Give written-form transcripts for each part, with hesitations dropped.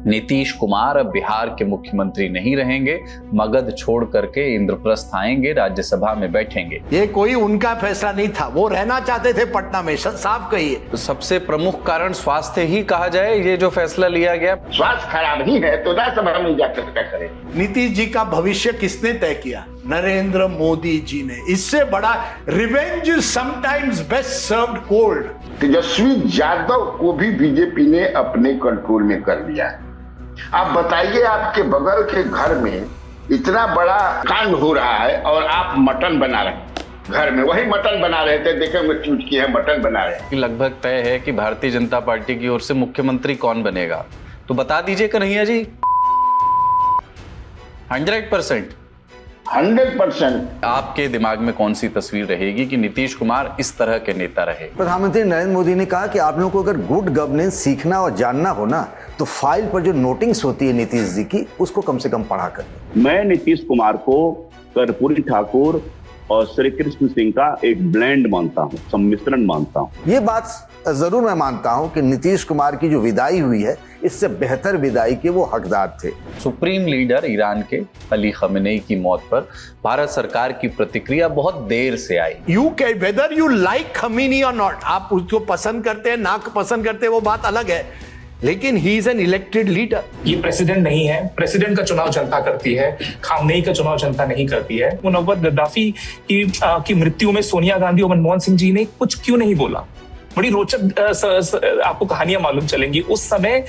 नीतीश कुमार अब बिहार के मुख्यमंत्री नहीं रहेंगे, मगध छोड़ करके इंद्रप्रस्थ आएंगे, राज्यसभा में बैठेंगे। ये कोई उनका फैसला नहीं था, वो रहना चाहते थे पटना में, साफ कहिए। तो सबसे प्रमुख कारण स्वास्थ्य ही कहा जाए ये जो फैसला लिया गया। स्वास्थ्य खराब ही है तो राज्यसभा में जाकर क्या करें। नीतीश जी का भविष्य किसने तय किया? नरेंद्र मोदी जी ने। इससे बड़ा revenge sometimes best served cold. Tejashwi Yadav को भी बीजेपी ने अपने कंट्रोल में कर लिया। आप बताइए, आपके बगल के घर में इतना बड़ा कांड हो रहा है और आप मटन बना रहे हैं घर में। वही मटन बना रहे थे, देखे चुटकी है, मटन बना रहे हैं। लगभग तय है कि भारतीय जनता पार्टी की ओर से मुख्यमंत्री कौन बनेगा, तो बता दीजिए कन्हैया जी। 100% आपके दिमाग में कौन सी तस्वीर रहेगी कि नीतीश कुमार इस तरह के नेता रहे? प्रधानमंत्री नरेंद्र मोदी ने कहा कि आप लोगों को अगर गुड गवर्नेंस सीखना और जानना हो ना, तो फाइल पर जो नोटिंग्स होती है नीतीश जी की, उसको कम से कम पढ़ा कर। मैं नीतीश कुमार को कर्पूरी ठाकुर और श्री कृष्ण सिंह का एक ब्लेंड मानता हूँ, सम्मिश्रण मानता हूँ। ये बात जरूर मैं मानता हूँ कि नीतीश कुमार की जो विदाई हुई है, इससे बेहतर विदाई के वो हकदार थे। सुप्रीम लीडर ईरान के अली खमेनेई की मौत पर भारत सरकार की प्रतिक्रिया बहुत देर से आई। वेदर यू लाइक खमीनी और नॉट, आप उसको पसंद करते हैं ना पसंद करते हैं वो बात अलग है, लेकिन he is an elected leader. ये प्रेसिडेंट नहीं है, प्रेसिडेंट का चुनाव जनता करती है, खामनेई का चुनाव जनता नहीं करती है। मुनव्वर गद्दाफी की मृत्यु में सोनिया गांधी और मनमोहन सिंह जी ने कुछ क्यों नहीं बोला? बड़ी रोचक आपको कहानियां मालूम चलेंगी। उस समय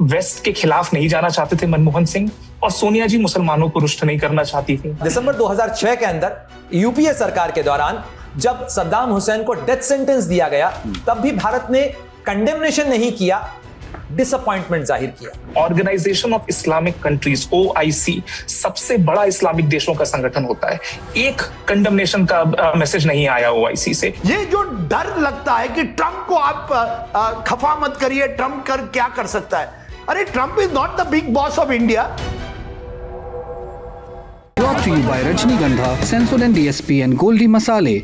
वेस्ट के खिलाफ नहीं जाना चाहते थे मनमोहन सिंह, और सोनिया जी मुसलमानों को रुष्ट नहीं करना चाहती थी। दिसंबर 2006 के अंदर यूपीए सरकार के दौरान जब सद्दाम हुसैन को डेथ सेंटेंस दिया गया, तब भी भारत ने कंडेमनेशन नहीं किया, डिसअपॉइंटमेंट जाहिर किया। Organisation of Islamic Countries OIC सबसे बड़ा इस्लामिक देशों का संगठन होता है। एक कंडेमनेशन का मैसेज नहीं आया OIC से। ये जो डर लगता है कि ट्रंप को आप खफा मत करिए, ट्रंप क्या कर सकता है? अरे Trump is not the big boss of India. Brought to you by Rajnigandha, Sensodyne DSP and Goldie Masale.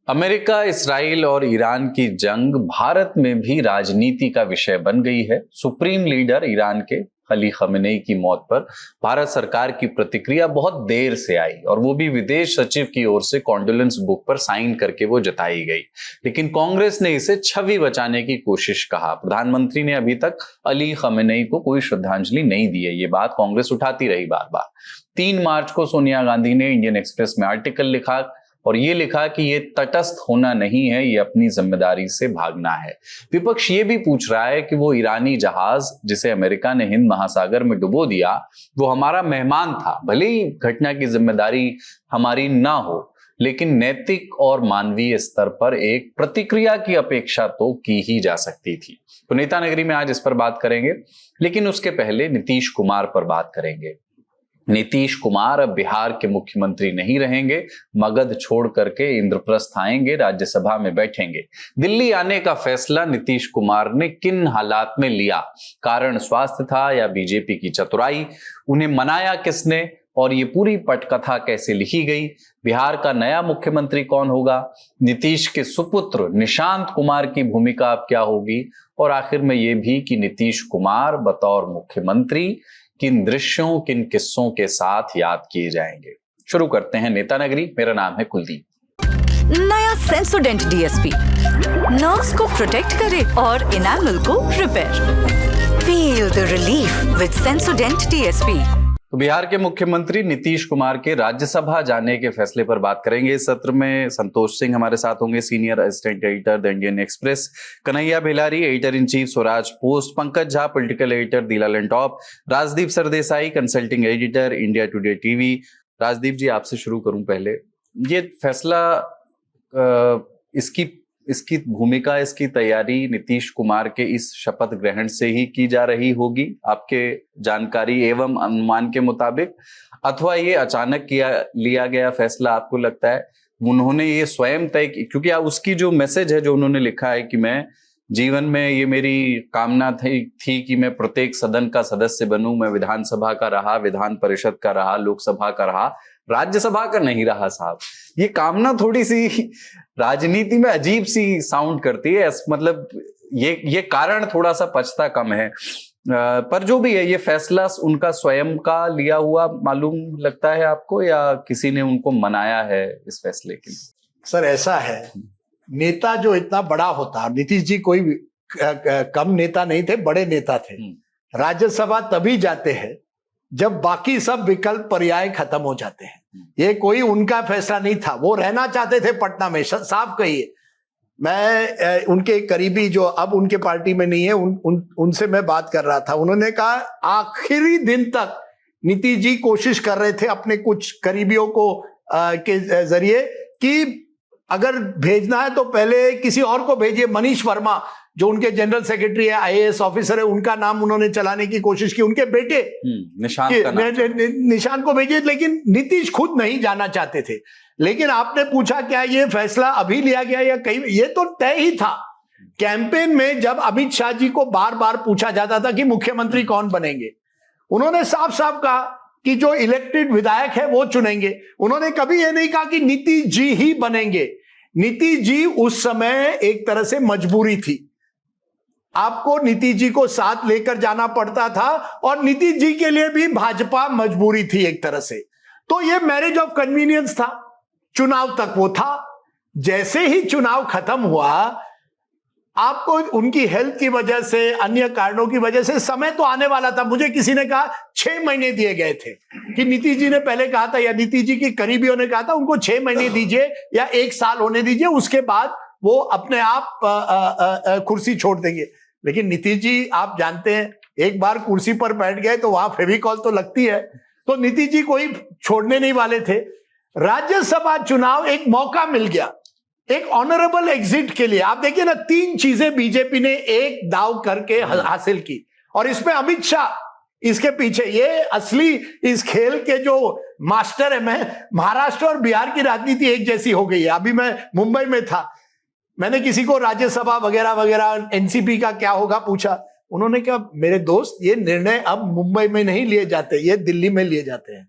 America, Israel और ईरान की जंग भारत में भी राजनीति का विषय बन गई है। सुप्रीम लीडर ईरान के अली खमेनेई की मौत पर भारत सरकार की प्रतिक्रिया बहुत देर से आई, और वो भी विदेश सचिव की ओर से कॉन्डोलेंस बुक पर साइन करके वो जताई गई। लेकिन कांग्रेस ने इसे छवि बचाने की कोशिश कहा। प्रधानमंत्री ने अभी तक अली खमेनेई को कोई श्रद्धांजलि नहीं दी है, ये बात कांग्रेस उठाती रही बार बार। 3 मार्च को सोनिया गांधी ने इंडियन एक्सप्रेस में आर्टिकल लिखा और ये लिखा कि ये तटस्थ होना नहीं है, ये अपनी जिम्मेदारी से भागना है। विपक्ष ये भी पूछ रहा है कि वो ईरानी जहाज जिसे अमेरिका ने हिंद महासागर में डुबो दिया, वो हमारा मेहमान था। भले ही घटना की जिम्मेदारी हमारी ना हो, लेकिन नैतिक और मानवीय स्तर पर एक प्रतिक्रिया की अपेक्षा तो की ही जा सकती थी। तो नेता नगरी में आज इस पर बात करेंगे, लेकिन उसके पहले नीतीश कुमार पर बात करेंगे। नीतीश कुमार अब बिहार के मुख्यमंत्री नहीं रहेंगे, मगध छोड़ करके इंद्रप्रस्थ आएंगे, राज्यसभा में बैठेंगे। दिल्ली आने का फैसला नीतीश कुमार ने किन हालात में लिया? कारण स्वास्थ्य था या बीजेपी की चतुराई? उन्हें मनाया किसने और ये पूरी पटकथा कैसे लिखी गई? बिहार का नया मुख्यमंत्री कौन होगा? नीतीश के सुपुत्र निशांत कुमार की भूमिका अब क्या होगी? और आखिर में ये भी कि नीतीश कुमार बतौर मुख्यमंत्री किन दृश्यों, किन किस्सों के साथ याद किए जाएंगे। शुरू करते हैं नेता नगरी। मेरा नाम है कुलदीप। नया सेंसोडेंट DSP नर्व्स को प्रोटेक्ट करे और इनेमल को repair. Feel the relief with सेंसोडेंट DSP। तो बिहार के मुख्यमंत्री नीतीश कुमार के राज्यसभा जाने के फैसले पर बात करेंगे। इस सत्र में संतोष सिंह हमारे साथ होंगे, senior assistant editor the Indian Express, Kanhaiya Bhilari editor in chief Swaraj Post, Pankaj Jha political editor the Lallantop, Rajdeep Sardesai consulting editor India Today TV. Rajdeep ji, आपसे शुरू करूं पहले। ये फैसला, इसकी भूमिका, इसकी तैयारी नीतीश कुमार के इस शपथ ग्रहण से ही की जा रही होगी आपके जानकारी एवं अनुमान के मुताबिक, अथवा ये अचानक लिया गया फैसला आपको लगता है उन्होंने ये स्वयं तय, क्योंकि उसकी जो मैसेज है जो उन्होंने लिखा है कि मैं जीवन में ये मेरी कामना थी कि मैं प्रत्येक सदन का सदस्य बनूं, मैं विधानसभा का रहा, विधान परिषद का रहा, लोकसभा का रहा, राज्यसभा का नहीं रहा। साहब, ये कामना थोड़ी सी राजनीति में अजीब सी साउंड करती है, मतलब ये कारण थोड़ा सा पचता कम है। पर जो भी है, ये फैसला उनका स्वयं का लिया हुआ मालूम लगता है आपको, या किसी ने उनको मनाया है इस फैसले के लिए? सर ऐसा है, नेता जो इतना बड़ा होता, नीतीश जी कोई कम नेता नहीं थे, बड़े नेता थे। राज्यसभा तभी जाते हैं जब बाकी सब विकल्प पर्याय खत्म हो जाते हैं। ये कोई उनका फैसला नहीं था, वो रहना चाहते थे पटना में, साफ कहिए। मैं उनके करीबी जो अब उनके पार्टी में नहीं है, उनसे मैं बात कर रहा था। उन्होंने कहा आखिरी दिन तक नीतीश जी कोशिश कर रहे थे अपने कुछ करीबियों को के जरिए कि अगर भेजना है तो पहले किसी और को भेजिए। मनीष वर्मा जो उनके जनरल सेक्रेटरी है, आईएएस ऑफिसर है, उनका नाम उन्होंने चलाने की कोशिश की। उनके बेटे निशान को भेजिए, लेकिन नीतीश खुद नहीं जाना चाहते थे। लेकिन आपने पूछा क्या ये फैसला अभी लिया गया या कहीं, ये तो तय ही था। कैंपेन में जब अमित शाह जी को बार बार पूछा जाता था कि मुख्यमंत्री कौन बनेंगे, उन्होंने साफ साफ कहा कि जो इलेक्टेड विधायक है वो चुनेंगे। उन्होंने कभी ये नहीं कहा कि नीतीश जी ही बनेंगे। नीतीश जी उस समय एक तरह से मजबूरी थी, आपको नीतीश जी को साथ लेकर जाना पड़ता था, और नीतीश जी के लिए भी भाजपा मजबूरी थी एक तरह से। तो ये मैरिज ऑफ कन्वीनियंस था, चुनाव तक वो था। जैसे ही चुनाव खत्म हुआ, आपको उनकी हेल्थ की वजह से, अन्य कारणों की वजह से समय तो आने वाला था। मुझे किसी ने कहा 6 महीने दिए गए थे, कि नीतीश जी ने पहले कहा था, या नीतीश जी के करीबियों ने कहा था उनको 6 महीने दीजिए या 1 साल होने दीजिए, उसके बाद वो अपने आप कुर्सी छोड़ देंगे। लेकिन नीतीश जी आप जानते हैं, एक बार कुर्सी पर बैठ गए तो वहां फेविकॉल तो लगती है, तो नीतीश जी कोई छोड़ने नहीं वाले थे। राज्यसभा चुनाव एक मौका मिल गया, एक ऑनरेबल एग्जिट के लिए। आप देखिए ना, 3 चीजें बीजेपी ने एक दाव करके हासिल की, और इसमें अमित शाह इसके पीछे, ये असली इस खेल के जो मास्टर है। मैं महाराष्ट्र और बिहार की राजनीति एक जैसी हो गई है। अभी मैं मुंबई में था, मैंने किसी को राज्यसभा वगैरह वगैरह एनसीपी का क्या होगा पूछा, उन्होंने कहा मेरे दोस्त ये निर्णय अब मुंबई में नहीं लिए जाते, ये दिल्ली में लिए जाते हैं।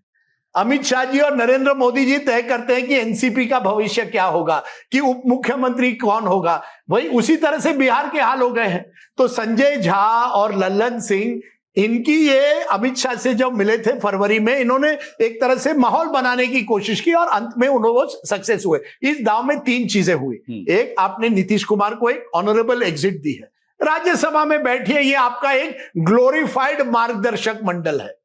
अमित शाह जी और नरेंद्र मोदी जी तय करते हैं कि एनसीपी का भविष्य क्या होगा, कि उप मुख्यमंत्री कौन होगा। वही उसी तरह से बिहार के हाल हो गए हैं। तो संजय झा और लल्लन सिंह, इनकी ये अमित शाह से जब मिले थे फरवरी में, इन्होंने एक तरह से माहौल बनाने की कोशिश की, और अंत में उन्होंने सक्सेस हुए। इस दाव में 3 चीजें हुई। एक, आपने नीतीश कुमार को एक ऑनरेबल एग्जिट दी है, राज्यसभा में बैठिए, ये आपका एक ग्लोरीफाइड मार्गदर्शक मंडल है।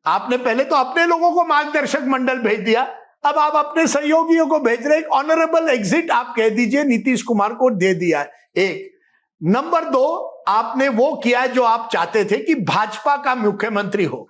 आपने पहले तो अपने लोगों को मार्गदर्शक मंडल भेज दिया, अब आप अपने सहयोगियों को भेज रहे। एक ऑनरेबल एग्जिट आप कह दीजिए नीतीश कुमार को दे दिया है। एक नंबर 2, आपने वो किया जो आप चाहते थे कि भाजपा का मुख्यमंत्री हो।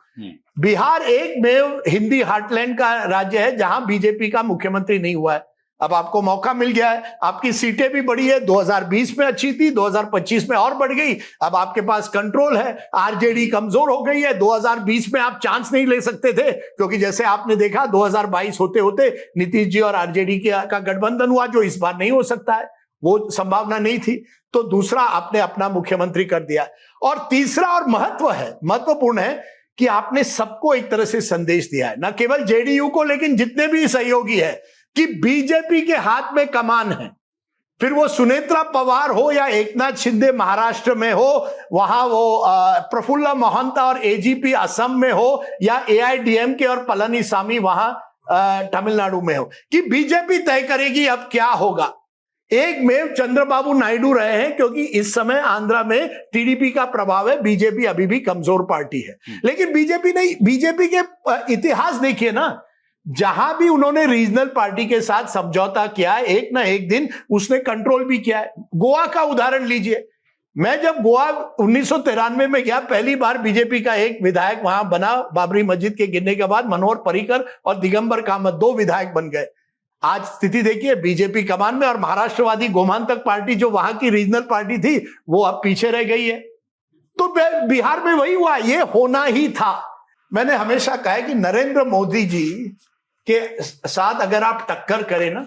बिहार एकमेव हिंदी हार्टलैंड का राज्य है जहां बीजेपी का मुख्यमंत्री नहीं हुआ है। अब आपको मौका मिल गया है, आपकी सीटें भी बढ़ी है। 2020 में अच्छी थी, 2025 में और बढ़ गई। अब आपके पास कंट्रोल है, आरजेडी कमजोर हो गई है। 2020 में आप चांस नहीं ले सकते थे, क्योंकि जैसे आपने देखा 2022 होते होते नीतीश जी और आरजेडी का गठबंधन हुआ, जो इस बार नहीं हो सकता है, वो संभावना नहीं थी। तो दूसरा, आपने अपना मुख्यमंत्री कर दिया। और तीसरा और महत्वपूर्ण है कि आपने सबको एक तरह से संदेश दिया है, न केवल जेडीयू को, लेकिन जितने भी सहयोगी है, कि बीजेपी के हाथ में कमान है। फिर वो सुनेत्रा पवार हो या एकनाथ शिंदे महाराष्ट्र में हो, वहां वो प्रफुल्ल मोहंता और एजीपी असम में हो, या एआईडीएमके और पलनीसामी वहां तमिलनाडु में हो, कि बीजेपी तय करेगी अब क्या होगा। एक में चंद्रबाबू नायडू रहे हैं, क्योंकि इस समय आंध्रा में टीडीपी का प्रभाव है, बीजेपी अभी भी कमजोर पार्टी है। लेकिन बीजेपी के इतिहास देखिए ना, जहां भी उन्होंने रीजनल पार्टी के साथ समझौता किया है, एक ना एक दिन उसने कंट्रोल भी किया है। गोवा का उदाहरण लीजिए, मैं जब गोवा 1993 में गया, पहली बार बीजेपी का एक विधायक वहां बना। बाबरी मस्जिद के गिरने के बाद मनोहर पर्रिकर और दिगंबर कामत 2 विधायक बन गए। आज स्थिति देखिए, बीजेपी कमान में, और महाराष्ट्रवादी गोमांतक पार्टी जो वहां की रीजनल पार्टी थी, वो अब पीछे रह गई है। तो बिहार में वही हुआ, ये होना ही था। मैंने हमेशा कहा है कि नरेंद्र मोदी जी के साथ अगर आप टक्कर करें ना,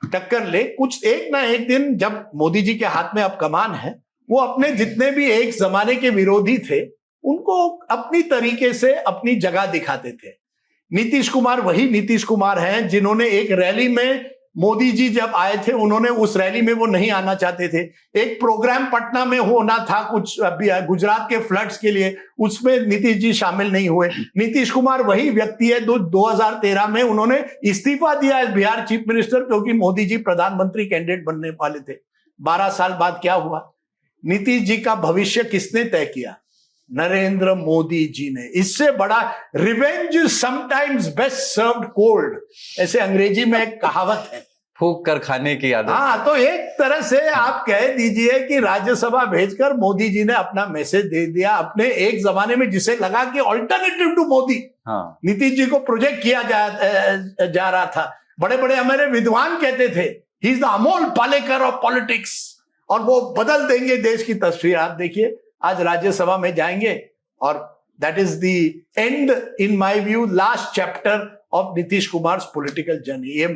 टक्कर ले, कुछ एक ना एक दिन, जब मोदी जी के हाथ में अब कमान है, वो अपने जितने भी एक जमाने के विरोधी थे, उनको अपनी तरीके से अपनी जगह दिखाते थे। नीतीश कुमार वही नीतीश कुमार हैं जिन्होंने एक रैली में मोदी जी जब आए थे उन्होंने उस रैली में वो नहीं आना चाहते थे। एक प्रोग्राम पटना में होना था कुछ गुजरात के फ्लड्स के लिए, उसमें नीतीश जी शामिल नहीं हुए। नीतीश कुमार वही व्यक्ति है 2013 में उन्होंने इस्तीफा दिया है बिहार चीफ मिनिस्टर, क्योंकि मोदी जी प्रधानमंत्री कैंडिडेट बनने वाले थे। 12 साल बाद क्या हुआ? नीतीश जी का भविष्य किसने तय किया? नरेंद्र मोदी जी ने। इससे बड़ा revenge sometimes best served cold, ऐसे अंग्रेजी में एक कहावत है, फूंक कर खाने की आदत। हाँ, तो एक तरह से आप कह दीजिए कि राज्यसभा भेजकर मोदी जी ने अपना मैसेज दे दिया। अपने एक जमाने में जिसे लगा कि ऑल्टरनेटिव टू मोदी, हाँ, नीतीश जी को प्रोजेक्ट किया जा रहा था। बड़े बड़े हमारे विद्वान कहते थे he is the Amol Palekar of politics, और वो बदल देंगे देश की तस्वीर। आप देखिए आज राज्यसभा में जाएंगे और that is the and in my view, last chapter of Nitish Kumar political journey. ये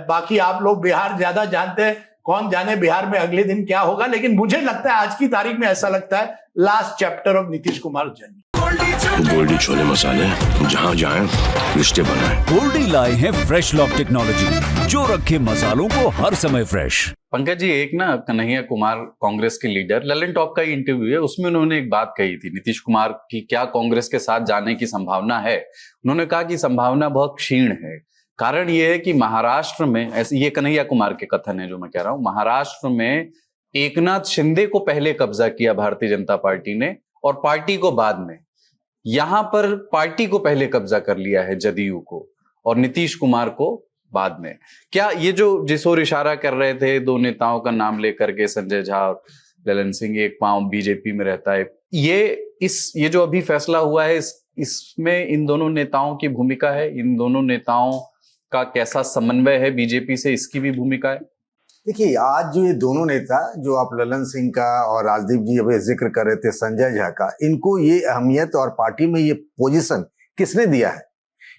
बाकी आप लोग बिहार ज्यादा जानते हैं, कौन जाने बिहार में अगले दिन क्या होगा, लेकिन मुझे लगता है आज की तारीख में ऐसा लगता है last chapter of Nitish Kumar journey. Goldie छोले मसाले, जहाँ जाए रिश्ते बनाए। गोल्डी लाए हैं फ्रेश लॉक टेक्नोलॉजी, जो रखे मसालों को हर समय फ्रेश। पंकज जी, एक ना कन्हैया कुमार कांग्रेस के लीडर, ललन टॉप का ही इंटरव्यू है, उसमें उन्होंने एक बात कही थी नीतीश कुमार की क्या कांग्रेस के साथ जाने की संभावना है। उन्होंने कहा कि संभावना बहुत क्षीण है। कारण ये है कि महाराष्ट्र में, ऐसे ये कन्हैया कुमार के कथन है जो मैं कह रहा हूं, महाराष्ट्र में एकनाथ शिंदे को पहले कब्जा किया भारतीय जनता पार्टी ने और पार्टी को बाद में। यहां पर पार्टी को पहले कब्जा कर लिया है जदयू को, और नीतीश कुमार को बाद में। क्या ये जो जिस ओर इशारा कर रहे थे दो नेताओं का नाम लेकर के, संजय झा और ललन सिंह, एक पांव बीजेपी में रहता है, ये जो अभी फैसला हुआ है इसमें इन दोनों नेताओं की भूमिका है, इन दोनों नेताओं का कैसा समन्वय है बीजेपी से, इसकी भी भूमिका है? देखिए, आज जो ये दोनों नेता जो आप ललन सिंह का और राजदीप जी अभी जिक्र कर रहे थे संजय झा का, इनको ये अहमियत और पार्टी में ये पोजीशन किसने दिया है?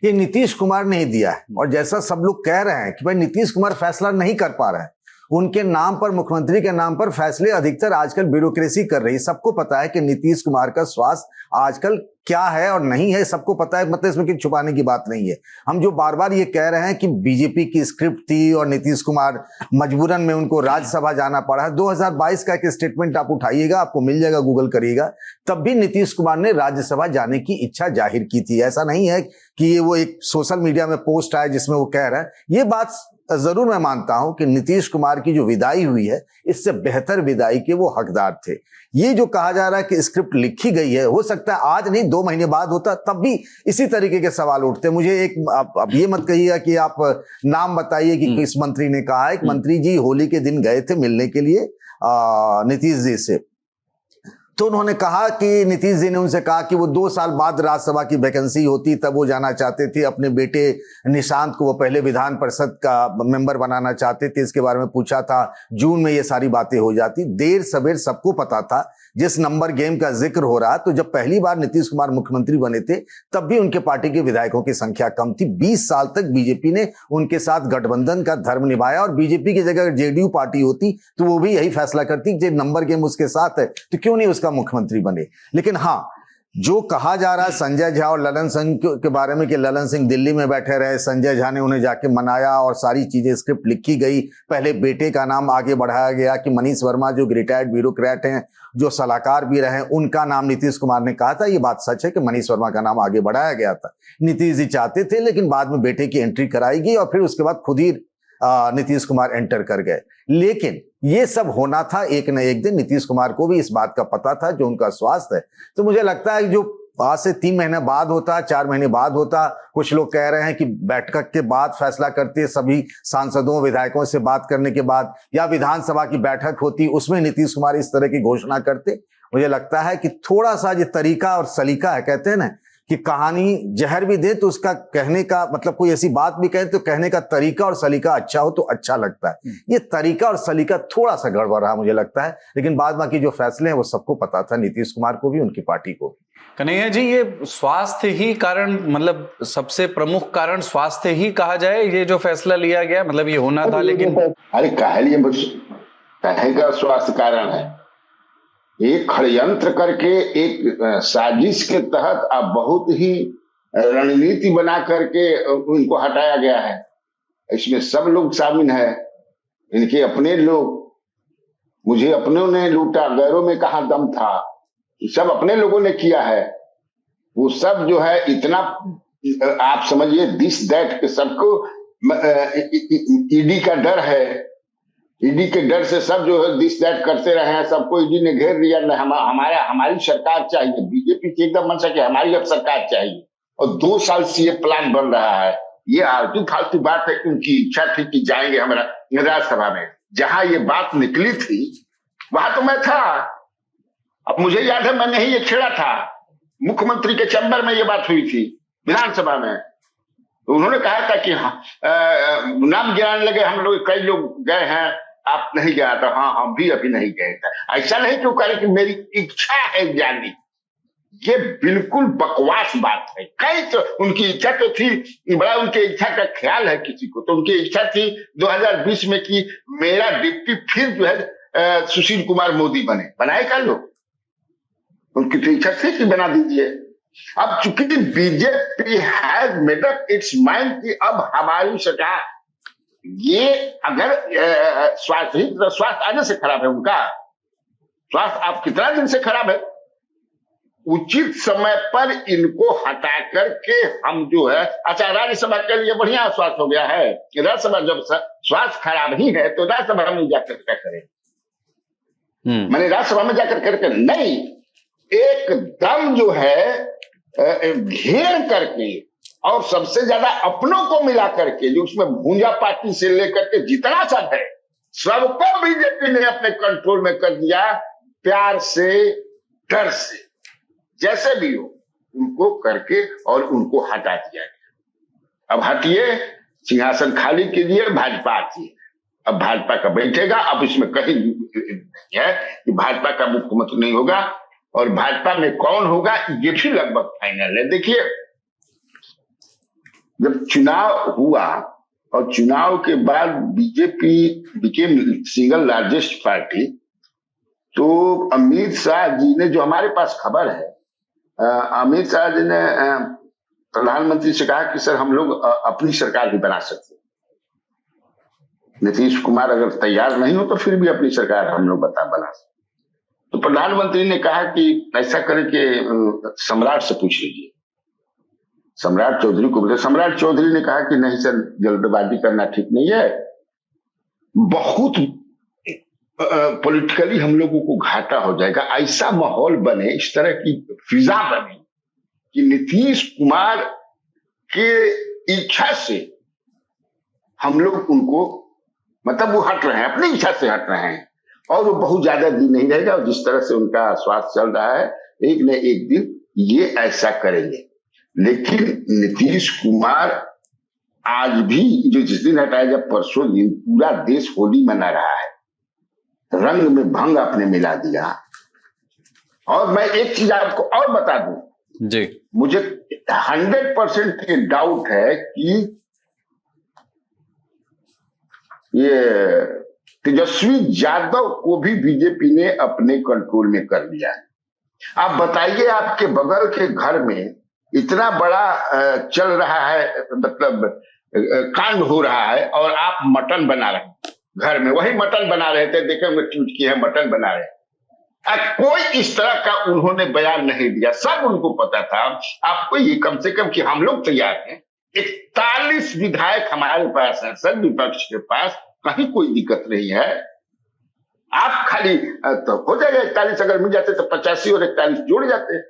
ये नीतीश कुमार ने ही दिया है। और जैसा सब लोग कह रहे हैं कि भाई नीतीश कुमार फैसला नहीं कर पा रहे हैं, उनके नाम पर, मुख्यमंत्री के नाम पर फैसले अधिकतर आजकल ब्यूरोक्रेसी कर रही है। सबको पता है कि नीतीश कुमार का स्वास्थ्य आजकल क्या है और नहीं है, सबको पता है, मतलब इसमें कुछ छुपाने की बात नहीं है। हम जो बार बार ये कह रहे हैं कि बीजेपी की स्क्रिप्ट थी और नीतीश कुमार मजबूरन में उनको राज्यसभा जाना पड़ा है। 2022 का एक स्टेटमेंट आप उठाइएगा, आपको मिल जाएगा, गूगल करिएगा, तब भी नीतीश कुमार ने राज्यसभा जाने की इच्छा जाहिर की थी। ऐसा नहीं है कि ये वो एक सोशल मीडिया में पोस्ट आया जिसमें वो कह रहे हैं। ये बात जरूर मैं मानता हूं कि नीतीश कुमार की जो विदाई हुई है, इससे बेहतर विदाई के वो हकदार थे। ये जो कहा जा रहा है कि स्क्रिप्ट लिखी गई है, हो सकता है आज नहीं 2 महीने बाद होता, तब भी इसी तरीके के सवाल उठते। मुझे एक अब ये मत कहिएगा कि आप नाम बताइए कि किस मंत्री ने कहा है। एक मंत्री जी होली के दिन गए थे मिलने के लिए नीतीश जी से, तो उन्होंने कहा कि नीतीश जी ने उनसे कहा कि वो 2 साल बाद राज्यसभा की वैकेंसी होती तब वो जाना चाहते थे। अपने बेटे निशांत को वो पहले विधान परिषद का मेंबर बनाना चाहते थे, इसके बारे में पूछा था, जून में ये सारी बातें हो जाती। देर सवेर सबको पता था जिस नंबर गेम का जिक्र हो रहा, तो जब पहली बार नीतीश कुमार मुख्यमंत्री बने थे तब भी उनके पार्टी के विधायकों की संख्या कम थी। 20 साल तक बीजेपी ने उनके साथ गठबंधन का धर्म निभाया, और बीजेपी की जगह जेडीयू पार्टी होती तो वो भी यही फैसला करती कि नंबर गेम उसके साथ है तो क्यों नहीं उसका मुख्यमंत्री बने। लेकिन हाँ, जो कहा जा रहा है संजय झा और ललन सिंह के बारे में कि ललन सिंह दिल्ली में बैठे रहे, संजय झा ने उन्हें जाके मनाया और सारी चीजें, स्क्रिप्ट लिखी गई, पहले बेटे का नाम आगे बढ़ाया गया कि मनीष वर्मा जो रिटायर्ड ब्यूरोक्रेट हैं, जो सलाहकार भी रहे, उनका नाम नीतीश कुमार ने कहा था। ये बात सच है कि मनीष वर्मा का नाम आगे बढ़ाया गया था। नीतीश जी चाहते थे, लेकिन बाद में बेटे की एंट्री कराई गई और फिर उसके बाद खुद ही नीतीश कुमार एंटर कर गए। लेकिन ये सब होना था एक न एक दिन। नीतीश कुमार को भी इस बात का पता था जो उनका स्वास्थ्य है। तो मुझे लगता है जो आज से 3 महीने बाद होता, 4 महीने बाद होता, कुछ लोग कह रहे हैं कि बैठक के बाद फैसला करते, सभी सांसदों विधायकों से बात करने के बाद, या विधानसभा की बैठक होती उसमें नीतीश कुमार इस तरह की घोषणा करते। मुझे लगता है कि थोड़ा सा जो तरीका और सलीका है, कहते हैं ना कि कहानी जहर भी दे तो उसका कहने का मतलब, कोई ऐसी बात भी कहे तो कहने का तरीका और सलीका अच्छा हो तो अच्छा लगता है। ये तरीका और सलीका थोड़ा सा गड़बड़ रहा मुझे लगता है, लेकिन बाद बाकी जो फैसले हैं वो सबको पता था, नीतीश कुमार को भी, उनकी पार्टी को भी। कन्हैया जी, ये स्वास्थ्य ही कारण, मतलब सबसे प्रमुख कारण स्वास्थ्य ही कहा जाए, ये जो फैसला लिया गया, मतलब ये होना था, लेकिन अरे कहेगा स्वास्थ्य कारण है, एक षड्यंत्र करके, एक साजिश के तहत अब बहुत ही रणनीति बना करके उनको हटाया गया है। इसमें सब लोग शामिल है, इनके अपने लोग, मुझे अपनों ने लूटा, गैरों में कहाँ दम था, सब अपने लोगों ने किया है। वो सब जो है इतना आप समझिए दिस दैट के सबको ईडी का डर है, ईडी के डर से सब जो है दिस दैट करते रहे हैं, सबको ईडी ने घेर लिया। हमारी सरकार चाहिए, बीजेपी की एकदम मन सके हमारी अब सरकार चाहिए, और 2 साल से ये प्लान बन रहा है। ये आलतू फालतू बात है, उनकी इच्छा थी कि जाएंगे हमारा राज्यसभा में। जहां ये बात निकली थी वहां तो मैं था, अब मुझे याद है मैंने ही ये छेड़ा था, मुख्यमंत्री के चैम्बर में ये बात हुई थी विधानसभा में। तो उन्होंने कहा था कि नाम गिराने लगे हम लोग, कई लोग गए हैं, आप नहीं गया था। हाँ, हम भी अभी नहीं गए थे। ऐसा नहीं क्यों करें कि मेरी इच्छा है जानी, ये बिल्कुल बकवास बात है। कई तो उनकी इच्छा तो थी, बड़ा उनके इच्छा का ख्याल है किसी को, तो उनकी इच्छा थी 2020 में कि मेरा डिप्टी फिर जो है सुशील कुमार मोदी बने। बनाए का लोग, उनकी तो इच्छा थी कि बना दीजिए। अब चूंकि BJP has made up it's mind कि अब हमारी सरकार, ये अगर स्वास्थ्य आने से खराब है उनका स्वास्थ्य, आप कितना दिन से खराब है, उचित समय पर इनको हटा करके हम जो है, अच्छा राज्यसभा के लिए बढ़िया स्वास्थ्य हो गया है, राज्यसभा जब स्वास्थ्य खराब ही है तो राज्यसभा में जाकर क्या करें, मैंने राज्यसभा में जाकर करके नहीं, एकदम जो है घेर करके और सबसे ज्यादा अपनों को मिला करके, जो उसमें भूंजा पार्टी से लेकर के जितना सब है सबको बीजेपी ने अपने कंट्रोल में कर दिया, प्यार से डर से जैसे भी हो उनको करके और उनको हटा दिया गया। अब हटिए, सिंहासन खाली कीजिए, भाजपा आती है, अब भाजपा का बैठेगा। अब इसमें कहीं है कि भाजपा का मुख्यमंत्री नहीं होगा, और भाजपा में कौन होगा ये भी लगभग फाइनल है। देखिए, जब चुनाव हुआ और चुनाव के बाद BJP became single largest party, तो अमित शाह जी ने, जो हमारे पास खबर है, अमित शाह जी ने प्रधानमंत्री से कहा कि सर हम लोग अपनी सरकार भी बना सकते हैं, नीतीश कुमार अगर तैयार नहीं हो तो फिर भी अपनी सरकार हम लोग बना सकते। तो प्रधानमंत्री ने कहा कि ऐसा करें कि सम्राट से पूछ लीजिए, सम्राट चौधरी को बोले। सम्राट चौधरी ने कहा कि नहीं सर, जल्दबाजी करना ठीक नहीं है, बहुत पॉलिटिकली हम लोगों को घाटा हो जाएगा। ऐसा माहौल बने, इस तरह की फिजा बने कि नीतीश कुमार के इच्छा से हम लोग उनको, मतलब वो हट रहे हैं, अपनी इच्छा से हट रहे हैं, और वो बहुत ज्यादा दिन नहीं रहेगा। और जिस तरह से उनका स्वास्थ्य चल रहा है, एक न एक दिन ये ऐसा करेंगे। लेकिन नीतीश कुमार आज भी, जो जिस दिन हटाया, जब परसों दिन पूरा देश होली मना रहा है, रंग में भंग आपने मिला दिया। और मैं एक चीज आपको और बता दूं जी, मुझे 100% के डाउट है कि ये तेजस्वी यादव को भी बीजेपी ने अपने कंट्रोल में कर लिया है। आप बताइए, आपके बगल के घर में इतना बड़ा चल रहा है, मतलब कांड हो रहा है, और आप मटन बना रहे हैं घर में, वही मटन बना रहे थे, देखे मैं ट्वीट किया है, मटन बना रहे। कोई इस तरह का उन्होंने बयान नहीं दिया, सब उनको पता था। आपको ये कम से कम कि हम लोग तैयार हैं, 41 विधायक हमारे पास है, सब विपक्ष के पास, कहीं कोई दिक्कत नहीं है। आप खाली तो हो जाएगा 41, अगर मिल जाते तो 85 और 41 जोड़ जाते,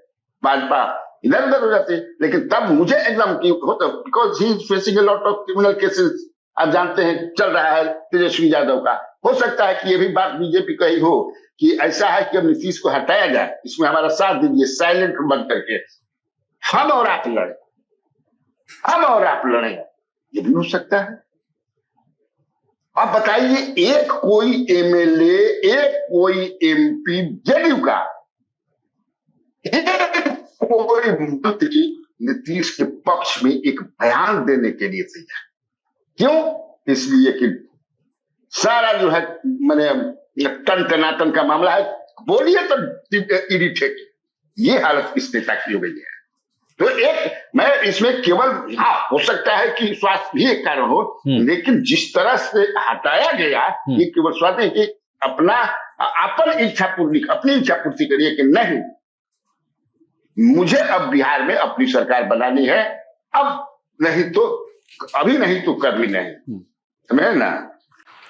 भाजपा इधर उधर हो जाते। लेकिन तब मुझे एकदम की होता, because he is facing a lot of criminal cases, आप जानते हैं चल रहा है तेजस्वी यादव का। हो सकता है कि ये भी बात बीजेपी का ही हो कि ऐसा है कि अब नीतीश को हटाया जाए, इसमें हमारा साथ दीजिए, साइलेंट बन करके हम और आप लड़े, हम और आप लड़े, ये भी हो सकता है। अब बताइए, एक कोई एमएलए, एक कोई एमपी जेडीयू का, एक कोई मंत्री नीतीश के पक्ष में एक बयान देने के लिए तैयार। क्यों? इसलिए कि सारा जो है मैंने टन टनाटन का मामला है, बोलिए तो ईडी ठेकी, ये हालत इस नेता की हो गई है। तो मैं इसमें केवल हो सकता है कि स्वास्थ्य भी एक कारण हो, लेकिन जिस तरह से हटाया गया ये केवल स्वास्थ्य नहीं, अपना अपनी इच्छा पूर्ति करिए कि नहीं, मुझे अब बिहार में अपनी सरकार बनानी है, अब नहीं तो अभी नहीं तो कभी नहीं, समझे ना।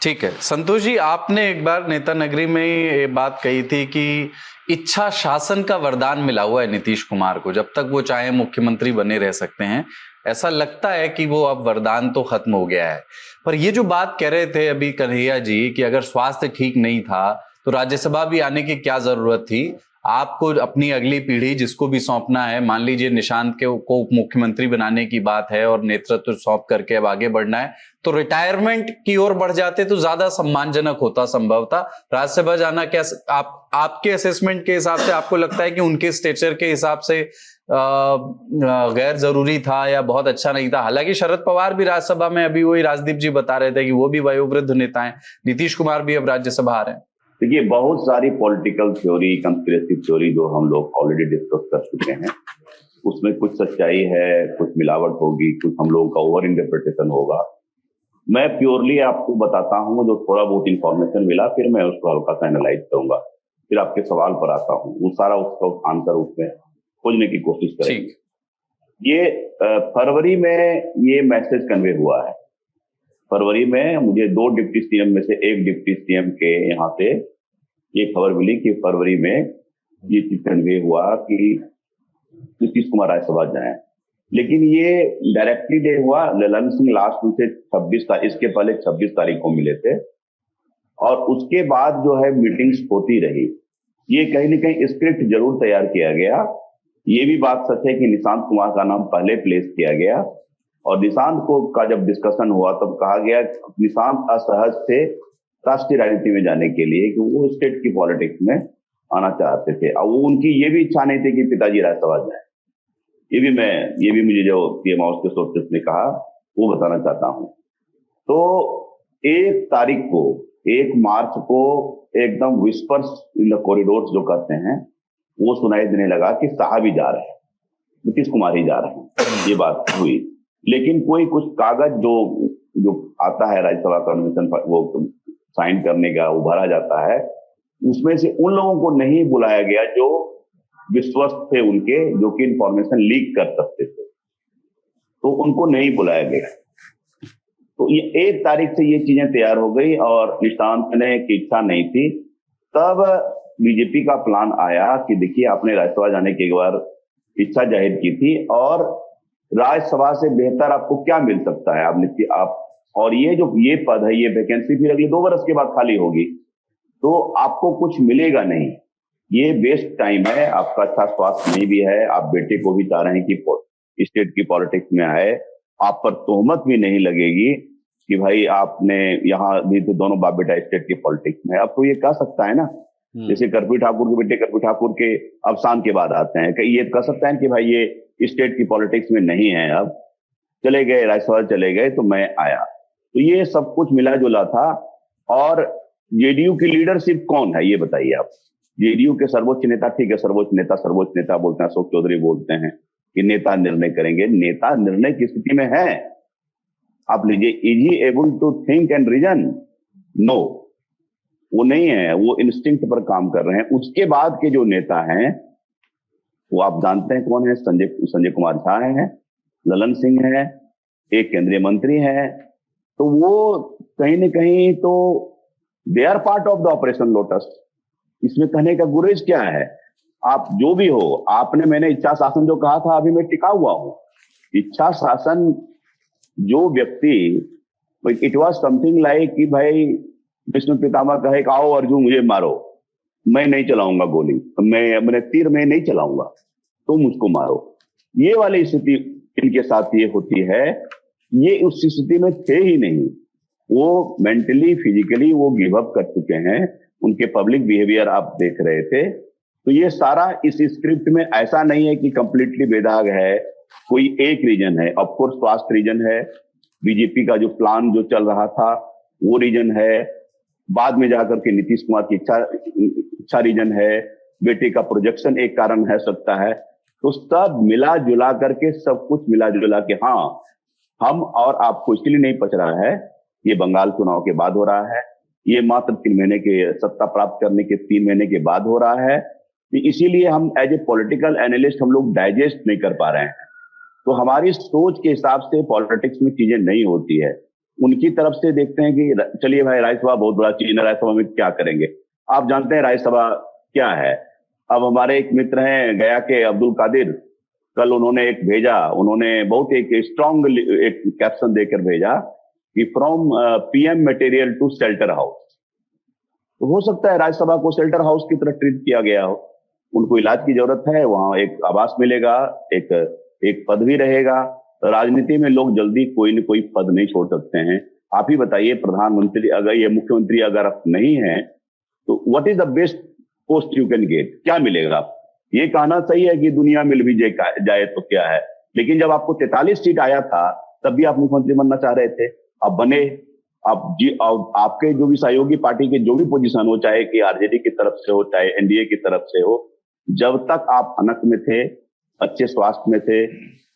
ठीक है संतोष जी, आपने एक बार नेता नगरी में ये बात कही थी कि इच्छा शासन का वरदान मिला हुआ है नीतीश कुमार को, जब तक वो चाहे मुख्यमंत्री बने रह सकते हैं। ऐसा लगता है कि वो अब वरदान तो खत्म हो गया है, पर ये जो बात कह रहे थे अभी कन्हैया जी कि अगर स्वास्थ्य ठीक नहीं था तो राज्यसभा भी आने की क्या जरूरत थी, आपको अपनी अगली पीढ़ी जिसको भी सौंपना है, मान लीजिए निशांत को उप मुख्यमंत्री बनाने की बात है और नेतृत्व सौंप करके अब आगे बढ़ना है, तो रिटायरमेंट की ओर बढ़ जाते तो ज्यादा सम्मानजनक होता संभवतः। राज्यसभा जाना क्या आपके असेसमेंट के हिसाब से आपको लगता है कि उनके स्टेचर के हिसाब से गैर जरूरी था या बहुत अच्छा नहीं था? हालांकि शरद पवार भी राज्यसभा में, अभी वही राजदीप जी बता रहे थे कि वो भी वयोवृद्ध नेता हैं, नीतीश कुमार भी अब राज्यसभा आ रहे हैं। देखिए बहुत सारी पॉलिटिकल थ्योरी, कंस्पिरेसी थ्योरी जो हम लोग ऑलरेडी डिस्कस कर चुके हैं, उसमें कुछ सच्चाई है, कुछ मिलावट होगी, कुछ हम लोगों का ओवर इंटरप्रिटेशन होगा। मैं प्योरली आपको बताता हूँ जो थोड़ा बहुत इंफॉर्मेशन मिला, फिर मैं उसको हल्का सा एनालाइज करूंगा, फिर आपके सवाल पर आता हूँ, वो सारा उसका आंसर उसमें खोजने की कोशिश करेंगे। ये फरवरी में ये मैसेज कन्वे हुआ है। फरवरी में मुझे 2 डिप्टी सीएम में से एक डिप्टी सीएम के यहाँ से ये खबर मिली कि फरवरी में ये चीज कन्वे हुआ कि नीतीश कुमार राज्यसभा जाए, लेकिन ये डायरेक्टली डे हुआ ललन सिंह लास्ट में से 26 तारीख, इसके पहले 26 तारीख को मिले थे और उसके बाद जो है मीटिंग्स होती रही। ये कहीं न कहीं स्क्रिप्ट जरूर तैयार किया गया। ये भी बात सच है कि निशांत कुमार का नाम पहले प्लेस किया गया और निशांत को का जब डिस्कशन हुआ तब कहा गया निशांत असहज थे राष्ट्रीय राजनीति में जाने के लिए, कि वो स्टेट की पॉलिटिक्स में आना चाहते थे और वो उनकी ये भी इच्छा नहीं थी कि पिताजी राज्यसभा जाए। ये भी मुझे जो पीएम हाउस के सोर्सेस ने कहा वो बताना चाहता हूं। तो 1 मार्च को एकदम विस्पर्स इन द कॉरिडोर्स जो कहते हैं वो सुनाई देने लगा कि साहब ही जा रहे हैं, नीतीश कुमार ही जा रहे हैं, ये बात हुई। लेकिन कोई कुछ कागज जो आता है राज्यसभा कन्वेंशन वो साइन करने का, वो भरा जाता है, उसमें से उन लोगों को नहीं बुलाया गया जो विश्वस्त थे उनके, जो कि इंफॉर्मेशन लीक कर सकते थे, तो उनको नहीं बुलाया गया। तो ये 1 तारीख से ये चीजें तैयार हो गई और निशांत ने की इच्छा नहीं थी। तब बीजेपी का प्लान आया कि देखिए आपने राज्यसभा जाने के बाद इच्छा जाहिर की थी और राज्यसभा से बेहतर आपको क्या मिल सकता है, आप और ये पद है, ये वैकेंसी फिर अगले 2 वर्ष के बाद खाली होगी, तो आपको कुछ मिलेगा नहीं। ये बेस्ट टाइम है, आपका अच्छा स्वास्थ्य नहीं भी है, आप बेटे को भी चाह रहे हैं कि स्टेट की पॉलिटिक्स में आए, आप पर तोहमत भी नहीं लगेगी कि भाई आपने यहाँ भी तो दोनों बाप बेटा स्टेट की पॉलिटिक्स में। अब तो ये कह सकता है ना, जैसे कर्पूरी ठाकुर के बेटे कर्पूरी ठाकुर के अवसान के बाद आते हैं, ये कह सकता है कि भाई ये स्टेट की पॉलिटिक्स में नहीं है, अब चले गए राज्यसभा चले गए तो मैं आया। तो ये सब कुछ मिला जुला था। और जेडीयू की लीडरशिप कौन है ये बताइए आप। जेडीयू के सर्वोच्च नेता, ठीक है सर्वोच्च नेता बोलते हैं, अशोक चौधरी बोलते हैं कि नेता निर्णय करेंगे। नेता निर्णय की स्थिति में है, आप लीजिए, is he able to think and reason? No, वो नहीं है, वो इंस्टिंक्ट पर काम कर रहे हैं। उसके बाद के जो नेता हैं वो आप जानते हैं कौन है, संजय कुमार झा है, ललन सिंह है, एक केंद्रीय मंत्री है। तो वो कहीं न कहीं तो they are part of the operation lotus. इसमें कहने का गुरेज क्या है? आप जो भी हो, मैंने इच्छा शासन जो कहा था अभी मैं टिका हुआ हूं। इच्छा शासन जो व्यक्ति, इट वॉज समथिंग लाइक कि भाई विष्णु पितामह कहे कि आओ अर्जुन मुझे मारो, मैं नहीं चलाऊंगा गोली, मैंने तीर में नहीं चलाऊंगा, तुम मुझको मारो। ये वाली स्थिति इनके साथ ये होती है। ये उस स्थिति में थे ही नहीं, वो मेंटली फिजिकली वो गिव अप कर चुके हैं। उनके पब्लिक बिहेवियर आप देख रहे थे। तो ये सारा इस स्क्रिप्ट में ऐसा नहीं है कि कंप्लीटली बेदाग है, कोई एक रीजन है। ऑफ कोर्स स्वास्थ्य रीजन है, बीजेपी का जो प्लान जो चल रहा था वो रीजन है, बाद में जाकर के नीतीश कुमार की इच्छा रीजन है, बेटे का प्रोजेक्शन एक कारण है सकता है। तो सब मिला जुला करके, सब कुछ मिला जुला के, हाँ हम और आपको इसलिए नहीं पच रहा है, ये बंगाल चुनाव के बाद हो रहा है, ये मात्र 3 महीने के सत्ता प्राप्त करने के 3 महीने के बाद हो रहा है, इसीलिए हम एज ए पॉलिटिकल एनालिस्ट हम लोग डाइजेस्ट नहीं कर पा रहे हैं। तो हमारी सोच के हिसाब से पॉलिटिक्स में चीजें नहीं होती है। उनकी तरफ से देखते हैं कि चलिए भाई राज्यसभा बहुत बड़ा चीज है, राज्यसभा में क्या करेंगे। आप जानते हैं राज्यसभा क्या है। अब हमारे एक मित्र हैं गया के अब्दुल कादिर, कल उन्होंने एक भेजा, उन्होंने बहुत एक स्ट्रॉन्ग एक कैप्शन देकर भेजा कि from PM material to shelter house. तो हो सकता है राज्यसभा को शेल्टर हाउस की तरह ट्रीट किया गया हो। उनको इलाज की जरूरत है, वहां एक आवास मिलेगा, एक पद भी रहेगा। राजनीति में लोग जल्दी कोई न कोई पद नहीं छोड़ सकते हैं। आप ही बताइए, प्रधानमंत्री अगर ये मुख्यमंत्री अगर आप नहीं है तो what is the best post you can get, क्या मिलेगा? ये कहना सही है कि दुनिया मिल भी जाए तो क्या है, लेकिन जब आपको 43 सीट आया था तब भी आप मुख्यमंत्री बनना चाह रहे थे, आप बने। आपके जो भी सहयोगी पार्टी के जो भी पोजीशन हो, चाहे कि आरजेडी की तरफ से हो चाहे एनडीए की तरफ से हो, जब तक आप अनक में थे, अच्छे स्वास्थ्य में थे,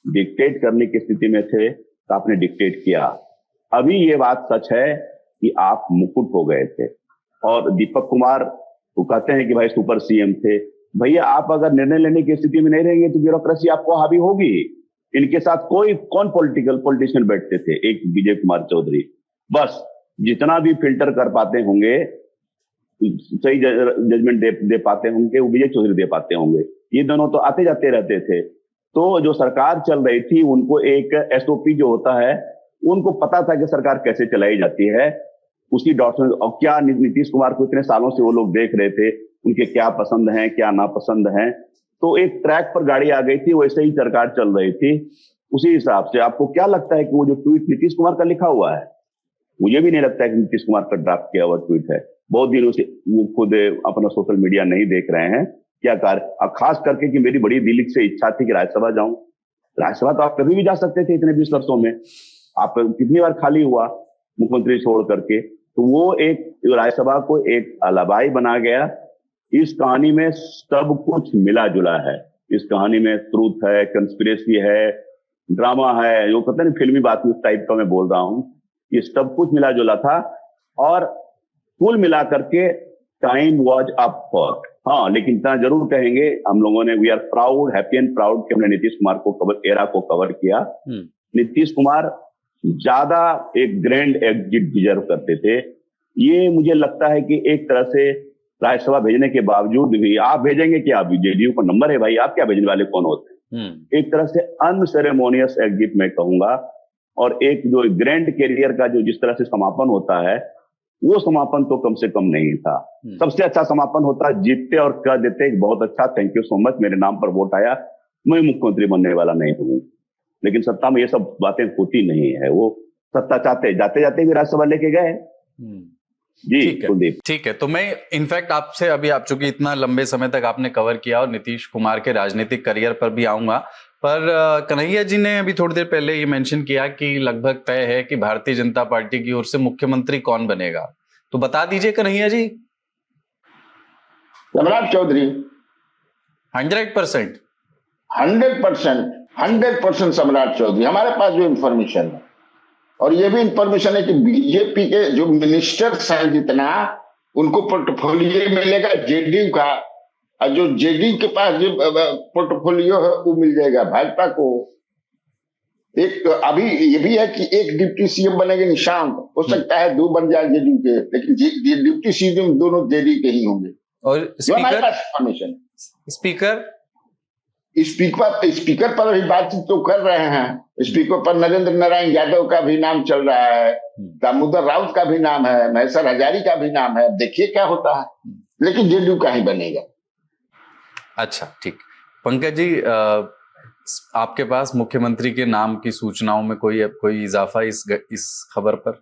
डिक्टेट करने की स्थिति में थे, तो आपने डिक्टेट किया। अभी ये बात सच है कि आप मुकुट हो गए थे। और दीपक कुमार वो कहते हैं कि भाई सुपर सीएम थे। भैया आप अगर निर्णय लेने की स्थिति में नहीं रहेंगे तो ब्यूरोक्रेसी आपको हावी होगी। इनके साथ कौन पॉलिटिशियन बैठते थे? एक विजय कुमार चौधरी, बस जितना भी फिल्टर कर पाते होंगे, सही जजमेंट दे पाते होंगे, वो विजय चौधरी दे पाते होंगे। ये दोनों तो आते जाते रहते थे। तो जो सरकार चल रही थी उनको एक एसओपी जो होता है, उनको पता था कि सरकार कैसे चलाई जाती है। उसी डॉट में और क्या नीतीश कुमार को इतने सालों से वो लोग देख रहे थे, उनके क्या पसंद हैं क्या नापसंद हैं। तो एक ट्रैक पर गाड़ी आ गई थी, वैसे ही सरकार चल रही थी। उसी हिसाब से आपको क्या लगता है कि वो जो ट्वीट नीतीश कुमार का लिखा हुआ है, मुझे भी नहीं लगता है कि नीतीश कुमार का ड्राफ्ट किया हुआ ट्वीट है। बहुत दिनों से वो खुद अपना सोशल मीडिया नहीं देख रहे हैं क्या कार्य। खास करके कि मेरी बड़ी दिल से इच्छा थी कि राज्यसभा जाऊं। राज्यसभा तो आप कभी भी जा सकते थे, इतने 20 वर्षों में आप कितनी बार खाली हुआ मुख्यमंत्री छोड़ करके। तो वो एक राज्यसभा को एक अलाबाई बना गया। इस कहानी में सब कुछ मिला जुला है। इस कहानी में ट्रूथ है, कंस्पिरेसी है, ड्रामा है, जो कहते हैं फिल्मी बात उस टाइप का मैं बोल रहा हूं। ये सब कुछ मिला जुला था और कुल मिला करके टाइम वॉज अप फॉर। हाँ, लेकिन इतना जरूर कहेंगे हम लोगों ने, we are proud, happy and proud कि हमने नीतीश कुमार को एरा को कवर किया। नीतीश कुमार ज्यादा एक ग्रैंड एग्जिट डिजर्व करते थे। ये मुझे लगता है कि एक तरह से राज्यसभा भेजने के बावजूद भी, आप भेजेंगे क्या? अभी जेडीयू का नंबर है भाई, आप क्या भेजने वाले कौन होते हैं? एक तरह से अनसेरेमोनियस एग्जिट मैं कहूंगा। और एक जो ग्रैंड कैरियर का जो जिस तरह से समापन होता है, वो समापन तो कम से कम नहीं था। सबसे अच्छा समापन होता, जीतते और कह देते बहुत अच्छा, थैंक यू सो मच, मेरे नाम पर वोट आया, मैं मुख्यमंत्री बनने वाला नहीं हूं। लेकिन सत्ता में ये सब बातें होती नहीं है। वो सत्ता चाहते जाते जाते भी राज्यसभा लेके गए। जी कुलदीप, ठीक है। तो मैं इनफैक्ट आपसे अभी, आप चूंकि इतना लंबे समय तक आपने कवर किया और नीतीश कुमार के राजनीतिक करियर पर भी आऊंगा, पर कन्हैया जी ने अभी थोड़ी देर पहले ये मेंशन किया कि लगभग तय है कि भारतीय जनता पार्टी की ओर से मुख्यमंत्री कौन बनेगा। तो बता दीजिए कन्हैया जी। सम्राट चौधरी। 100%। 100% सम्राट चौधरी। हमारे पास जो इंफॉर्मेशन है, और ये भी इंफॉर्मेशन है कि बीजेपी के जो मिनिस्टर्स हैं जितना, उनको पोर्टफोलियो मिलेगा जेडीयू का, और जो जेडीयू के पास जो पोर्टफोलियो है वो मिल जाएगा भाजपा को। एक अभी ये भी है कि एक डिप्टी सीएम बनेंगे निशांत, हो सकता है 2 बन जाए जेडीयू के, लेकिन डिप्टी सीएम दोनों जेडीयू के ही होंगे। और हमारे पास इंफॉर्मेशन। स्पीकर पर भी बातचीत तो कर रहे हैं। स्पीकर पर नरेंद्र नारायण यादव का भी नाम चल रहा है, दामोदर राउत का भी नाम है, महेश्वर हजारी का भी नाम है। देखिए क्या होता है, लेकिन जेडीयू का ही बनेगा। अच्छा, ठीक। पंकज जी, आपके पास मुख्यमंत्री के नाम की सूचनाओं में कोई इजाफा इस खबर पर?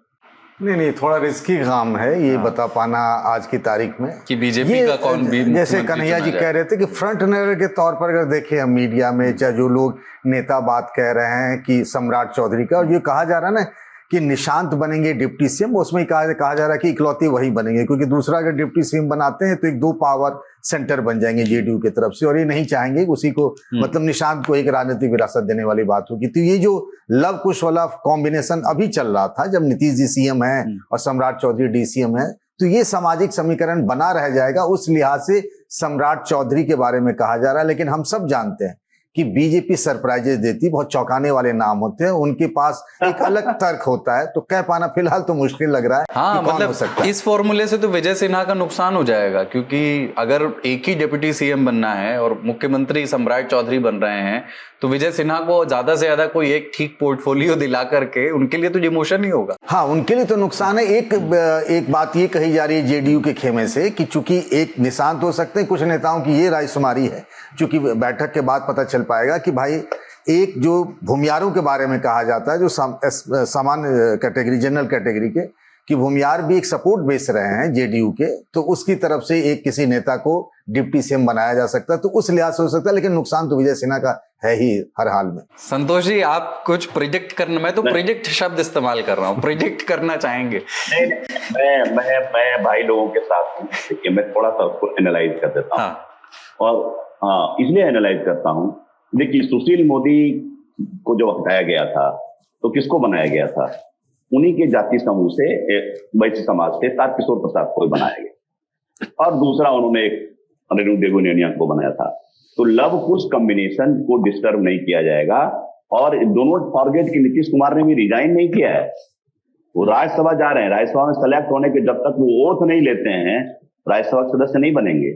नहीं, थोड़ा रिस्की काम है ये बता पाना आज की तारीख में कि बीजेपी का कौन भी। जैसे कन्हैया जी कह रहे थे कि फ्रंट रनर के तौर पर अगर देखें हम मीडिया में, चाहे जो लोग नेता बात कह रहे हैं कि सम्राट चौधरी का, और ये कहा जा रहा है ना कि निशांत बनेंगे डिप्टी सीएम, उसमें कहा जा रहा है कि इकलौते वही बनेंगे, क्योंकि दूसरा अगर डिप्टी सीएम बनाते हैं तो एक 2 पावर सेंटर बन जाएंगे जेडीयू की तरफ से, और ये नहीं चाहेंगे उसी को, मतलब निशांत को एक राजनीतिक विरासत देने वाली बात होगी। तो ये जो लव कुश वाला कॉम्बिनेशन अभी चल रहा था, जब नीतीश जी सीएम है और सम्राट चौधरी डीसीएम है, तो ये सामाजिक समीकरण बना रह जाएगा। उस लिहाज से सम्राट चौधरी के बारे में कहा जा रहा है, लेकिन हम सब जानते हैं कि बीजेपी सरप्राइजेस देती, बहुत चौंकाने वाले नाम होते हैं, उनके पास एक अलग तर्क होता है, तो कह पाना फिलहाल तो मुश्किल लग रहा है। हाँ, कौन मतलब हो सकता है? इस फॉर्मूले से तो विजय सिन्हा का नुकसान हो जाएगा, क्योंकि अगर एक ही डिप्टी सीएम बनना है और मुख्यमंत्री सम्राट चौधरी बन रहे हैं, तो विजय सिन्हा को ज्यादा से ज्यादा कोई एक ठीक पोर्टफोलियो दिला करके उनके लिए तो डिमोशन ही होगा। हाँ, उनके लिए तो नुकसान है। एक बात ये कही जा रही है जेडीयू के खेमे से कि चूंकि एक निशांत हो सकते हैं, कुछ नेताओं की ये रायशुमारी है, चूंकि बैठक के बाद पता चल पाएगा कि भाई एक जो भूमियारों के बारे में कहा जाता है, जो सामान्य कैटेगरी, जनरल कैटेगरी के, कि भूमियार भी एक सपोर्ट बेच रहे हैं जेडीयू के, तो उसकी तरफ से एक किसी नेता को डिप्टी सीएम बनाया जा सकता है, तो उस लिहाज से हो सकता है। लेकिन नुकसान तो विजय सिन्हा का है ही हर हाल में। संतोष जी, आप कुछ प्रिडिक्ट करना, मैं तो प्रिडिक्ट शब्द इस्तेमाल कर रहा हूँ, प्रिडिक्ट करना चाहेंगे? मैं भाई लोगों के साथ हूँ, देखिए मैं थोड़ा सा उसको एनालाइज कर देता हूँ। और इसलिए एनालाइज करता हूँ, देखिए सुशील मोदी को जो हटाया गया था, तो किसको बनाया गया था? उन्हीं के जाति समूह से, वैश्य समाज से तारकिशोर प्रसाद को बनाया गया, और दूसरा उन्होंने एक रेणु देगुनिया को बनाया था। तो लव कुश कॉम्बिनेशन को डिस्टर्ब नहीं किया जाएगा। और डोंट फॉरगेट कि नीतीश कुमार ने भी रिजाइन नहीं किया है, वो राज्यसभा जा रहे हैं। राज्यसभा में सेलेक्ट होने के जब तक वो ओथ नहीं लेते हैं, राज्यसभा के सदस्य नहीं बनेंगे।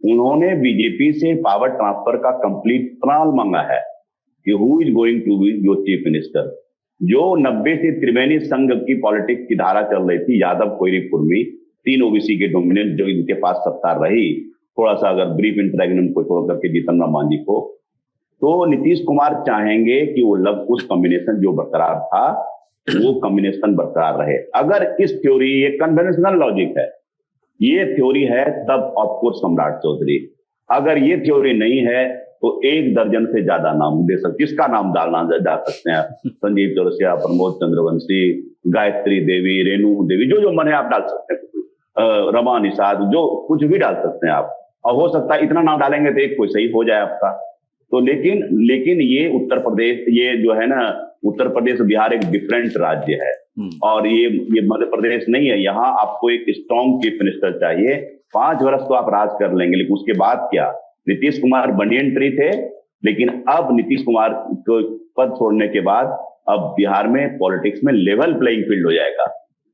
उन्होंने बीजेपी से पावर ट्रांसफर का कंप्लीट प्लान मांगा है कि who is going to be your chief minister. जो 90 से त्रिवेणी संघ की पॉलिटिक्स की धारा चल रही थी, यादव, कोयरी, कुर्मी, 3 ओबीसी के डोमिनेंट जो इनके पास सत्ता रही, थोड़ा सा अगर ब्रीफ इंटरैक्शन को छोड़ करके जीतन राम मांझी को, तो नीतीश कुमार चाहेंगे कि वो लव कुश कॉम्बिनेशन जो बरकरार था, वो कॉम्बिनेशन बरकरार रहे। अगर इस थ्योरी, ये कन्वेंशनल लॉजिक है, ये थ्योरी है, तब ऑफकोर्स सम्राट चौधरी। अगर ये थ्योरी नहीं है तो 1 दर्जन से ज्यादा नाम दे सकते, किसका नाम डालना जा सकते हैं? संजीव चौरसिया, प्रमोद चंद्रवंशी, गायत्री देवी, रेणु देवी, जो मन है आप डाल सकते हैं, रमा निषाद, जो कुछ भी डाल सकते हैं आप। और हो सकता है इतना नाम डालेंगे तो एक कोई सही हो जाए आपका। तो लेकिन ये उत्तर प्रदेश, ये जो है ना, उत्तर प्रदेश बिहार एक डिफरेंट राज्य है, और ये मध्य प्रदेश नहीं है। यहाँ आपको एक स्ट्रॉन्ग चीफ मिनिस्टर चाहिए। 5 वर्ष तो आप राज कर लेंगे, लेकिन उसके बाद क्या? नीतीश कुमार बनियन ट्री थे, लेकिन अब नीतीश कुमार को पद छोड़ने के बाद अब बिहार में पॉलिटिक्स में लेवल प्लेइंग फील्ड हो जाएगा,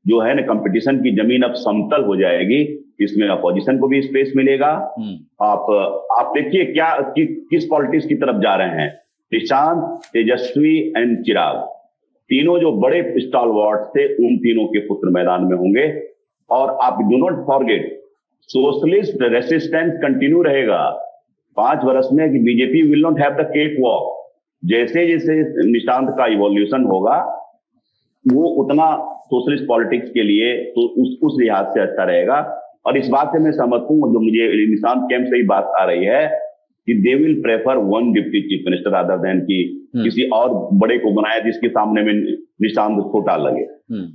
जो है ना, कंपटीशन की जमीन अब समतल हो जाएगी। इसमें अपोजिशन को भी स्पेस मिलेगा। आप देखिए क्या किस पॉलिटिक्स की तरफ जा रहे हैं। निशांत, तेजस्वी एंड चिराग, तीनों जो बड़े स्टॉलवर्ड थे, उन तीनों के पुत्र मैदान में होंगे। और आप do not forget, socialist resistance continue रहेगा 5 वर्ष में, कि BJP will not have the cake walk. जैसे जैसे निशांत का इवोल्यूशन होगा, वो उतना सोशलिस्ट पॉलिटिक्स के लिए तो उस लिहाज से अच्छा रहेगा। और इस बात से मैं सहमत हूं, जो मुझे निशांत कैंप से ही बात आ रही है, कि they will prefer 1 deputy chief minister rather than कि किसी और बड़े को बनाया जिसके सामने में निशांत छोटा लगे।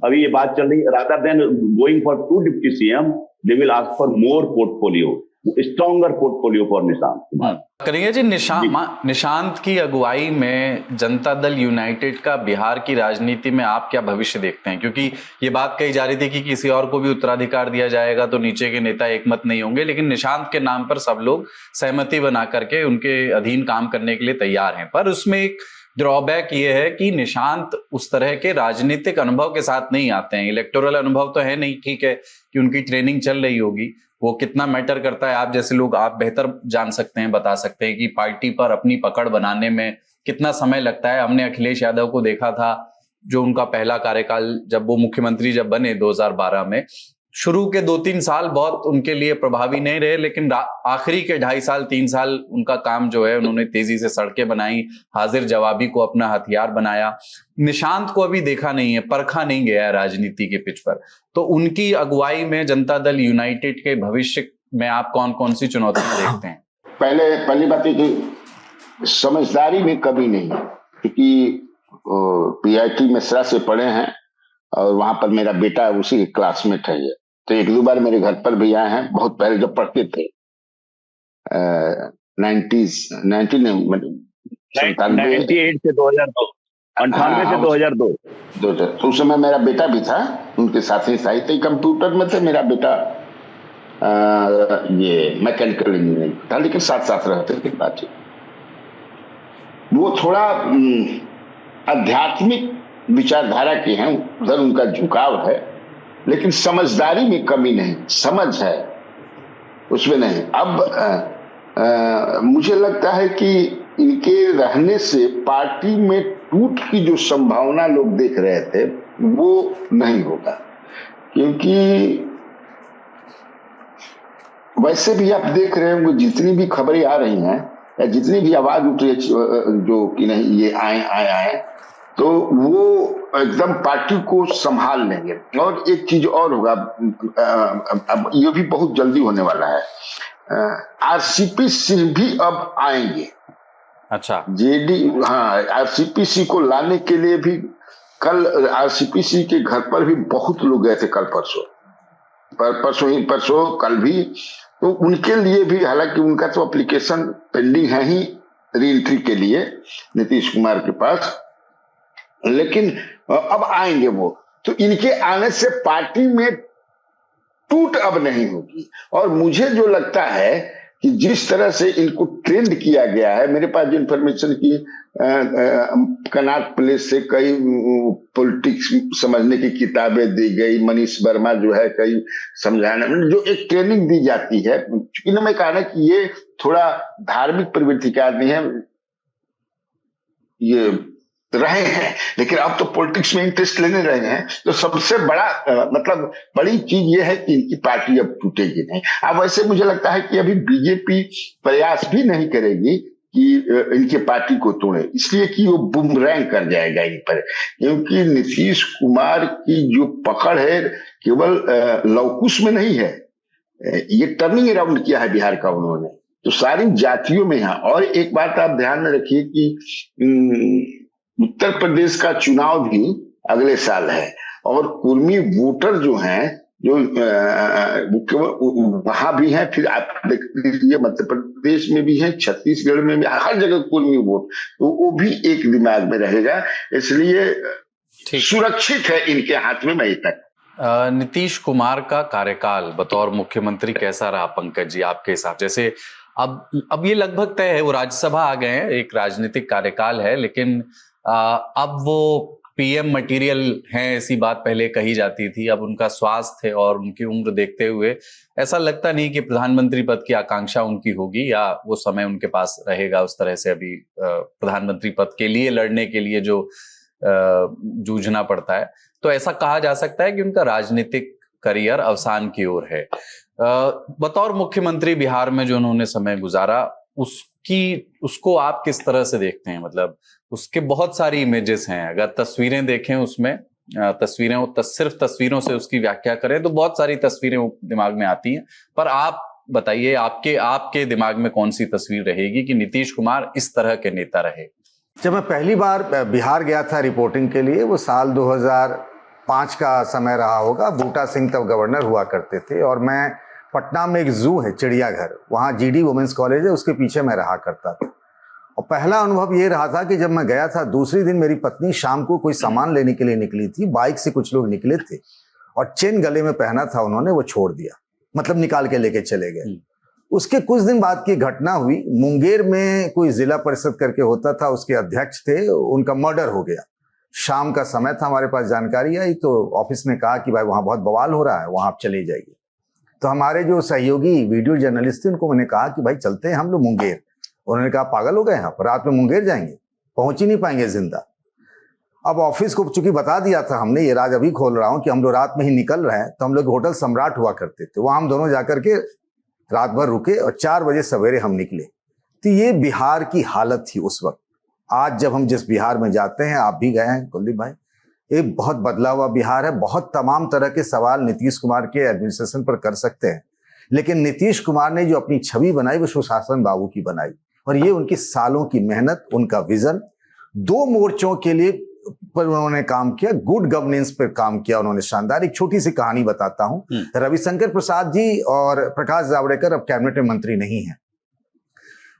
अभी ये बात चल रही है, rather than going for 2 deputy CM, they will ask for more portfolio, stronger portfolio for Nishant Kumar. करेंगे जी। निशांत की अगुवाई में जनता दल यूनाइटेड का बिहार की राजनीति में आप क्या भविष्य देखते हैं? क्योंकि ये बात कही जा रही थी कि किसी और को भी उत्तराधिकार दिया जाएगा तो नीचे के नेता एकमत नहीं होंगे, लेकिन निशांत के नाम पर सब लोग सहमति बना करके उनके अधीन काम करने के लिए तैयार हैं। पर उसमें एक ड्रॉबैक ये है कि निशांत उस तरह के राजनीतिक अनुभव के साथ नहीं आते हैं। इलेक्टोरल अनुभव तो है नहीं, ठीक है कि उनकी ट्रेनिंग चल रही होगी, वो कितना मैटर करता है आप जैसे लोग आप बेहतर जान सकते हैं, बता सकते हैं कि पार्टी पर अपनी पकड़ बनाने में कितना समय लगता है। हमने अखिलेश यादव को देखा था, जो उनका पहला कार्यकाल जब वो मुख्यमंत्री जब बने 2012 में, शुरू के 2-3 साल बहुत उनके लिए प्रभावी नहीं रहे, लेकिन आखिरी के 2.5 साल 3 साल उनका काम जो है, उन्होंने तेजी से सड़कें बनाई, हाजिर जवाबी को अपना हथियार बनाया। निशांत को अभी देखा नहीं है, परखा नहीं गया है राजनीति के पिच पर। तो उनकी अगुवाई में जनता दल यूनाइटेड के भविष्य में आप कौन कौन सी चुनौतियां देखते हैं? पहली बात है कि समझदारी में कमी नहीं है, क्योंकि PIT मिश्रा से पढ़े हैं, और वहां पर मेरा बेटा उसी के क्लासमेट है ये। तो एक दो बार मेरे घर पर भी आए हैं, बहुत पहले जब पढ़ते थे 98 से 2002, 98 से 2002। तो उस समय मेरा बेटा भी था, उनके साथ ही साहित्य कंप्यूटर में थे। मेरा बेटा ये मैकेनिकल इंजीनियरिंग था, लेकिन साथ साथ रहते थे बातचीत। वो थोड़ा आध्यात्मिक विचारधारा के हैं, उधर उनका झुकाव है, लेकिन समझदारी में कमी नहीं, समझ है उसमें नहीं। अब मुझे लगता है कि इनके रहने से पार्टी में टूट की जो संभावना लोग देख रहे थे वो नहीं होगा, क्योंकि वैसे भी आप देख रहे होंगे जितनी भी खबरें आ रही हैं या जितनी भी आवाज उठ रही है जो कि नहीं ये आए, तो वो एकदम पार्टी को संभाल लेंगे। और एक चीज और होगा, अब ये भी बहुत जल्दी होने वाला है, आरसीपी सिंह भी अब आएंगे। अच्छा, जेडी, हाँ, आरसीपी सिंह को लाने के लिए भी कल आरसीपी सिंह के घर पर भी बहुत लोग गए थे, कल परसों कल भी। तो उनके लिए भी, हालांकि उनका तो एप्लीकेशन पेंडिंग है ही री एंट्री के लिए नीतीश कुमार के पास, लेकिन अब आएंगे वो। तो इनके आने से पार्टी में टूट अब नहीं होगी। और मुझे जो लगता है कि जिस तरह से इनको ट्रेंड किया गया है, मेरे पास जो इन्फॉर्मेशन की कनॉट प्लेस से कई पॉलिटिक्स समझने की किताबें दी गई, मनीष वर्मा जो है कई समझाने में जो एक ट्रेनिंग दी जाती है, इनमें कहा कि ये थोड़ा धार्मिक प्रवृत्ति का आदमी है, ये रहे हैं, लेकिन अब तो पॉलिटिक्स में इंटरेस्ट लेने रहे हैं। तो सबसे बड़ा मतलब बड़ी चीज ये है कि इनकी पार्टी अब टूटेगी नहीं। अब वैसे मुझे लगता है कि अभी बीजेपी प्रयास भी नहीं करेगी कि इनके पार्टी को तोड़े, इसलिए कि वो बुमरैंग कर जाएगा इन पर, क्योंकि नीतीश कुमार की जो पकड़ है केवल लवकुश में नहीं है, ये टर्निंग अराउंड किया है बिहार का उन्होंने, तो सारी जातियों में है। और एक बात आप ध्यान में रखिए कि उत्तर प्रदेश का चुनाव भी अगले साल है, और कुर्मी वोटर जो हैं जो वहां भी हैं, फिर आप देख लीजिए मध्य प्रदेश में भी है, छत्तीसगढ़ में भी, हर जगह कुर्मी वोट, तो वो भी एक दिमाग में रहेगा, इसलिए सुरक्षित है इनके हाथ में मई तक। नीतीश कुमार का कार्यकाल बतौर मुख्यमंत्री कैसा रहा पंकज जी आपके हिसाब? जैसे अब ये लगभग तय है, वो राज्यसभा आ गए हैं, एक राजनीतिक कार्यकाल है, लेकिन अब वो पीएम मटेरियल हैं ऐसी बात पहले कही जाती थी। अब उनका स्वास्थ्य और उनकी उम्र देखते हुए ऐसा लगता नहीं कि प्रधानमंत्री पद की आकांक्षा उनकी होगी या वो समय उनके पास रहेगा उस तरह से। अभी प्रधानमंत्री पद के लिए लड़ने के लिए जो जूझना पड़ता है, तो ऐसा कहा जा सकता है कि उनका राजनीतिक करियर अवसान की ओर है। बतौर मुख्यमंत्री बिहार में जो उन्होंने समय गुजारा, उसको आप किस तरह से देखते हैं? मतलब उसके बहुत सारी इमेजेस हैं, अगर तस्वीरें देखें उसमें, सिर्फ तस्वीरों से उसकी व्याख्या करें तो बहुत सारी तस्वीरें दिमाग में आती हैं, पर आप बताइए आपके दिमाग में कौन सी तस्वीर रहेगी कि नीतीश कुमार इस तरह के नेता रहे? जब मैं पहली बार बिहार गया था रिपोर्टिंग के लिए, वो साल 2005 का समय रहा होगा, बूटा सिंह तब गवर्नर हुआ करते थे, और मैं पटना में एक जू है चिड़ियाघर, वहाँ जीडी वुमेन्स कॉलेज है, उसके पीछे मैं रहा करता था। और पहला अनुभव ये रहा था कि जब मैं गया था, दूसरे दिन मेरी पत्नी शाम को कोई सामान लेने के लिए निकली थी, बाइक से कुछ लोग निकले थे और चेन गले में पहना था उन्होंने, वो छोड़ दिया, मतलब निकाल के लेके चले गए। उसके कुछ दिन बाद की घटना हुई, मुंगेर में कोई जिला परिषद करके होता था, उसके अध्यक्ष थे, उनका मर्डर हो गया। शाम का समय था, हमारे पास जानकारी आई, तो ऑफिस में कहा कि भाई वहाँ बहुत बवाल हो रहा है, वहाँ आप चले जाइए। तो हमारे जो सहयोगी वीडियो जर्नलिस्ट थे उनको मैंने कहा कि भाई चलते हैं हम लोग मुंगेर। उन्होंने कहा पागल हो गए हैं आप, रात में मुंगेर जाएंगे, पहुंच ही नहीं पाएंगे जिंदा। अब ऑफिस को चूंकि बता दिया था हमने, ये राज अभी खोल रहा हूं कि हम लोग रात में ही निकल रहे हैं, तो हम लोग होटल सम्राट हुआ करते थे, वहां हम दोनों जाकर के रात भर रुके और 4 बजे सवेरे हम निकले। तो ये बिहार की हालत थी उस वक्त। आज जब हम जिस बिहार में जाते हैं, आप भी गए हैं कुलदीप भाई, एक बहुत बदला हुआ बिहार है। बहुत तमाम तरह के सवाल नीतीश कुमार के एडमिनिस्ट्रेशन पर कर सकते हैं, लेकिन नीतीश कुमार ने जो अपनी छवि बनाई वो सुशासन बाबू की बनाई, और ये उनकी सालों की मेहनत, उनका विजन 2 मोर्चों के लिए पर उन्होंने काम किया, गुड गवर्नेंस पर काम किया उन्होंने शानदार। एक छोटी सी कहानी बताता हूं। रविशंकर प्रसाद जी और प्रकाश जावड़ेकर अब कैबिनेट में मंत्री नहीं है।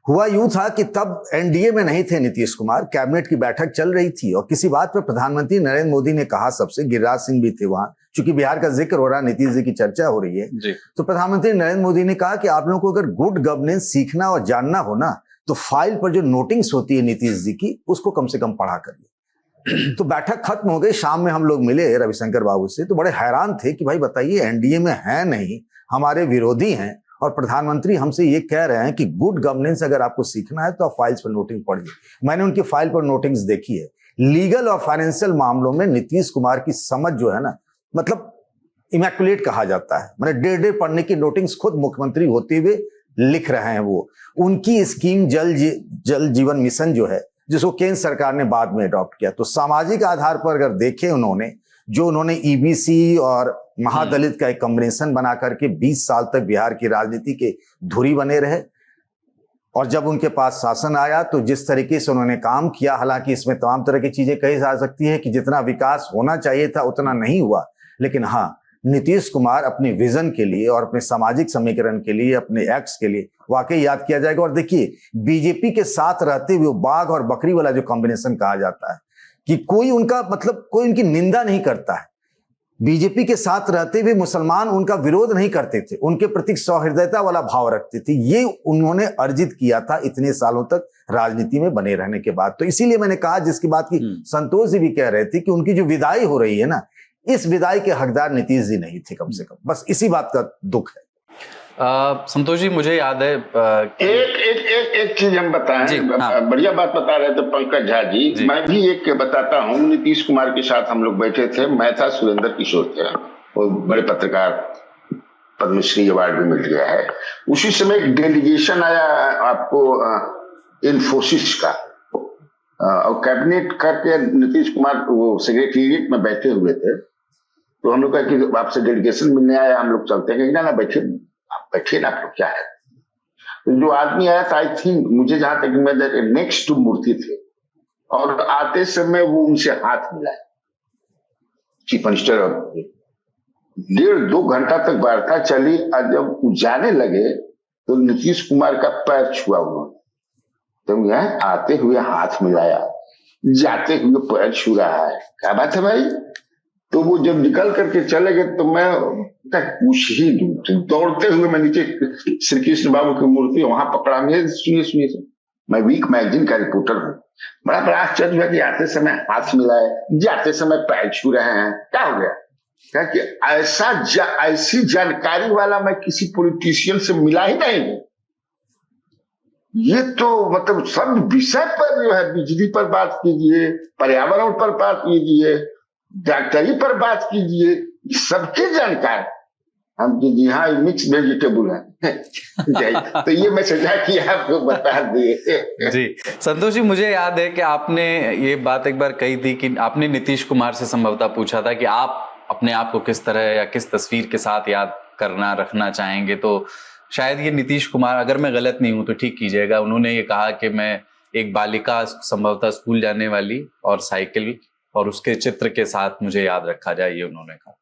हुआ यूं था कि तब एनडीए में नहीं थे नीतीश कुमार, कैबिनेट की बैठक चल रही थी और किसी बात पर प्रधानमंत्री नरेंद्र मोदी ने कहा सबसे, गिरिराज सिंह भी थे वहां, चूंकि बिहार का जिक्र हो रहा, नीतीश जी की चर्चा हो रही है जी। तो प्रधानमंत्री नरेंद्र मोदी ने कहा कि आप लोगों को अगर गुड गवर्नेंस सीखना और जानना हो ना, तो फाइल पर जो नोटिंग्स होती है नीतीश जी की, उसको कम से कम पढ़ा करिए। तो बैठक खत्म हो गई, शाम में हम लोग मिले रविशंकर बाबू से, तो बड़े हैरान थे कि भाई बताइए, एनडीए में है नहीं, हमारे विरोधी हैं और प्रधानमंत्री हमसे ये कह रहे हैं कि गुड गवर्नेंस अगर आपको सीखना है तो आप फाइल्स पर नोटिंग पढ़िए। मैंने उनकी फाइल पर नोटिंग्स देखी है। लीगल और फाइनेंशियल मामलों में नीतीश कुमार की समझ जो है ना, मतलब इमैकुलेट कहा जाता है। मैंने 1.5 पढ़ने की नोटिंग्स खुद मुख्यमंत्री होते हुए लिख रहे हैं वो। उनकी स्कीम जल जीवन मिशन जो है, जिसको केंद्र सरकार ने बाद में अडॉप्ट किया, तो सामाजिक आधार पर अगर देखें उन्होंने ईबीसी और महादलित का एक कॉम्बिनेशन बना करके 20 साल तक बिहार की राजनीति के धुरी बने रहे। और जब उनके पास शासन आया तो जिस तरीके से उन्होंने काम किया, हालांकि इसमें तमाम तरह की चीजें कही जा सकती है कि जितना विकास होना चाहिए था उतना नहीं हुआ, लेकिन हाँ, नीतीश कुमार अपने विजन के लिए और अपने सामाजिक समीकरण के लिए, अपने एक्ट्स के लिए वाकई याद किया जाएगा। और देखिए, बीजेपी के साथ रहते हुए बाघ और बकरी वाला जो कॉम्बिनेशन कहा जाता है कि कोई उनकी निंदा नहीं करता है। बीजेपी के साथ रहते हुए मुसलमान उनका विरोध नहीं करते थे, उनके प्रति सौहृदयता वाला भाव रखते थे। ये उन्होंने अर्जित किया था इतने सालों तक राजनीति में बने रहने के बाद। तो इसीलिए मैंने कहा, जिसकी बात की संतोष जी भी कह रहे थे कि उनकी जो विदाई हो रही है ना, इस विदाई के हकदार नीतीश जी नहीं थे, कम से कम। बस इसी बात का दुख है। संतोष जी, मुझे याद है एक चीज हम बताएं। हाँ। बढ़िया बात बता रहे थे पंकज झा जी। मैं भी एक बताता हूँ। नीतीश कुमार के साथ हम लोग बैठे थे, मैं था, सुरेंद्र किशोर थे, और बड़े पत्रकार, पद्मश्री अवार्ड भी मिल गया है। उसी समय एक डेलीगेशन आया आपको इन्फोसिस का, और कैबिनेट करके नीतीश कुमार वो सेक्रेटेरिएट में बैठे हुए थे। तो हम लोग कहा कि आपसे डेलीगेशन मिलने आया, हम लोग चलते हैं। ना बैठिए ना, आप लोग क्या है। तो जो आदमी आया था, आई थिंक, मुझे जहां तक मैं नेक्स्ट टू मूर्ति थे, और आते समय वो उनसे हाथ मिलाए, चीफ मिनिस्टर। 1.5-2 घंटा तक वार्ता चली, और जब जाने लगे तो नीतीश कुमार का पैर छुआ उन्होंने। तो यह आते हुए हाथ मिलाया, जाते हुए पैर छू रहा है, क्या बात है भाई। तो वो जब निकल करके चले गए तो मैं कुछ ही दौड़ते हुए मैं नीचे श्री कृष्ण बाबू की मूर्ति वहां पकड़ा। सुनिए, मैं वीक मैगजीन का रिपोर्टर हूँ। बड़ा आश्चर्य हुआ कि आते समय हाथ मिलाए, जाते समय पैर छू रहे हैं, क्या हो गया। क्या कि ऐसी जानकारी वाला मैं किसी पॉलिटिशियन से मिला ही नहीं हूं। ये तो मतलब सब विषय पर जो है, बिजली पर बात कीजिए, पर्यावरण पर बात कीजिए, डॉक्टरी पर बात कीजिए, सबके जानकार हम जी हाँ मिक्स वेजिटेबल है। तो ये मैं सोचा कि आपको बता दिए। जी संतोष जी, मुझे याद है कि आपने ये बात एक बार कही थी कि आपने नीतीश कुमार से संभवतः पूछा था कि आप अपने आप को किस तरह या किस तस्वीर के साथ याद रखना चाहेंगे। तो शायद ये नीतीश कुमार, अगर मैं गलत नहीं हूं तो ठीक कीजिएगा, उन्होंने ये कहा कि मैं एक बालिका संभवतः स्कूल जाने वाली और साइकिल और उसके चित्र के साथ मुझे याद रखा जाए, ये उन्होंने कहा।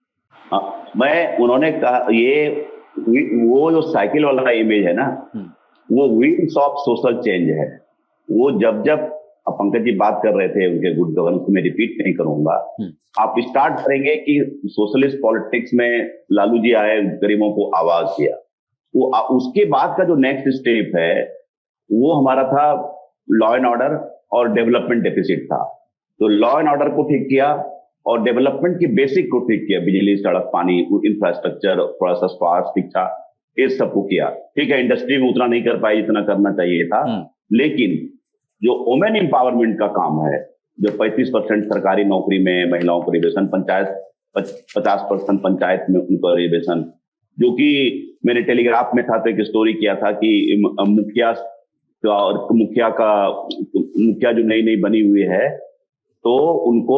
उन्होंने कहा ये वो जो साइकिल वाला इमेज है ना, वो विंग्स ऑफ सोशल चेंज है। वो जब पंकज जी बात कर रहे थे उनके गुड गवर्नेंस, में रिपीट नहीं करूंगा। आप स्टार्ट करेंगे कि सोशलिस्ट पॉलिटिक्स में लालू जी आए, गरीबों को आवाज दिया। वो उसके बाद का जो नेक्स्ट स्टेप है वो हमारा था लॉ एंड ऑर्डर और डेवलपमेंट डेफिसिट था। तो लॉ एंड ऑर्डर को ठीक किया और डेवलपमेंट की बेसिक को ठीक किया, बिजली, सड़क, पानी, इंफ्रास्ट्रक्चर, थोड़ा सा स्वास्थ्य, शिक्षा, ये सबको किया। ठीक है, इंडस्ट्री में उतना नहीं कर पाई जितना करना चाहिए था, लेकिन जो वुमेन एम्पावरमेंट का काम है, जो 35% सरकारी नौकरी में महिलाओं को रिजर्वेशन, पंचायत 50% पंचायत में उनको रिजर्वेशन, जो कि मैंने टेलीग्राफ में था तो एक स्टोरी किया था कि मुखिया जो नई बनी हुई है, तो उनको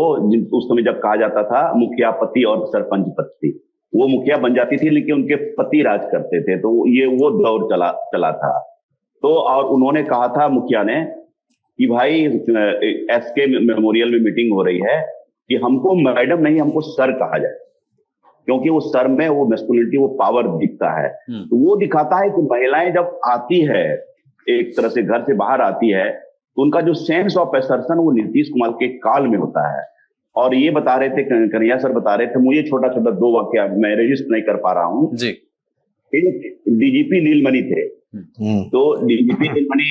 उस समय जब कहा जाता था मुखिया पति और सरपंच पति, वो मुखिया बन जाती थी लेकिन उनके पति राज करते थे। तो ये वो दौर चला था। तो और उन्होंने कहा था मुखिया ने कि भाई एसके मेमोरियल में मीटिंग हो रही है कि हमको मैडम नहीं, हमको सर कहा जाए, क्योंकि वो सर में वो मैस्कुलिनिटी, वो पावर दिखता है। तो वो दिखाता है कि महिलाएं जब आती है, एक तरह से घर से बाहर आती है, तो उनका जो सेंस ऑफ असर्शन वो नीतीश कुमार के काल में होता है। और ये बता रहे थे, कन्हैया सर बता रहे थे, मुझे छोटा छोटा 2 वाक्य मैं रजिस्टर नहीं कर पा रहा हूँ जी। एक डीजीपी नीलमणि थे, तो डीजीपी नीलमणि,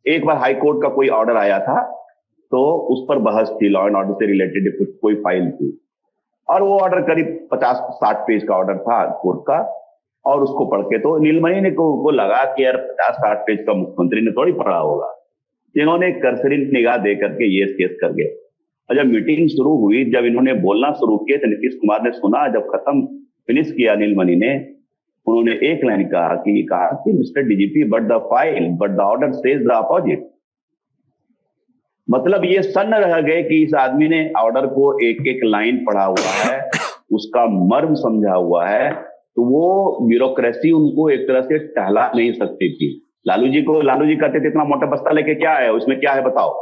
एक बार हाईकोर्ट का कोई ऑर्डर आया था, तो उस पर बहस थी, लॉ एंड ऑर्डर से रिलेटेड कोई फाइल थी, और वो ऑर्डर करीब 50-60 पेज का ऑर्डर था कोर्ट का, और उसको पढ़ के तो नीलमणि ने को लगा कि यार 50-60 पेज का मुख्यमंत्री ने थोड़ी पढ़ा होगा। इन्होंने कर्सरी निगाह दे करके ये केस कर गए। और जब मीटिंग शुरू हुई, जब इन्होंने बोलना शुरू किया तो नीतीश कुमार ने सुना, जब खत्म फिनिश किया नीलमणि ने, उन्होंने एक लाइन कहा कि mister DGP, but the file, but the order says the opposite. मतलब ये सन्न रह गए कि इस आदमी ने ऑर्डर को एक एक लाइन पढ़ा हुआ है, उसका मर्म समझा हुआ है, तो वो ब्यूरोक्रेसी उनको एक तरह से टहला नहीं सकती थी। लालू जी कहते थे इतना मोटा बस्ता लेके क्या है, उसमें क्या है बताओ।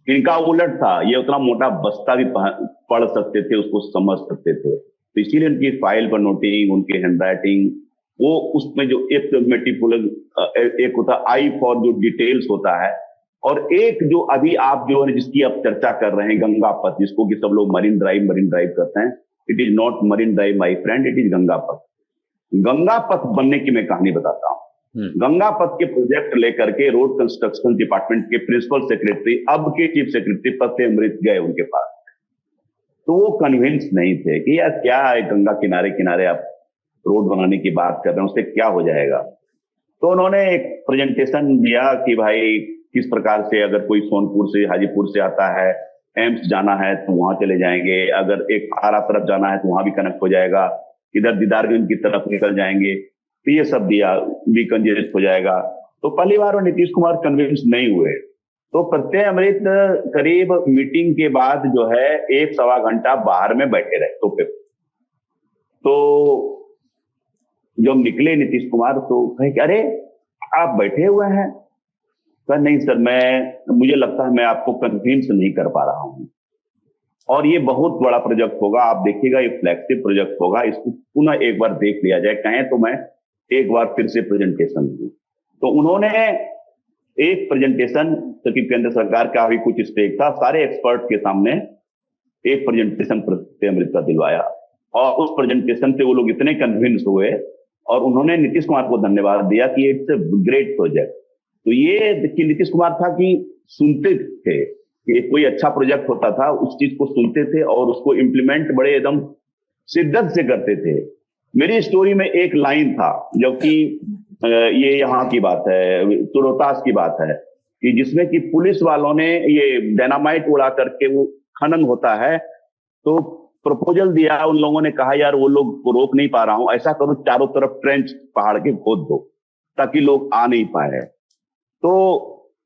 इनका उलट था, ये उतना मोटा बस्ता भी पढ़ सकते थे, उसको समझ सकते थे। तो इसीलिए उनकी फाइल पर नोटिंग, उनके हैंडराइटिंग, वो उसमें जो एक मेटिकुलस, एक होता आई फॉर जो डिटेल्स होता है, और एक जो अभी आप जो है जिसकी आप चर्चा कर रहे हैं, गंगा पथ, जिसको कि सब लोग मरीन ड्राइव करते हैं, it is not marine drive my friend, it is Ganga पथ। गंगा पथ बनने की मैं कहानी बताता हूँ। गंगा पथ के प्रोजेक्ट लेकर के रोड कंस्ट्रक्शन डिपार्टमेंट के प्रिंसिपल सेक्रेटरी, अब के चीफ सेक्रेटरी सत्यअमृत गए उनके पास, तो वो कन्विंस नहीं थे कि यार क्या है, गंगा किनारे किनारे आप रोड बनाने की बात कर रहे हैं, उससे क्या हो जाएगा। तो उन्होंने एक प्रेजेंटेशन दिया कि भाई किस प्रकार से, अगर कोई सोनपुर से, हाजीपुर से आता है, एम्स जाना है तो वहां चले जाएंगे, अगर एक आरा तरफ जाना है तो वहां भी कनेक्ट हो जाएगा, इधर दीदारगंज की तरफ निकल जाएंगे, तो ये सब दिया, भी कंजेस्ट हो जाएगा। तो पहली बार वो नीतीश कुमार कन्विंस नहीं हुए। तो प्रत्यय अमृत करीब मीटिंग के बाद जो है 1-1.25 घंटा बाहर में बैठे रहे तोपे। तो जब निकले नीतीश कुमार तो कहे कि अरे आप बैठे हुए हैं। सर नहीं सर, मुझे लगता है मैं आपको कन्विंस नहीं कर पा रहा हूं, और ये बहुत बड़ा प्रोजेक्ट होगा, आप देखिएगा ये फ्लैगशिप प्रोजेक्ट होगा, इसको पुनः एक बार देख लिया जाए, कहें तो मैं एक बार फिर से प्रेजेंटेशन दूं। तो उन्होंने एक प्रेजेंटेशन, क्योंकि केंद्र सरकार का भी कुछ स्टेक था, सारे एक्सपर्ट के सामने एक प्रेजेंटेशन प्रत्यय अमृत का दिलवाया, और उस प्रेजेंटेशन से वो लोग इतने कन्विंस हुए, और उन्होंने नीतीश कुमार को धन्यवाद दिया कि इट्स ए ग्रेट प्रोजेक्ट। तो ये कि नीतीश कुमार था कि सुनते थे कि कोई अच्छा प्रोजेक्ट होता था, उस चीज को सुनते थे और उसको इम्प्लीमेंट बड़े एकदम शिद्दत से करते थे। मेरी स्टोरी में एक लाइन था, जबकि ये यहाँ की बात है, रोहतास की बात है, कि जिसमें कि पुलिस वालों ने ये डायनामाइट उड़ा करके वो खनन होता है, तो प्रपोजल दिया, उन लोगों ने कहा यार वो लोग को रोक नहीं पा रहा हूं, ऐसा करो चारों तरफ ट्रेंच पहाड़ के खोद दो ताकि लोग आ नहीं पाए। तो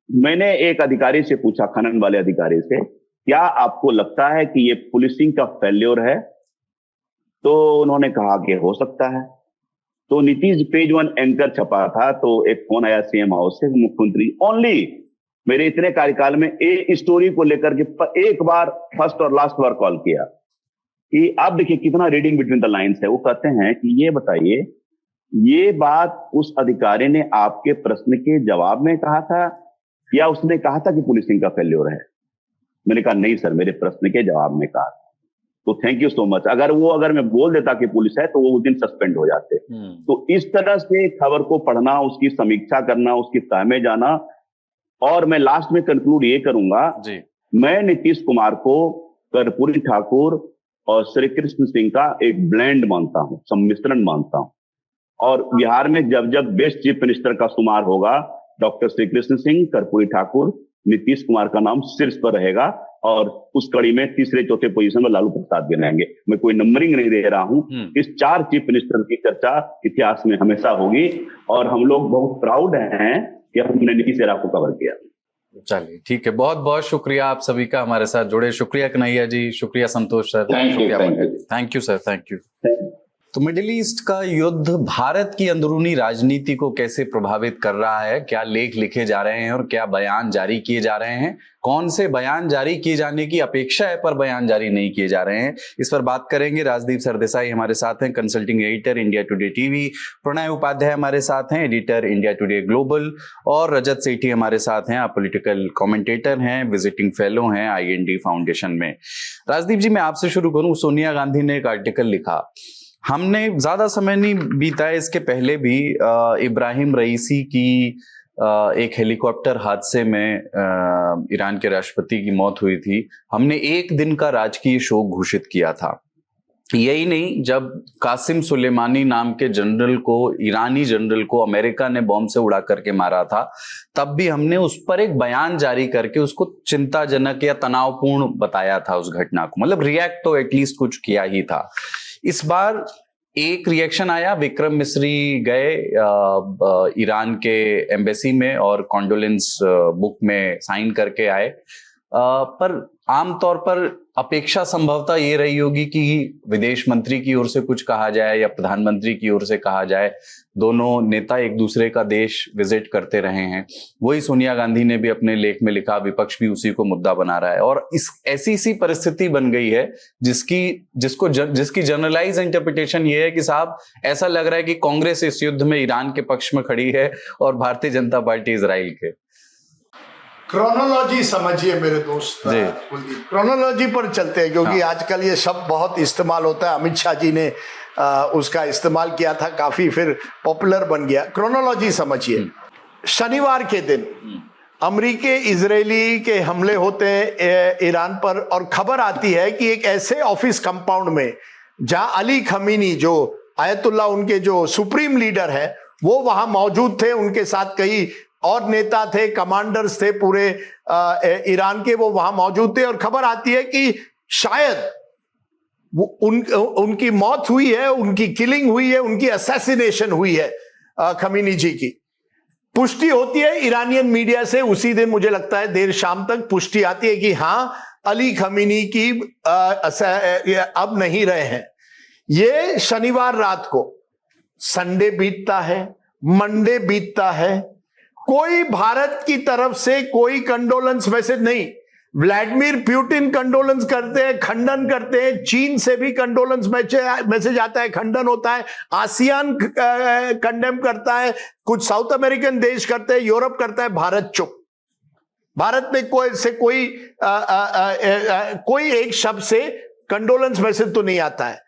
मैंने एक अधिकारी से पूछा, खनन वाले अधिकारी से, क्या आपको लगता है कि ये पुलिसिंग का फेल्योर है? तो उन्होंने कहा कि हो सकता है। तो नीतीश पेज 1 एंकर छपा था, तो एक फोन आया सीएम हाउस से, मुख्यमंत्री ओनली मेरे इतने कार्यकाल में एक स्टोरी को लेकर के एक बार फर्स्ट और लास्ट बार कॉल किया कि आप देखिए कितना रीडिंग बिटवीन द लाइंस है। वो कहते हैं कि ये बताइए, ये बात उस अधिकारी ने आपके प्रश्न के जवाब में कहा था या उसने कहा था कि पुलिसिंग का फेल्योर है? मैंने कहा नहीं सर, मेरे प्रश्न के जवाब में कहा। तो थैंक यू सो मच। अगर मैं बोल देता कि पुलिस है तो वो उस दिन सस्पेंड हो जाते। तो इस तरह से खबर को पढ़ना, उसकी समीक्षा करना, उसकी तह में जाना। और मैं लास्ट में कंक्लूड ये करूंगा जी, मैं नीतीश कुमार को कर्पूरी ठाकुर और श्री कृष्ण सिंह का एक ब्लेंड मानता हूं, सम्मिश्रण मानता हूं। और बिहार में जब जब बेस्ट चीफ मिनिस्टर का शुमार होगा, डॉक्टर श्री कृष्ण सिंह, कर्पूरी ठाकुर, नीतीश कुमार का नाम शीर्ष पर रहेगा, और उस कड़ी में तीसरे चौथे पोजीशन में लालू प्रसाद भी रहेंगे। मैं कोई नंबरिंग नहीं दे रहा हूं, इस 4 चीफ मिनिस्टर की चर्चा इतिहास में हमेशा होगी, और हम लोग बहुत प्राउड हैं कि हमने नीतीश राव को कवर किया। चलिए ठीक है, बहुत बहुत शुक्रिया आप सभी का हमारे साथ जुड़े। शुक्रिया कन्हैया जी, शुक्रिया संतोष सर, शुक्रिया। Thank you sir, thank you. तो मिडिल ईस्ट का युद्ध भारत की अंदरूनी राजनीति को कैसे प्रभावित कर रहा है, क्या लेख लिखे जा रहे हैं और क्या बयान जारी किए जा रहे हैं, कौन से बयान जारी किए जाने की अपेक्षा है पर बयान जारी नहीं किए जा रहे हैं, इस पर बात करेंगे। राजदीप सरदेसाई हमारे साथ हैं, consulting editor India Today TV, Pranay Upadhyay हमारे साथ हैं, एडिटर इंडिया टुडे ग्लोबल, और रजत सेठी हमारे साथ हैं, आप पॉलिटिकल कमेंटेटर हैं, विजिटिंग फेलो हैं IND फाउंडेशन में। राजदीप जी, मैं आपसे शुरू करूं। सोनिया गांधी ने एक आर्टिकल लिखा, हमने ज्यादा समय नहीं बीता है, इसके पहले भी इब्राहिम रईसी की एक हेलीकॉप्टर हादसे में ईरान के राष्ट्रपति की मौत हुई थी। हमने एक दिन का राजकीय शोक घोषित किया था। यही नहीं, जब कासिम सुलेमानी नाम के जनरल को, ईरानी जनरल को अमेरिका ने बॉम्ब से उड़ा करके मारा था, तब भी हमने उस पर एक बयान जारी करके उसको चिंताजनक या तनावपूर्ण बताया था उस घटना को, मतलब रिएक्ट तो एटलीस्ट कुछ किया ही था। इस बार एक रिएक्शन आया, विक्रम मिस्री गए ईरान के एम्बेसी में और कॉन्डोलेंस बुक में साइन करके आए, पर आमतौर पर अपेक्षा संभवतः ये रही होगी कि विदेश मंत्री की ओर से कुछ कहा जाए या प्रधानमंत्री की ओर से कहा जाए। दोनों नेता एक दूसरे का देश विजिट करते रहे हैं, वही सोनिया गांधी ने भी अपने लेख में लिखा, विपक्ष भी उसी को मुद्दा बना रहा है। और इस ऐसी सी परिस्थिति बन गई है जिसकी जनरलाइज इंटरप्रिटेशन ये है कि साहब ऐसा लग रहा है कि कांग्रेस इस युद्ध में ईरान के पक्ष में खड़ी है और भारतीय जनता पार्टी इजराइल के। क्रोनोलॉजी समझिए मेरे दोस्त कुलदीप, क्रोनोलॉजी पर चलते हैं क्योंकि आजकल ये शब्द बहुत इस्तेमाल होता है। अमित शाह जी ने उसका इस्तेमाल किया था, काफी फिर पॉपुलर बन गया। क्रोनोलॉजी समझिए, शनिवार के दिन अमेरिकी इजरायली के हमले होते हैं ईरान पर, और खबर आती है कि एक ऐसे ऑफिस कंपाउंड में जहां अली खमीनी, जो आयतुल्लाह उनके जो सुप्रीम लीडर है, वो वहां मौजूद थे, उनके साथ कई और नेता थे, कमांडर्स थे पूरे ईरान के, वो वहां मौजूद थे। और खबर आती है कि शायद उनकी मौत हुई है, उनकी किलिंग हुई है, उनकी असैसिनेशन हुई है खमीनी जी की। पुष्टि होती है ईरानियन मीडिया से, उसी दिन मुझे लगता है देर शाम तक पुष्टि आती है कि हां, अली खमीनी की अब नहीं रहे हैं। ये शनिवार रात को, संडे बीतता है, मंडे बीतता है, कोई भारत की तरफ से कोई कंडोलेंस मैसेज नहीं। व्लादिमीर पुतिन कंडोलेंस करते हैं, खंडन करते हैं, चीन से भी कंडोलेंस मैसेज आता है, खंडन होता है, आसियान कंडेम करता है, कुछ साउथ अमेरिकन देश करते हैं, यूरोप करता है, भारत चुप। भारत में कोई एक शब्द से कंडोलेंस मैसेज तो नहीं आता है।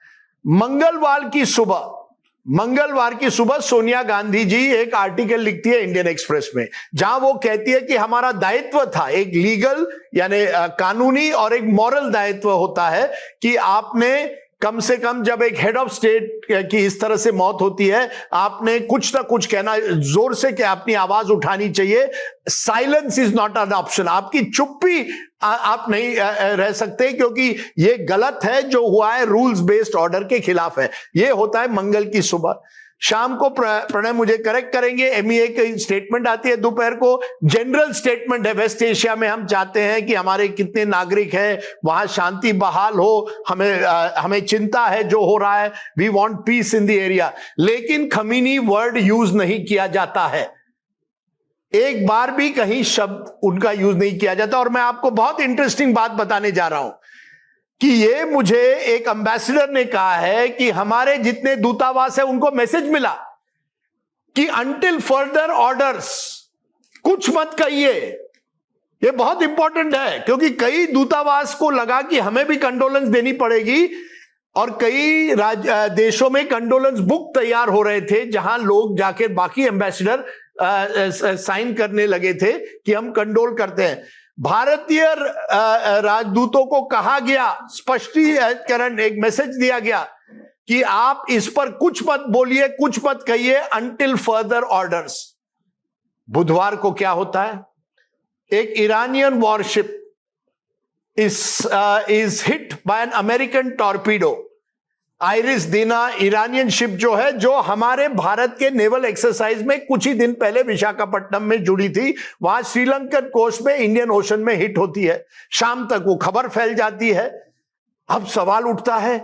मंगलवार की सुबह सोनिया गांधी जी एक आर्टिकल लिखती है इंडियन एक्सप्रेस में, जहां वो कहती है कि हमारा दायित्व था, एक लीगल यानी कानूनी और एक मॉरल दायित्व होता है कि आपने कम से कम जब एक हेड ऑफ स्टेट की इस तरह से मौत होती है, आपने कुछ ना कुछ कहना, जोर से क्या अपनी आवाज उठानी चाहिए। Silence is not an option. आपकी चुप्पी आप नहीं रह सकते, क्योंकि ये गलत है, जो हुआ है रूल्स बेस्ड ऑर्डर के खिलाफ है। ये होता है मंगल की सुबह। शाम को प्रणय मुझे करेक्ट करेंगे, MEA की स्टेटमेंट आती है, दोपहर को जनरल स्टेटमेंट है, वेस्ट एशिया में हम चाहते हैं कि हमारे कितने नागरिक हैं, वहां शांति बहाल हो, हमें चिंता है जो हो रहा है, we want peace in the area. लेकिन खमीनी वर्ड यूज नहीं किया जाता है, एक बार भी कहीं शब्द उनका यूज नहीं किया जाता। और मैं आपको बहुत इंटरेस्टिंग बात बताने जा रहा हूं कि ये मुझे एक एम्बेसडर ने कहा है कि हमारे जितने दूतावास है उनको मैसेज मिला कि अंटिल फर्दर ऑर्डर्स कुछ मत कहिए। ये बहुत इंपॉर्टेंट है, क्योंकि कई दूतावास को लगा कि हमें भी कंडोलेंस देनी पड़ेगी, और कई देशों में कंडोलेंस बुक तैयार हो रहे थे, जहां लोग जाके बाकी एम्बेसडर साइन करने लगे थे कि हम कंडोल करते हैं। भारतीय राजदूतों को कहा गया, स्पष्टीकरण, एक मैसेज दिया गया कि आप इस पर कुछ मत बोलिए, कुछ मत कहिए, अंटिल फर्दर ऑर्डर्स। बुधवार को क्या होता है, एक Iranian worship is hit by an American torpedo. Iris Dina Iranian ship जो है, जो हमारे भारत के नेवल एक्सरसाइज में कुछ ही दिन पहले विशाखापट्टनम में जुड़ी थी, वहां श्रीलंकन कोस्ट में इंडियन ओशन में हिट होती है। शाम तक वो खबर फैल जाती है। अब सवाल उठता है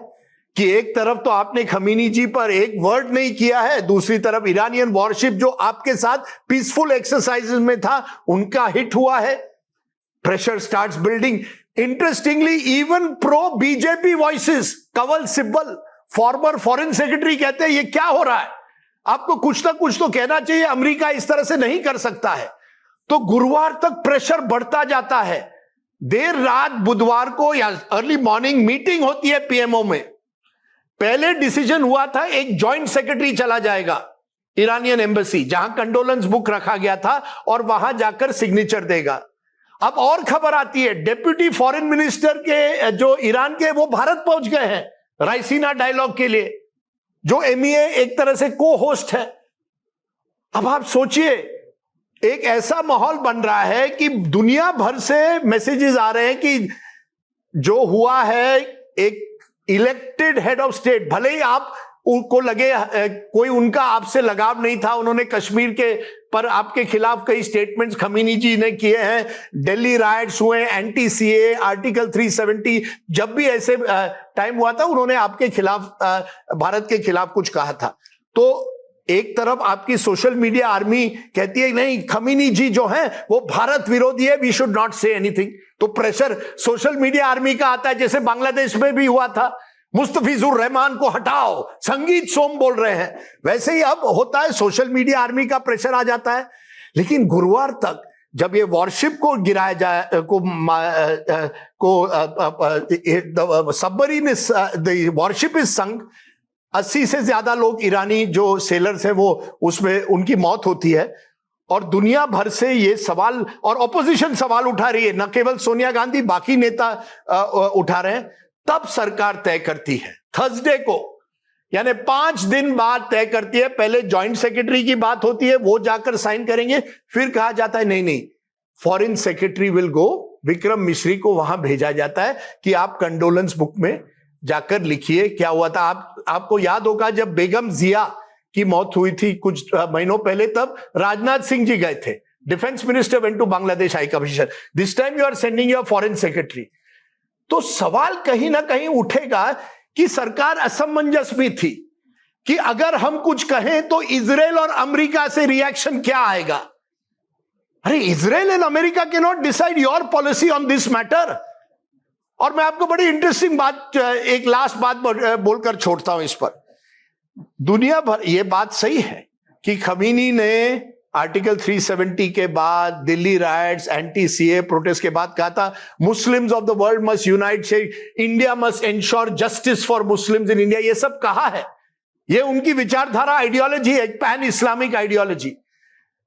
कि एक तरफ तो आपने खमीनी जी पर एक वर्ड नहीं किया है, दूसरी तरफ ईरानियन वॉरशिप जो आपके साथ पीसफुल एक्सरसाइजेस में था उनका हिट हुआ है. Pressure starts building. Interestingly even pro BJP voices, Kanwal Sibal farmer foreign secretary, कहते हैं ये क्या हो रहा है, आपको कुछ ना कुछ तो कहना चाहिए, अमेरिका इस तरह से नहीं कर सकता है. तो गुरुवार तक प्रेशर बढ़ता जाता है. देर रात बुधवार को या अर्ली मॉर्निंग मीटिंग होती है पीएमओ में. पहले डिसीजन हुआ था एक जॉइंट सेक्रेटरी चला जाएगा ईरानियन एम्बेसी, जहां कंडोलेंस बुक रखा गया था, और वहां जाकर सिग्नेचर देगा. अब और खबर आती है डेप्यूटी फॉरेन मिनिस्टर के जो ईरान के, वो भारत पहुंच गए हैं राइसीना डायलॉग के लिए, जो एमईए एक तरह से को होस्ट है. अब आप सोचिए, एक ऐसा माहौल बन रहा है कि दुनिया भर से मैसेजेस आ रहे हैं कि जो हुआ है एक इलेक्टेड हेड ऑफ स्टेट, भले ही आप उनको लगे कोई उनका आपसे लगाव नहीं था, उन्होंने कश्मीर के पर आपके खिलाफ कई स्टेटमेंट्स खमीनी जी ने किए हैं, दिल्ली राइट्स हुए, एंटी सीए, आर्टिकल 370, जब भी ऐसे टाइम हुआ था उन्होंने आपके खिलाफ, भारत के खिलाफ कुछ कहा था. तो एक तरफ आपकी सोशल मीडिया आर्मी कहती है नहीं, खमीनी जी जो हैं वो भारत विरोधी है, we should not say anything. तो प्रेशर सोशल मीडिया आर्मी का आता है, जैसे बांग्लादेश में भी हुआ था, मुस्तफिजुर रहमान को हटाओ, संगीत सोम बोल रहे हैं, वैसे ही अब होता है, सोशल मीडिया आर्मी का प्रेशर आ जाता है. लेकिन गुरुवार तक जब ये वॉरशिप को गिराया जाए सबमरीन वॉरशिप इज संक, 80 से ज्यादा लोग ईरानी जो सेलर्स हैं वो उसमें उनकी मौत होती है. और दुनिया भर से ये सवाल, और ऑपोजिशन सवाल उठा रही है, न केवल सोनिया गांधी, बाकी नेता उठा रहे हैं. तब सरकार तय करती है थर्सडे को, यानी 5 दिन बाद तय करती है. पहले जॉइंट सेक्रेटरी की बात होती है, वो जाकर साइन करेंगे, फिर कहा जाता है नहीं, foreign secretary will go, Vikram मिश्री को वहां भेजा जाता है कि आप कंडोलेंस बुक में जाकर लिखिए क्या हुआ था. आपको याद होगा जब बेगम जिया की मौत हुई थी कुछ महीनों पहले, तब राजनाथ सिंह जी गए थे, defence minister went to Bangladesh high commissioner. This time you are sending your foreign secretary. तो सवाल कहीं ना कहीं उठेगा कि सरकार असमंजस भी थी कि अगर हम कुछ कहें तो इजराइल और अमेरिका से रिएक्शन क्या आएगा. अरे Israel and America can not decide your policy on this matter. और मैं आपको बड़ी इंटरेस्टिंग बात, एक लास्ट बात बोलकर छोड़ता हूं इस पर. दुनिया भर ये बात सही है कि खमीनी ने आर्टिकल 370 के बाद, Delhi riots, anti CAA protest के बाद कहा था Muslims of the world must unite, say India must ensure justice for Muslims in India, ये सब कहा है. ये उनकी विचारधारा, आइडियोलॉजी है, पैन इस्लामिक आइडियोलॉजी.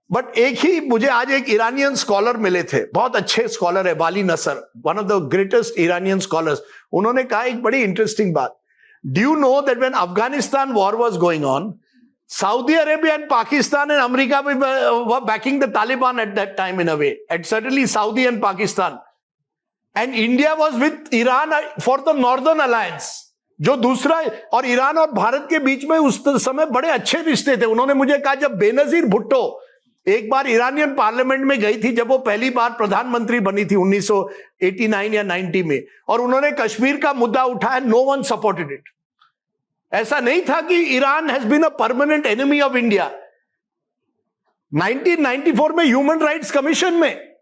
बट एक ही, मुझे आज एक ईरानियन स्कॉलर मिले थे, बहुत अच्छे स्कॉलर है, Vali Nasr, one of the greatest Iranian scholars. उन्होंने कहा एक बड़ी इंटरेस्टिंग बात. Do you know that when Afghanistan war was going on, Saudi Arabia and Pakistan and America were backing the Taliban at that time in a way, and certainly Saudi and Pakistan. And India was with Iran for the Northern Alliance, जो दूसरा, और Iran और भारत के बीच में उस समय बड़े अच्छे रिश्ते थे. उन्होंने मुझे कहा जब बेनजीर भुट्टो एक बार ईरानियन पार्लियामेंट में गई थी, जब वो पहली बार प्रधानमंत्री बनी थी 1989 या 90 में, और उन्होंने कश्मीर का मुद्दा उठाया, नो वन सपोर्टेड इट. ऐसा नहीं था कि Iran has been a permanent enemy of India. 1994 में ह्यूमन राइट्स कमीशन में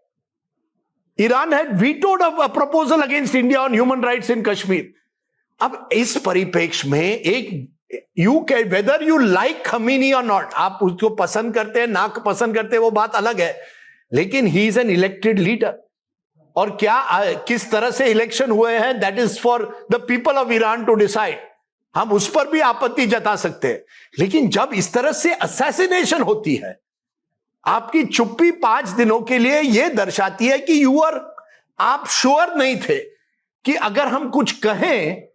Iran had vetoed a proposal against India on human rights in Kashmir. अब इस परिप्रेक्ष्य में एक वेदर यू लाइक खमीनी और नॉट, आप उसको पसंद करते हैं ना पसंद करते हैं वो बात अलग है, लेकिन he is an elected leader. और क्या किस तरह से इलेक्शन हुए हैं, that is for the people of Iran to decide. हम उस पर भी आपत्ति जता सकते हैं, लेकिन जब इस तरह से असैसिनेशन होती है, आपकी चुप्पी 5 दिनों के लिए यह दर्शाती है कि आप श्योर नहीं थे कि अगर हम कुछ कहें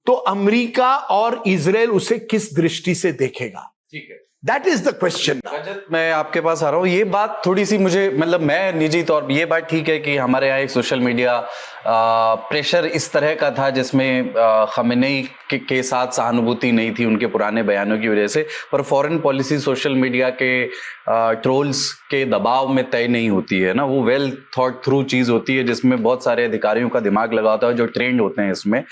तो अमेरिका और इजराइल उसे किस दृष्टि से देखेगा. ठीक है, दैट इज द क्वेश्चन. रजत, मैं आपके पास आ रहा हूं. ये बात थोड़ी सी मुझे, मतलब मैं निजी तौर पर, ये बात ठीक है कि हमारे यहाँ एक सोशल मीडिया प्रेशर इस तरह का था जिसमें खमेनी के साथ सहानुभूति नहीं थी उनके पुराने बयानों की वजह से, पर फॉरेन पॉलिसी सोशल मीडिया के ट्रोल्स के दबाव में तय नहीं होती है ना. वो वेल थॉट थ्रू चीज होती है जिसमें बहुत सारे अधिकारियों का दिमाग लगा होता है जो ट्रेंड होते हैं इसमें.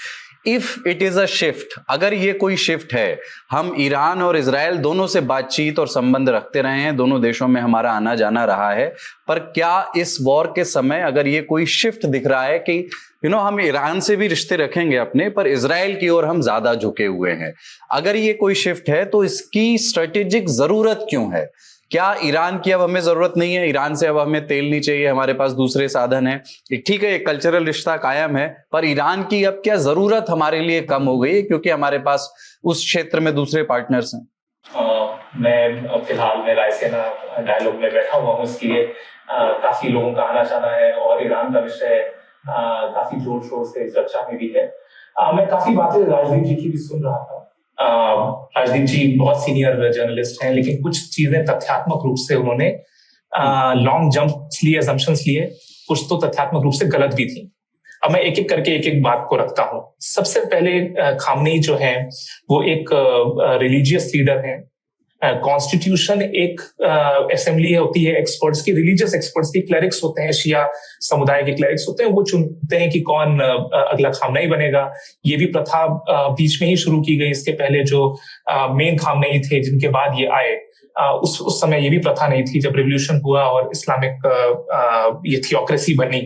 If it is a shift, अगर ये कोई शिफ्ट है, हम ईरान और इजराइल दोनों से बातचीत और संबंध रखते रहे हैं, दोनों देशों में हमारा आना जाना रहा है, पर क्या इस वॉर के समय अगर ये कोई शिफ्ट दिख रहा है कि हम ईरान से भी रिश्ते रखेंगे अपने, पर इजराइल की ओर हम ज्यादा झुके हुए हैं, अगर ये कोई शिफ्ट है तो इसकी स्ट्रेटेजिक जरूरत क्यों है? क्या ईरान की अब हमें जरूरत नहीं है? ईरान से अब हमें तेल नहीं चाहिए, हमारे पास दूसरे साधन है, ठीक है, एक कल्चरल रिश्ता कायम है, पर ईरान की अब क्या जरूरत हमारे लिए कम हो गई है क्योंकि हमारे पास उस क्षेत्र में दूसरे पार्टनर्स हैं? मैं फिलहाल में रायसेना डायलॉग में बैठा हुआ हूँ, इसके लिए काफी लोगों का आना जाना है और ईरान का विषय काफी जोर शोर से चर्चा में भी है। मैं काफी बातें राजदीप जी की भी सुन रहा था। राजदीप जी बहुत सीनियर जर्नलिस्ट हैं, लेकिन कुछ चीजें तथ्यात्मक रूप से उन्होंने लॉन्ग जंप्स लिए, असम्पशंस लिए, कुछ तो तथ्यात्मक रूप से गलत भी थी। अब मैं एक एक करके एक एक बात को रखता हूँ। सबसे पहले खामनेई जो है वो एक रिलीजियस लीडर है। कॉन्स्टिट्यूशन एक असेंबली होती है एक्सपर्ट्स की, रिलीजियस एक्सपर्ट्स की, क्लेरिक्स होते हैं, शिया समुदाय के क्लेरिक्स होते हैं, वो चुनते हैं कि कौन अगला खामनेई बनेगा। ये भी प्रथा बीच में ही शुरू की गई, इसके पहले जो मेन खामनेई थे जिनके बाद ये आए, उस समय ये भी प्रथा नहीं थी। जब रिवॉल्यूशन हुआ और इस्लामिक ये थियोक्रेसी बनी,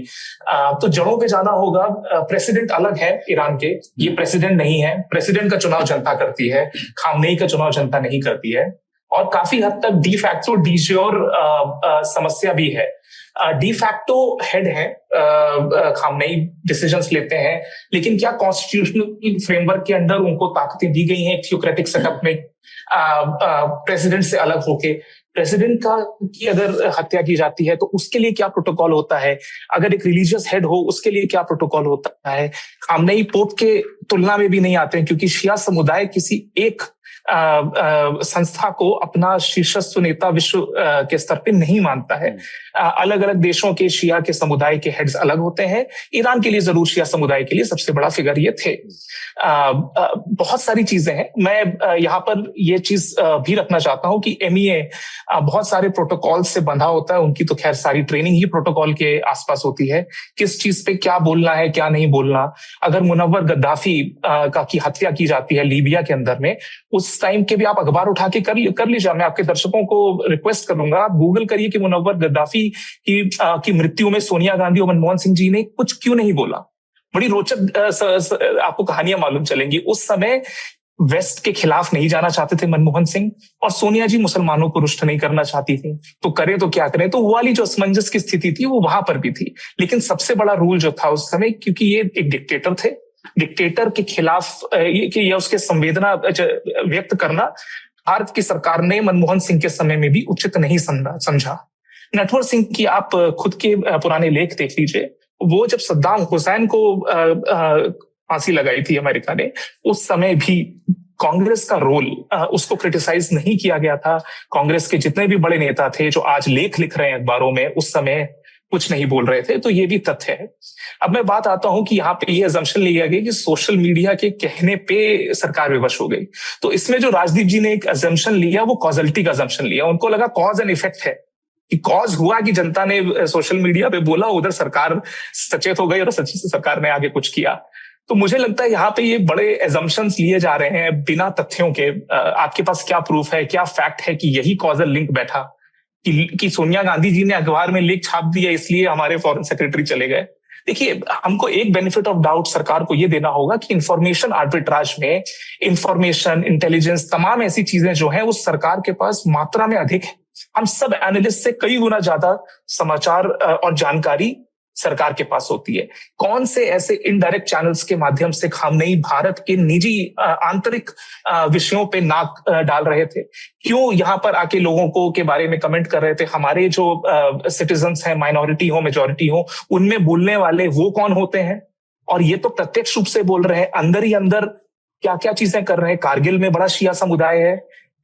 तो जड़ों पे जाना होगा। प्रेसिडेंट अलग है ईरान के, ये प्रेसिडेंट नहीं है। प्रेसिडेंट का चुनाव जनता करती है, खामनेई का चुनाव जनता नहीं करती है। और काफी हद तक डी फैक्टो डी श्योर समस्या भी है। डी फैक्टो हेड है, खामनेई डिसीजंस लेते हैं, लेकिन क्या कॉन्स्टिट्यूशनल फ्रेमवर्क के अंदर उनको ताकतें दी गई हैं थियोक्रेटिक सेटअप में प्रेसिडेंट से अलग होके? प्रेसिडेंट की अगर हत्या की जाती है तो उसके लिए क्या प्रोटोकॉल होता है? अगर एक रिलीजियस हेड हो उसके लिए क्या प्रोटोकॉल होता है? खामनेई पोप के तुलना में भी नहीं आते हैं, क्योंकि शिया समुदाय किसी एक संस्था को अपना शीर्षस्थ नेता विश्व के स्तर पे नहीं मानता है। अलग अलग देशों के शिया के समुदाय के हेड्स अलग होते हैं। ईरान के लिए जरूर शिया समुदाय के लिए सबसे बड़ा फिगर ये थे। बहुत सारी चीजें हैं। मैं यहाँ पर ये चीज भी रखना चाहता हूँ कि MEA बहुत सारे प्रोटोकॉल से बंधा होता है। उनकी तो खैर सारी ट्रेनिंग ही प्रोटोकॉल के आसपास होती है, किस चीज पे क्या बोलना है, क्या नहीं बोलना। अगर मुनव्वर गद्दाफी की हत्या की जाती है लीबिया के अंदर में, उस टाइम के भी आप अखबार उठा के कर लीजिए। मैं आपके दर्शकों को रिक्वेस्ट करूंगा, आप गूगल करिए कि मुनव्वर गद्दाफी की मृत्यु में सोनिया गांधी और मनमोहन सिंह जी ने कुछ क्यों नहीं बोला। बड़ी रोचक आपको कहानियां मालूम चलेंगी। उस समय वेस्ट के खिलाफ नहीं जाना चाहते थे मनमोहन सिंह, और सोनिया जी मुसलमानों को रुष्ट नहीं करना चाहती थी। तो करें तो क्या करें, तो वो वाली जो असमंजस की स्थिति थी वो वहां पर भी थी। लेकिन सबसे बड़ा रूल जो था उस समय, क्योंकि ये एक डिक्टेटर थे, डिक्टेटर के खिलाफ ये उसके संवेदना व्यक्त करना भारत की सरकार ने मनमोहन सिंह के समय में भी उचित नहीं समझा। नटवर सिंह की आप खुद के पुराने लेख देख लीजिए। वो जब सद्दाम हुसैन को फांसी लगाई थी अमेरिका ने, उस समय भी कांग्रेस का रोल उसको क्रिटिसाइज नहीं किया गया था। कांग्रेस के जितने भी बड़े नेता थे जो आज लेख लिख रहे हैं अखबारों में, उस समय कुछ नहीं बोल रहे थे। तो ये भी तथ्य है। अब मैं बात आता हूं कि यहाँ पे ये अजम्पशन लिया गया कि सोशल मीडिया के कहने पे सरकार विवश हो गई। तो इसमें जो राजदीप जी ने एक अजम्पशन लिया वो कॉजलिटी का अजम्पशन लिया। उनको लगा कॉज एंड इफेक्ट है, कि कॉज हुआ कि जनता ने सोशल मीडिया पे बोला, उधर सरकार सचेत हो गई और सच्ची से सरकार ने आगे कुछ किया। तो मुझे लगता है यहाँ पे ये बड़े एजम्पशंस लिए जा रहे हैं बिना तथ्यों के। आपके पास क्या प्रूफ है, क्या फैक्ट है कि यही कॉजल लिंक बैठा कि सोनिया गांधी जी ने अखबार में लेख छाप दिया इसलिए हमारे फॉरेन सेक्रेटरी चले गए? देखिए, हमको एक बेनिफिट ऑफ डाउट सरकार को ये देना होगा कि इंफॉर्मेशन आर्बिट्राज में इंफॉर्मेशन, इंटेलिजेंस, तमाम ऐसी चीजें जो हैं उस सरकार के पास मात्रा में अधिक है। हम सब एनालिस्ट से कई गुना ज्यादा समाचार और जानकारी सरकार के पास होती है। कौन से ऐसे इनडायरेक्ट चैनल्स के माध्यम से खामनेई भारत के निजी आंतरिक विषयों पे नाक डाल रहे थे? क्यों यहाँ पर आके लोगों को के बारे में कमेंट कर रहे थे? हमारे जो सिटीजन्स हैं, माइनॉरिटी हो मेजॉरिटी हो, उनमें बोलने वाले वो कौन होते हैं? और ये तो प्रत्यक्ष रूप से बोल रहे हैं। अंदर ही अंदर क्या क्या चीजें कर रहे हैं। कारगिल में बड़ा शिया समुदाय है,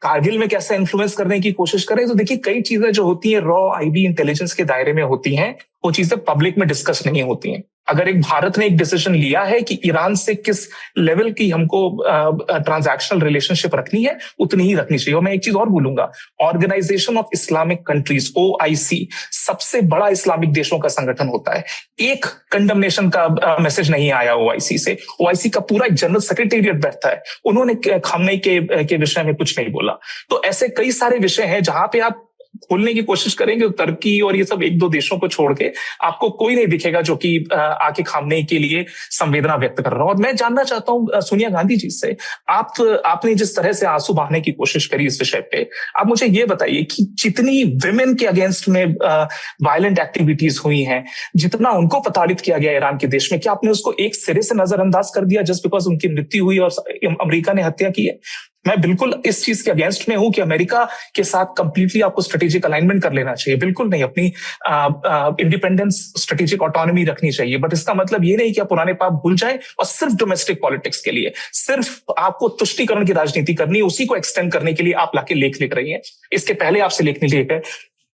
कारगिल में कैसे इन्फ्लुएंस करने की कोशिश करें। तो देखिए, कई चीजें जो होती हैं रॉ IB इंटेलिजेंस के दायरे में होती हैं, वो चीजें पब्लिक में डिस्कस नहीं होती हैं। अगर एक भारत ने एक डिसीजन लिया है कि ईरान से किस लेवल की हमको ट्रांजैक्शनल रिलेशनशिप रखनी है, उतनी ही रखनी चाहिए। और मैं एक चीज और बोलूंगा, Organisation of Islamic Countries OIC सबसे बड़ा इस्लामिक देशों का संगठन होता है। एक कंडमनेशन का मैसेज नहीं आया OIC से। OIC का पूरा एक जनरल सेक्रेटेरिएट बैठता है, उन्होंने खामनेई के विषय में कुछ नहीं बोला। तो ऐसे कई सारे विषय हैं जहां पे आप खोलने की कोशिश करेंगे, तो तुर्की और ये सब एक दो देशों को छोड़ के आपको कोई नहीं दिखेगा जो कि आके खामनेई के लिए संवेदना व्यक्त कर रहा हो। और मैं जानना चाहता हूं सोनिया गांधी जी से, आपने जिस तरह से आंसू बहाने की कोशिश करी इस विषय पे, आप मुझे ये बताइए कि जितनी विमेन के अगेंस्ट में वायलेंट एक्टिविटीज हुई हैं, जितना उनको प्रताड़ित किया गया ईरान के देश में, क्या आपने उसको एक सिरे से नजरअंदाज कर दिया जस्ट बिकॉज उनकी मृत्यु हुई और अमेरिका ने हत्या की है? मैं बिल्कुल इस चीज के अगेंस्ट में हूं कि अमेरिका के साथ कंप्लीटली आपको स्ट्रेटेजिक अलाइनमेंट कर लेना चाहिए, बिल्कुल नहीं। अपनी इंडिपेंडेंस, स्ट्रेटेजिक ऑटोनॉमी रखनी चाहिए, बट इसका मतलब ये नहीं कि आप पुराने पाप भूल जाएं और सिर्फ डोमेस्टिक पॉलिटिक्स के लिए, सिर्फ आपको तुष्टीकरण की राजनीति करनी है, उसी को एक्सटेंड करने के लिए आप लाके लेख लिख रही हैं। इसके पहले आपसे लेख नहीं लिखे।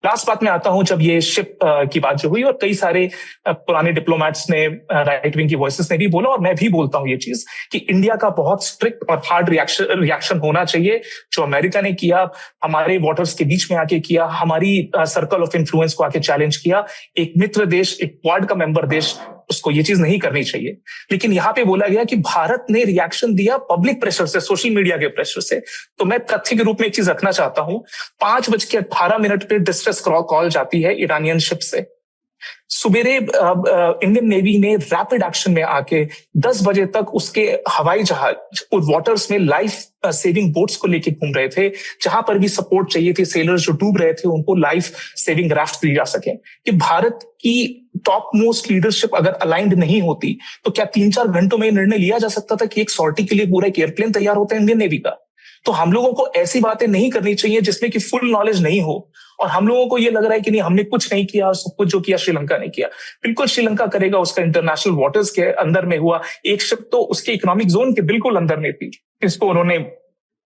लास्ट बात में आता हूं, जब ये शिप की बात जो हुई और कई सारे पुराने डिप्लोमैट्स ने, राइट विंग की वॉइसेस ने भी बोला, और मैं भी बोलता हूं ये चीज कि इंडिया का बहुत स्ट्रिक्ट और हार्ड रिएक्शन होना चाहिए। जो अमेरिका ने किया, हमारे वाटर्स के बीच में आके किया, हमारी सर्कल ऑफ इन्फ्लुएंस को आके चैलेंज किया, एक मित्र देश, एक क्वाड का मेंबर देश, उसको ये चीज नहीं करनी चाहिए। लेकिन यहाँ पे बोला गया कि भारत ने रिएक्शन दिया पब्लिक प्रेशर से, सोशल मीडिया के प्रेशर से। तो मैं तथ्य के रूप में एक चीज रखना चाहता हूं, 5:18 पे डिस्ट्रेस कॉल जाती है ईरानियन शिप से। सुबेरे इंडियन नेवी ने रैपिड एक्शन में आके 10 बजे तक उसके हवाई जहाज वाटर्स में लाइफ सेविंग बोट्स को लेके घूम रहे थे। जहां पर भी सपोर्ट चाहिए थी, सेलर्स जो डूब रहे थे उनको लाइफ सेविंग राफ्ट दी जा सके। कि भारत की टॉप मोस्ट लीडरशिप अगर अलाइंड नहीं होती तो क्या 3-4 घंटों में निर्णय लिया जा सकता था कि एक सॉर्टी के लिए पूरा एक एयरप्लेन तैयार होता है इंडियन नेवी का? तो हम लोगों को ऐसी बातें नहीं करनी चाहिए जिसमें कि फुल नॉलेज नहीं हो और हम लोगों को ये लग रहा है कि नहीं, हमने कुछ नहीं किया, सब कुछ जो किया श्रीलंका ने किया। बिल्कुल श्रीलंका करेगा, उसका इंटरनेशनल वाटर्स के अंदर में हुआ। एक शिप तो उसके इकोनॉमिक जोन के बिल्कुल अंदर में थी, इसको उन्होंने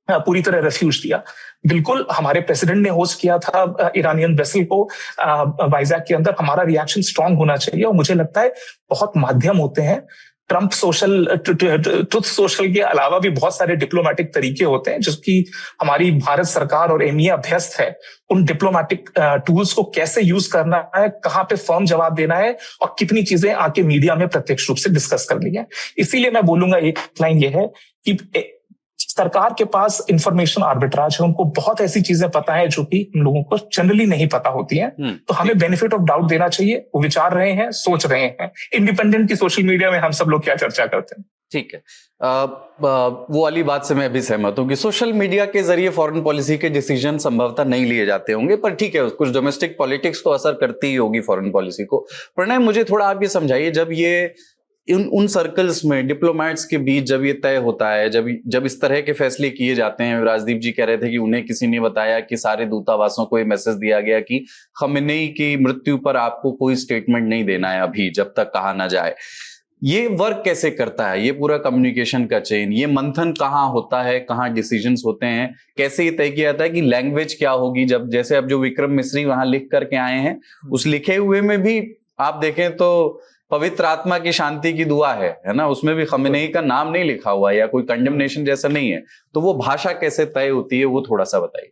पूरी तरह रेफ्यूज दिया। बिल्कुल हमारे प्रेसिडेंट ने होस्ट किया था ईरानियन वेसल को वाइजैक के अंदर। हमारा रिएक्शन स्ट्रांग होना चाहिए और मुझे लगता है बहुत माध्यम होते हैं। ट्रम्प ट्रुथ सोशल के अलावा भी बहुत सारे डिप्लोमेटिक तरीके होते हैं जिसकी हमारी भारत सरकार और एमईए अभ्यस्त है। उन डिप्लोमेटिक टूल्स को कैसे यूज करना है, कहां पे फर्म जवाब देना है और कितनी चीजें आके मीडिया में प्रत्यक्ष रूप से डिस्कस करनी है। इसीलिए मैं बोलूंगा, एक लाइन ये है कि सरकार के पास इंफॉर्मेशन आर्बिट्राज है, उनको बहुत ऐसी चीजें पता है जो कि हम लोगों को जनरली नहीं पता होती हैं। तो हमें बेनिफिट ऑफ डाउट देना चाहिए। वो विचार रहे हैं, सोच रहे हैं, इंडिपेंडेंट की सोशल मीडिया में हम सब लोग क्या चर्चा करते हैं। ठीक है, वो वाली बात से मैं भी सहमत हूं कि सोशल मीडिया के जरिए फॉरेन पॉलिसी के डिसीजन संभवतः नहीं लिए जाते होंगे, पर ठीक है, कुछ डोमेस्टिक पॉलिटिक्स तो असर करती ही होगी फॉरेन पॉलिसी को। प्रणय, मुझे थोड़ा आप ये समझाइए, जब ये उन सर्कल्स में डिप्लोमैट्स के बीच जब ये तय होता है, जब इस तरह के फैसले किए जाते हैं, राजदीप जी कह रहे थे कि उन्हें किसी ने बताया कि सारे दूतावासों को ये मैसेज दिया गया कि खमेनी की मृत्यु पर आपको कोई स्टेटमेंट नहीं देना है अभी, जब तक कहा ना जाए। ये वर्क कैसे करता है, ये पूरा कम्युनिकेशन का चेन, ये मंथन कहाँ होता है, कहाँ डिसीजंस होते हैं, कैसे ये तय किया जाता है कि लैंग्वेज क्या होगी? जब जैसे अब जो विक्रम मिस्री वहां लिख करके आए हैं, उस लिखे हुए में भी आप देखें तो पवित्र आत्मा की शांति की दुआ है ना, उसमें भी खमेनी का नाम नहीं लिखा हुआ है या कोई कंडेमनेशन जैसा नहीं है। तो वो भाषा कैसे तय होती है, वो थोड़ा सा बताइए।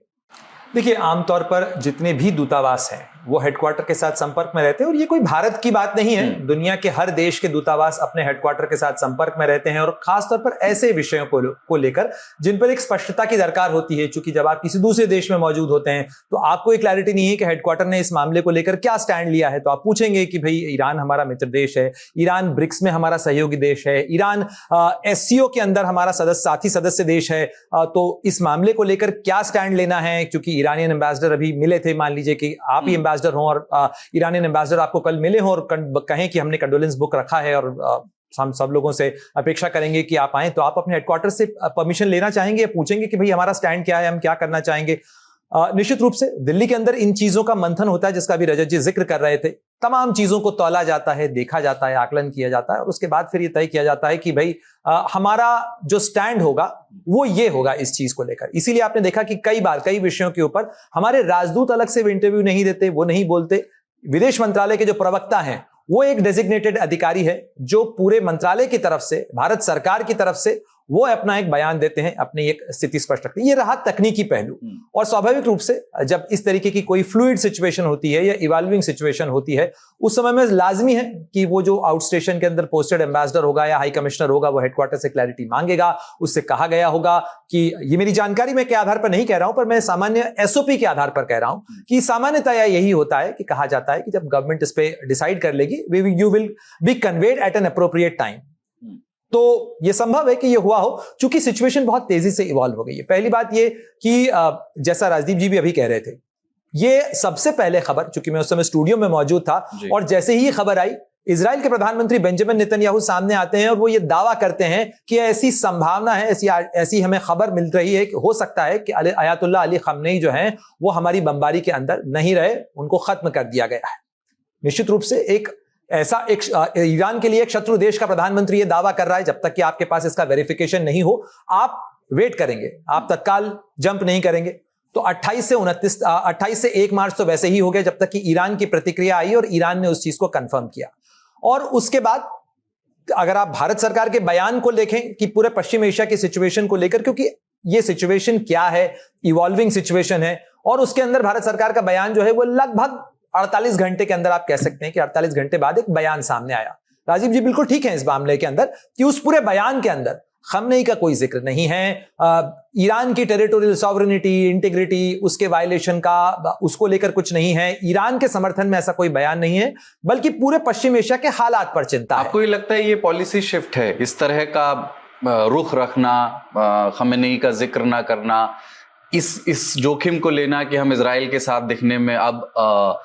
देखिए, आमतौर पर जितने भी दूतावास हैं वो हेडक्वार्टर के साथ संपर्क में रहते हैं, और ये कोई भारत की बात नहीं है, दुनिया के हर देश के दूतावास अपने हेडक्वार्टर के साथ संपर्क में रहते हैं, और खासतौर पर ऐसे विषयों को लेकर जिन पर एक स्पष्टता की दरकार होती है। क्योंकि जब आप किसी दूसरे देश में मौजूद होते हैं तो आपको एक क्लैरिटी नहीं है कि हेडक्वार्टर ने इस मामले को लेकर क्या स्टैंड लिया है। तो आप पूछेंगे कि भाई ईरान हमारा मित्र देश है, ईरान ब्रिक्स में हमारा सहयोगी देश है, ईरान SCO के अंदर हमारा साथी सदस्य देश है, तो इस मामले को लेकर क्या स्टैंड लेना है। क्योंकि ईरानियन एम्बेसडर अभी मिले थे, मान लीजिए कि आप ही एम्बेसडर हों और ईरानियन एम्बेसडर आपको कल मिले हों और कहें कि हमने कंडोलेंस बुक रखा है और हम सब लोगों से अपेक्षा करेंगे कि आप आएं, तो आप अपने हेडक्वार्टर से परमिशन लेना चाहेंगे, पूछेंगे कि भाई हमारा स्टैंड क्या है, हम क्या करना चाहेंगे। निश्चित रूप से दिल्ली के अंदर इन चीजों का मंथन होता है जिसका भी रजत जी जिक्र कर रहे थे। तमाम चीजों को तौला जाता है, देखा जाता है, आकलन किया जाता है, और उसके बाद फिर ये तय किया जाता है कि भाई हमारा जो स्टैंड होगा वो ये होगा इस चीज को लेकर। इसीलिए आपने देखा कि कई बार कई विषयों के ऊपर हमारे राजदूत अलग से इंटरव्यू नहीं देते, वो नहीं बोलते। विदेश मंत्रालय के जो प्रवक्ता हैं वो एक डेजिग्नेटेड अधिकारी है जो पूरे मंत्रालय की तरफ से, भारत सरकार की तरफ से वो अपना एक बयान देते हैं, अपनी एक स्थिति स्पष्ट रखते हैं। ये रहा तकनीकी पहलू। और स्वाभाविक रूप से जब इस तरीके की कोई फ्लूइड सिचुएशन होती है या इवॉल्विंग सिचुएशन होती है, उस समय में लाजमी है कि वो जो आउट स्टेशन के अंदर पोस्टेड एम्बेसडर होगा या हाई कमिश्नर होगा, वो हेडक्वार्टर से क्लैरिटी मांगेगा। उससे कहा गया होगा कि, ये मेरी जानकारी में के आधार पर नहीं कह रहा हूं, पर मैं सामान्य एसओपी के आधार पर कह रहा हूं कि सामान्यतया यही होता है कि कहा जाता है कि जब गवर्नमेंट इस पे डिसाइड कर लेगी, you will be conveyed at an appropriate time. तो यह संभव है कि यह हुआ हो, चूंकि सिचुएशन बहुत तेजी से इवॉल्व हो गई है। पहली बात यह कि जैसा राजदीप जी भी अभी कह रहे थे, ये सबसे पहले खबर, चूंकि मैं उस समय स्टूडियो में मौजूद था, और जैसे ही खबर आई, इजराइल के प्रधानमंत्री बेंजामिन नेतन्याहू सामने आते हैं और वो ये दावा करते हैं कि ऐसी संभावना है, ऐसी हमें खबर मिल रही है कि हो सकता है कि अयातुल्लाह अली खमनेई जो हैं वो हमारी बमबारी के अंदर नहीं रहे, उनको खत्म कर दिया गया है। निश्चित रूप से एक ईरान के लिए एक शत्रु देश का प्रधानमंत्री यह दावा कर रहा है, जब तक कि आपके पास इसका वेरिफिकेशन नहीं हो आप वेट करेंगे, आप तत्काल जंप नहीं करेंगे। तो 28 से 1 मार्च तो वैसे ही हो गया, जब तक कि ईरान की प्रतिक्रिया आई और ईरान ने उस चीज को कंफर्म किया। और उसके बाद अगर आप भारत सरकार के बयान को देखें कि पूरे पश्चिम एशिया की सिचुएशन को लेकर, क्योंकि ये सिचुएशन क्या है, इवॉल्विंग सिचुएशन है, और उसके अंदर भारत सरकार का बयान जो है वो लगभग 48 घंटे के अंदर, आप कह सकते हैं कि 48 घंटे बाद एक बयान सामने आया। राजीव जी बिल्कुल ठीक है इस मामले के अंदर कि उस पूरे बयान के अंदर खमनेई का कोई जिक्र नहीं है, ईरान की टेरिटोरियल सॉवरेनिटी, इंटीग्रिटी, उसके वायलेशन का, उसको लेकर कुछ नहीं है, ईरान के समर्थन में ऐसा कोई बयान नहीं है, बल्कि पूरे पश्चिम एशिया के हालात पर चिंता है। आपको ये लगता है ये पॉलिसी शिफ्ट है, इस तरह का रुख रखना, खमनेई का जिक्र ना करना, इस जोखिम को लेना कि हम इजराइल के साथ दिखने में अब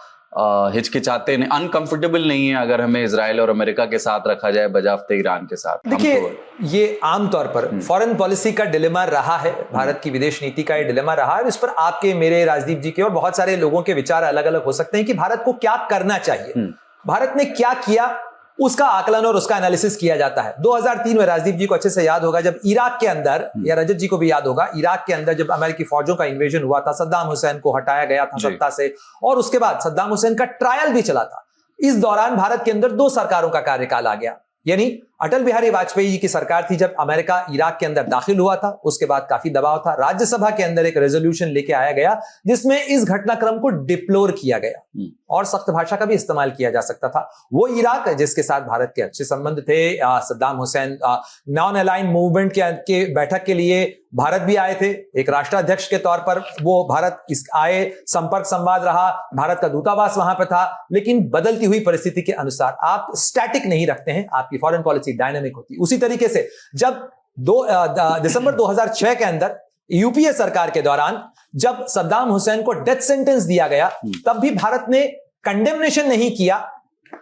हिचकिचाते नहीं, अनकंफर्टेबल नहीं है अगर हमें इजराइल और अमेरिका के साथ रखा जाए बजाफ्ते ईरान के साथ? देखिए, ये आमतौर पर फॉरेन पॉलिसी का डिलेमा रहा है, भारत की विदेश नीति का ये डिलेमा रहा है। इस पर आपके, मेरे, राजदीप जी के और बहुत सारे लोगों के विचार अलग अलग हो सकते हैं कि भारत को क्या करना चाहिए, भारत ने क्या किया, उसका आकलन और उसका एनालिसिस किया जाता है। 2003 में राजदीप जी को अच्छे से याद होगा, जब इराक के अंदर, या रजत जी को भी याद होगा, इराक के अंदर जब अमेरिकी फौजों का इन्वेजन हुआ था, सद्दाम हुसैन को हटाया गया था सत्ता से, और उसके बाद सद्दाम हुसैन का ट्रायल भी चला था। इस दौरान भारत के अंदर 2 सरकारों का कार्यकाल आ गया, यानी अटल बिहारी वाजपेयी जी की सरकार थी जब अमेरिका इराक के अंदर दाखिल हुआ था, उसके बाद काफी दबाव था, राज्यसभा के अंदर एक रेजोल्यूशन लेके आया गया जिसमें इस घटनाक्रम को डिप्लोर किया गया और सख्त भाषा का भी इस्तेमाल किया जा सकता था। वो इराक जिसके साथ भारत के अच्छे संबंध थे, Saddam Hussain non align movement के बैठक के लिए भारत भी आए थे, एक राष्ट्राध्यक्ष के तौर पर वो भारत आए, संपर्क संवाद रहा, भारत का दूतावास वहां पे था, लेकिन बदलती हुई परिस्थिति के अनुसार आप स्टैटिक नहीं रखते हैं, आपकी फॉरेन पॉलिसी डायनामिक होती है। उसी तरीके से जब दिसंबर 2006 के अंदर यूपीए सरकार के दौरान जब सद्दाम हुसैन को डेथ सेंटेंस दिया गया, तब भी भारत ने कंडेमनेशन नहीं किया,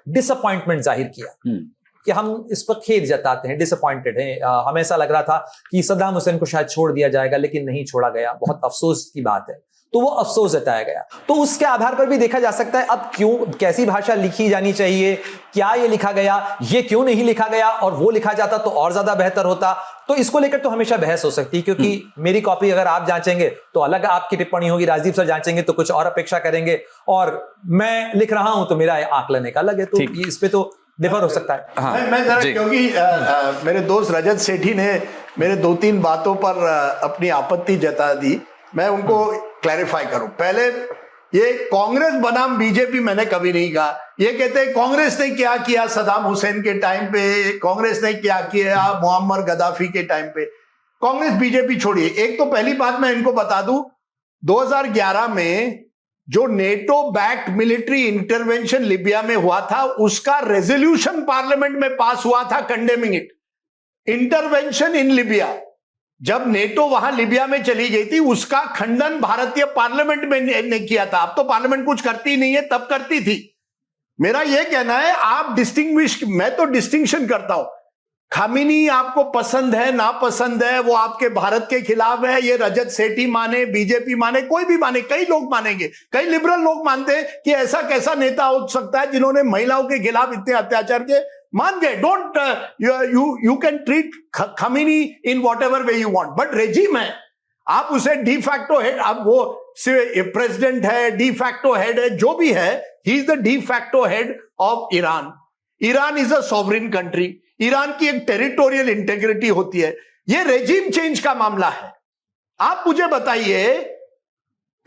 डिसअपॉइंटमेंट जाहिर किया कि हम इस पर खेद जताते हैं, डिसअपॉइंटेड हैं, हमें ऐसा लग रहा था कि सद्दाम हुसैन को शायद छोड़ दिया जाएगा, लेकिन नहीं छोड़ा गया, बहुत अफसोस की बात है। तो वो अफसोस जताया गया। तो उसके आधार पर भी देखा जा सकता है अब क्यों, कैसी भाषा लिखी जानी चाहिए, क्या ये लिखा गया, ये क्यों नहीं लिखा गया, और वो लिखा जाता तो और ज्यादा बेहतर होता। तो इसको लेकर तो हमेशा बहस हो सकती है, क्योंकि मेरी कॉपी अगर आप जांचेंगे तो अलग आपकी टिप्पणी होगी, राजदीप सर जांचेंगे तो कुछ और अपेक्षा करेंगे, और मैं लिख रहा हूं तो मेरा आकलन एक अलग है। तो इस पे तो डिफर हो सकता है। हाँ, मैं जरा, क्योंकि मेरे दोस्त रजत सेठी ने मेरे 2-3 बातों पर अपनी आपत्ति जता दी, मैं उनको क्लैरिफाई करूं। पहले, ये कांग्रेस बनाम बीजेपी मैंने कभी नहीं कहा। ये कहते हैं कांग्रेस ने क्या किया सद्दाम हुसैन के टाइम पे, कांग्रेस ने क्या किया मुअम्मर गद्दाफी के टाइम पे। कांग्रेस बीजेपी छोड़िए, एक तो पहली बात मैं इनको बता दूं, 2011 में जो NATO backed military intervention Libya में हुआ था, उसका रेजोल्यूशन पार्लियामेंट में पास हुआ था कंडेमिंग इट, इंटरवेंशन इन लिबिया। जब नेटो वहां लिबिया में चली गई थी, उसका खंडन भारतीय पार्लियामेंट में ने किया था। अब तो पार्लियामेंट कुछ करती नहीं है, तब करती थी। मेरा यह कहना है, आप डिस्टिंग्विश, मैं तो डिस्टिंक्शन करता हूं, खामिनी आपको पसंद है ना पसंद है, वो आपके भारत के खिलाफ है, ये रजत सेठी माने, बीजेपी माने, कोई भी माने, कई लोग मानेंगे, कई लिबरल लोग मानते हैं कि ऐसा कैसा नेता हो सकता है जिन्होंने महिलाओं के खिलाफ इतने अत्याचार के, मान गए, don't you can treat Khamenei in whatever way you want, but regime है, आप उसे डी फैक्टो हेड, अब वो प्रेसिडेंट है, डी फैक्टो हेड है, जो भी है, he is the de facto head of Iran. Iran is a sovereign country, Iran की एक टेरिटोरियल इंटेग्रिटी होती है। ये रेजिम चेंज का मामला है। आप मुझे बताइए,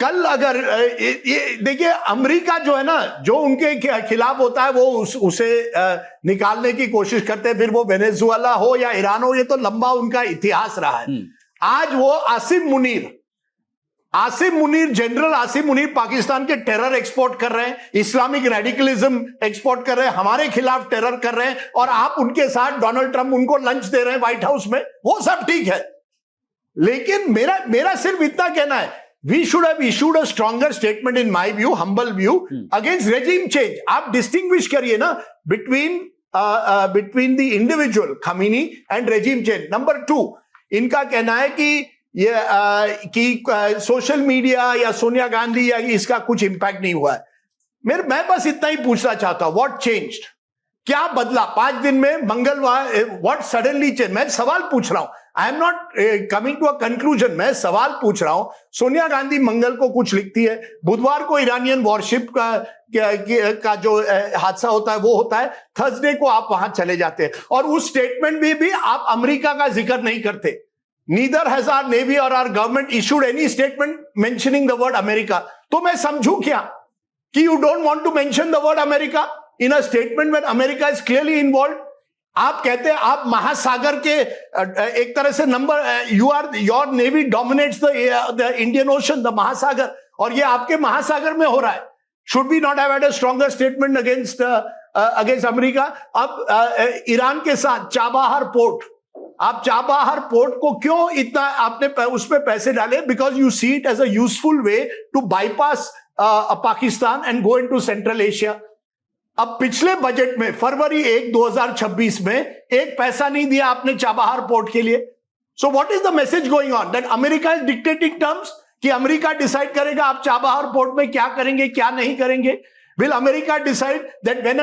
कल अगर ये देखिए, अमेरिका जो है ना, जो उनके खिलाफ होता है वो उसे निकालने की कोशिश करते हैं, फिर वो वेनेजुएला हो या ईरान हो, ये तो लंबा उनका इतिहास रहा है। आज वो आसिम मुनीर, जनरल आसिम मुनीर पाकिस्तान के टेरर एक्सपोर्ट कर रहे हैं, इस्लामिक रेडिकलिज्म एक्सपोर्ट कर रहे हैं, हमारे खिलाफ टेरर कर रहे हैं, और आप उनके साथ डोनाल्ड ट्रंप उनको लंच दे रहे हैं व्हाइट हाउस में। वो सब ठीक है, लेकिन मेरा सिर्फ इतना कहना है, we should have issued a stronger statement, in my view, humble view, against regime change. आप डिस्टिंग्विश करिए ना between the individual Khamenei and regime change. Number 2, इनका कहना है कि सोशल मीडिया या सोनिया गांधी या इसका कुछ इंपैक्ट नहीं हुआ है। मैं बस इतना ही पूछना चाहता हूं, व्हाट चेंज्ड? क्या बदला 5 दिन में? मंगलवार व्हाट सडनली चेंज? मैं सवाल पूछ रहा हूं, I am not coming to a conclusion, मैं सवाल पूछ रहा हूं। सोनिया गांधी मंगल को कुछ लिखती है, बुधवार को ईरानियन वॉरशिप का जो हादसा होता है वो होता है, थर्सडे को आप वहां चले जाते हैं, और उस स्टेटमेंट में भी आप अमेरिका का जिक्र नहीं करते। Neither has our Navy or our government issued any statement mentioning the word America. तो मैं समझूं क्या कि you don't want to mention the word America in a statement when America is clearly involved? आप कहते हैं आप महासागर के एक तरह से your Navy dominates the Indian Ocean, the महासागर, और ये आपके महासागर में हो रहा है। Should we not have had a stronger statement against America? अब ईरान के साथ चाबहार पोर्ट, आप चाबहार पोर्ट को क्यों इतना आपने उसमें पैसे डाले? Because you see it as a useful way to bypass Pakistan and go into Central Asia. अब पिछले बजट में फरवरी 1, 2026 में एक पैसा नहीं दिया आपने चाबहार पोर्ट के लिए। So what is the message going on? That America is dictating terms, कि अमेरिका डिसाइड करेगा आप चाबहार पोर्ट में क्या करेंगे क्या नहीं करेंगे? Will America decide that when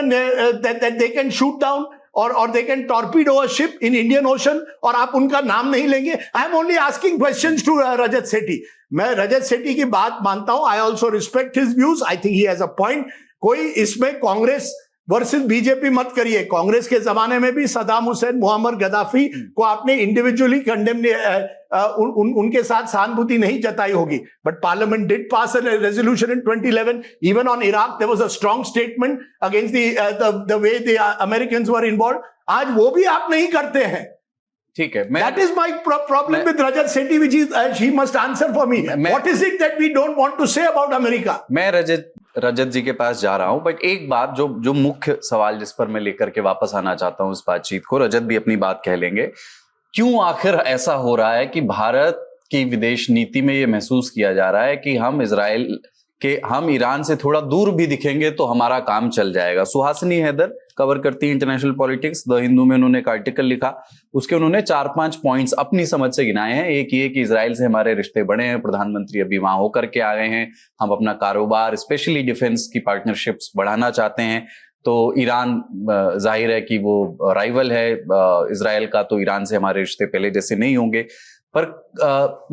that they can shoot down or they can torpedo a ship in Indian Ocean, और आप उनका नाम नहीं लेंगे? I am only asking questions to Rajat Sethi. मैं रजत सेठी की बात मानता हूं, I also respect his views, I think he has a point. कोई इसमें कांग्रेस वर्सेस बीजेपी मत करिए। कांग्रेस के जमाने में भी सद्दाम हुसैन, मुअम्मर गद्दाफी को आपने इंडिविजुअली कंडेम उनके साथ सहानुभूति नहीं जताई होगी, but parliament did pass a resolution in 2011 even on Iraq. There was a strong statement against the way the Americans were involved. आज वो भी आप नहीं करते हैं। ठीक है, that is my problem with Rajat Sethi, which is she must answer for me. What is it that we don't want to say about America? मैं रजत जी के पास जा रहा हूं, बट एक बात जो मुख्य सवाल जिस पर मैं लेकर के वापस आना चाहता हूं इस बातचीत को, रजत भी अपनी बात कह लेंगे, क्यों आखिर ऐसा हो रहा है कि भारत की विदेश नीति में यह महसूस किया जा रहा है कि हम ईरान से थोड़ा दूर भी दिखेंगे तो हमारा काम चल जाएगा? सुहासिनी हैदर कवर करती है इंटरनेशनल पॉलिटिक्स, द हिंदू में उन्होंने एक आर्टिकल लिखा, उसके उन्होंने 4-5 पॉइंट्स अपनी समझ से गिनाए हैं। एक ये कि इजराइल से हमारे रिश्ते बढ़े हैं, प्रधानमंत्री अभी वहां होकर के आ गए हैं, हम अपना कारोबार स्पेशली डिफेंस की पार्टनरशिप्स बढ़ाना चाहते हैं। तो ईरान जाहिर है कि वो राइवल है इजराइल का, तो ईरान से हमारे रिश्ते पहले जैसे नहीं होंगे। पर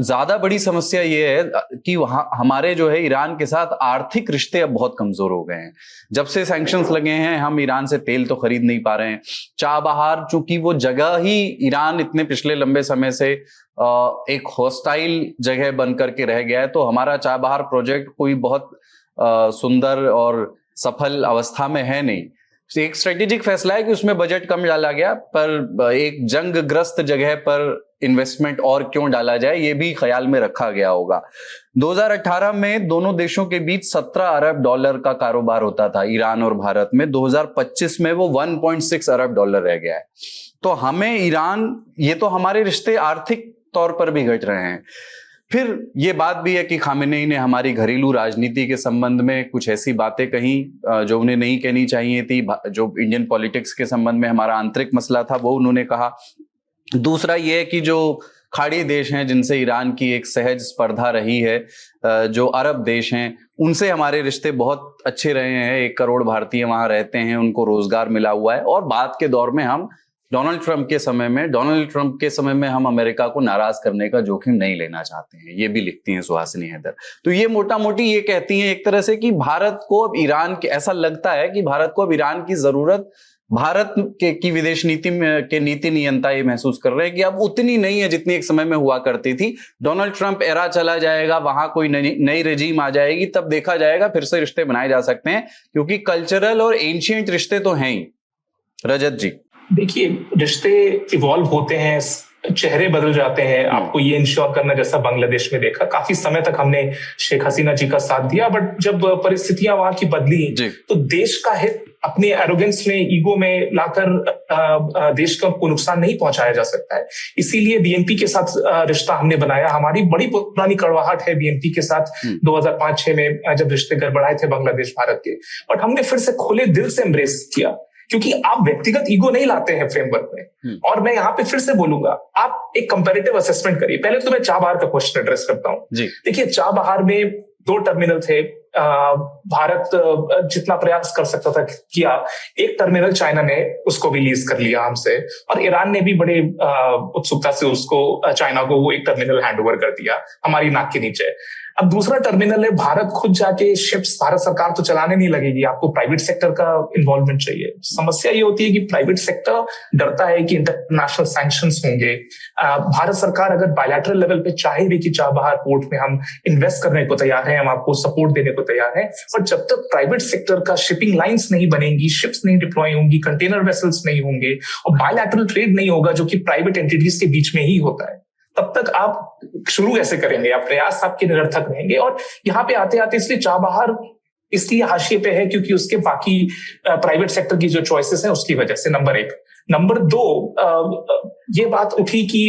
ज्यादा बड़ी समस्या ये है कि वहां हमारे जो है ईरान के साथ आर्थिक रिश्ते अब बहुत कमजोर हो गए हैं। जब से सैंक्शंस लगे हैं हम ईरान से तेल तो खरीद नहीं पा रहे हैं। चाबहार चूंकि वो जगह ही ईरान इतने पिछले लंबे समय से एक हॉस्टाइल जगह बन करके रह गया है, तो हमारा चाबहार प्रोजेक्ट कोई बहुत सुंदर और सफल अवस्था में है नहीं। एक स्ट्रेटेजिक फैसला है कि उसमें बजट कम डाला गया, पर एक जंगग्रस्त जगह पर इन्वेस्टमेंट और क्यों डाला जाए ये भी ख्याल में रखा गया होगा। 2018 में दोनों देशों के बीच $17 अरब का कारोबार होता था ईरान और भारत में। 2025 में वो $1.6 अरब रह गया है। तो हमें ईरान, ये तो हमारे रिश्ते आर्थिक तौर पर भी घट रहे हैं। फिर ये बात भी है कि खामेनेई ने हमारी घरेलू राजनीति के संबंध में कुछ ऐसी बातें कही जो उन्हें नहीं कहनी चाहिए थी। जो इंडियन पॉलिटिक्स के संबंध में हमारा आंतरिक मसला था वो उन्होंने कहा। दूसरा ये है कि जो खाड़ी देश हैं जिनसे ईरान की एक सहज स्पर्धा रही है, जो अरब देश हैं, उनसे हमारे रिश्ते बहुत अच्छे रहे हैं। 1 करोड़ भारतीय वहां रहते हैं, उनको रोजगार मिला हुआ है। और बाद के दौर में हम डोनाल्ड ट्रंप के समय में हम अमेरिका को नाराज करने का जोखिम नहीं लेना चाहते हैं, ये भी लिखती हैं सुहासिनी हैदर। तो ये मोटा मोटी ये कहती हैं एक तरह से कि भारत को अब ईरान की, ऐसा लगता है कि भारत को अब ईरान की जरूरत भारत की विदेश नीति में के नीति नियंता ये महसूस कर रहे हैं कि अब उतनी नहीं है जितनी एक समय में हुआ करती थी। डोनाल्ड ट्रंप एरा चला जाएगा, वहां कोई नई रेजीम आ जाएगी, तब देखा जाएगा, फिर से रिश्ते बनाए जा सकते हैं, क्योंकि कल्चरल और एंशिएंट रिश्ते तो हैं ही। रजत जी, देखिए, रिश्ते इवॉल्व होते हैं, चेहरे बदल जाते हैं। आपको ये इंश्योर करना, जैसा बांग्लादेश में देखा, काफी समय तक हमने शेख हसीना जी का साथ दिया, बट जब परिस्थितियां वहां की बदली तो देश का हित अपने एरोगेंस में, ईगो में लाकर देश को नुकसान नहीं पहुंचाया जा सकता है। इसीलिए बीएनपी के साथ रिश्ता हमने बनाया। हमारी बड़ी पुरानी कड़वाहट है बीएनपी के साथ 2005-6 में जब रिश्ते गड़बड़ाए थे बांग्लादेश भारत के, बट हमने फिर से खुले दिल से एम्ब्रेस किया, क्योंकि आप व्यक्तिगत ईगो नहीं लाते हैं फ्रेमवर्क में। और मैं यहाँ पे फिर से बोलूंगा, आप एक कंपैरेटिव असेसमेंट करिए। पहले तो मैं चाबहार का क्वेश्चन एड्रेस करता हूँ। देखिए, चाबहार में 2 टर्मिनल थे, भारत जितना प्रयास कर सकता था किया। एक टर्मिनल चाइना ने उसको भी लीज कर लिया हमसे, और ईरान ने भी बड़े उत्सुकता से उसको, चाइना को वो एक टर्मिनल हैंड ओवर कर दिया हमारी नाक के नीचे। अब दूसरा टर्मिनल है, भारत खुद जाके शिप्स, भारत सरकार तो चलाने नहीं लगेगी, आपको प्राइवेट सेक्टर का इन्वॉल्वमेंट चाहिए। समस्या ये होती है कि प्राइवेट सेक्टर डरता है कि इंटरनेशनल सैंक्शंस होंगे। भारत सरकार अगर बायलैटरल लेवल पे चाहे भी कि चाबहार पोर्ट में हम इन्वेस्ट करने को तैयार हैं, हम आपको सपोर्ट देने को तैयार हैं, पर जब तक प्राइवेट सेक्टर का शिपिंग लाइंस नहीं बनेंगी, शिप्स नहीं डिप्लॉय होंगी, कंटेनर वेसल्स नहीं होंगे और बायलैटरल ट्रेड नहीं होगा, जो कि प्राइवेट एंटिटीज के बीच में ही होता है, तब तक आप शुरू कैसे करेंगे? आप प्रयास आपके निरर्थक रहेंगे। और यहाँ पे आते आते इसलिए चाबहार इसलिए हाशिए पे है क्योंकि उसके बाकी प्राइवेट सेक्टर की जो चॉइसेस हैं उसकी वजह से, नंबर 1। नंबर 2, ये बात उठी कि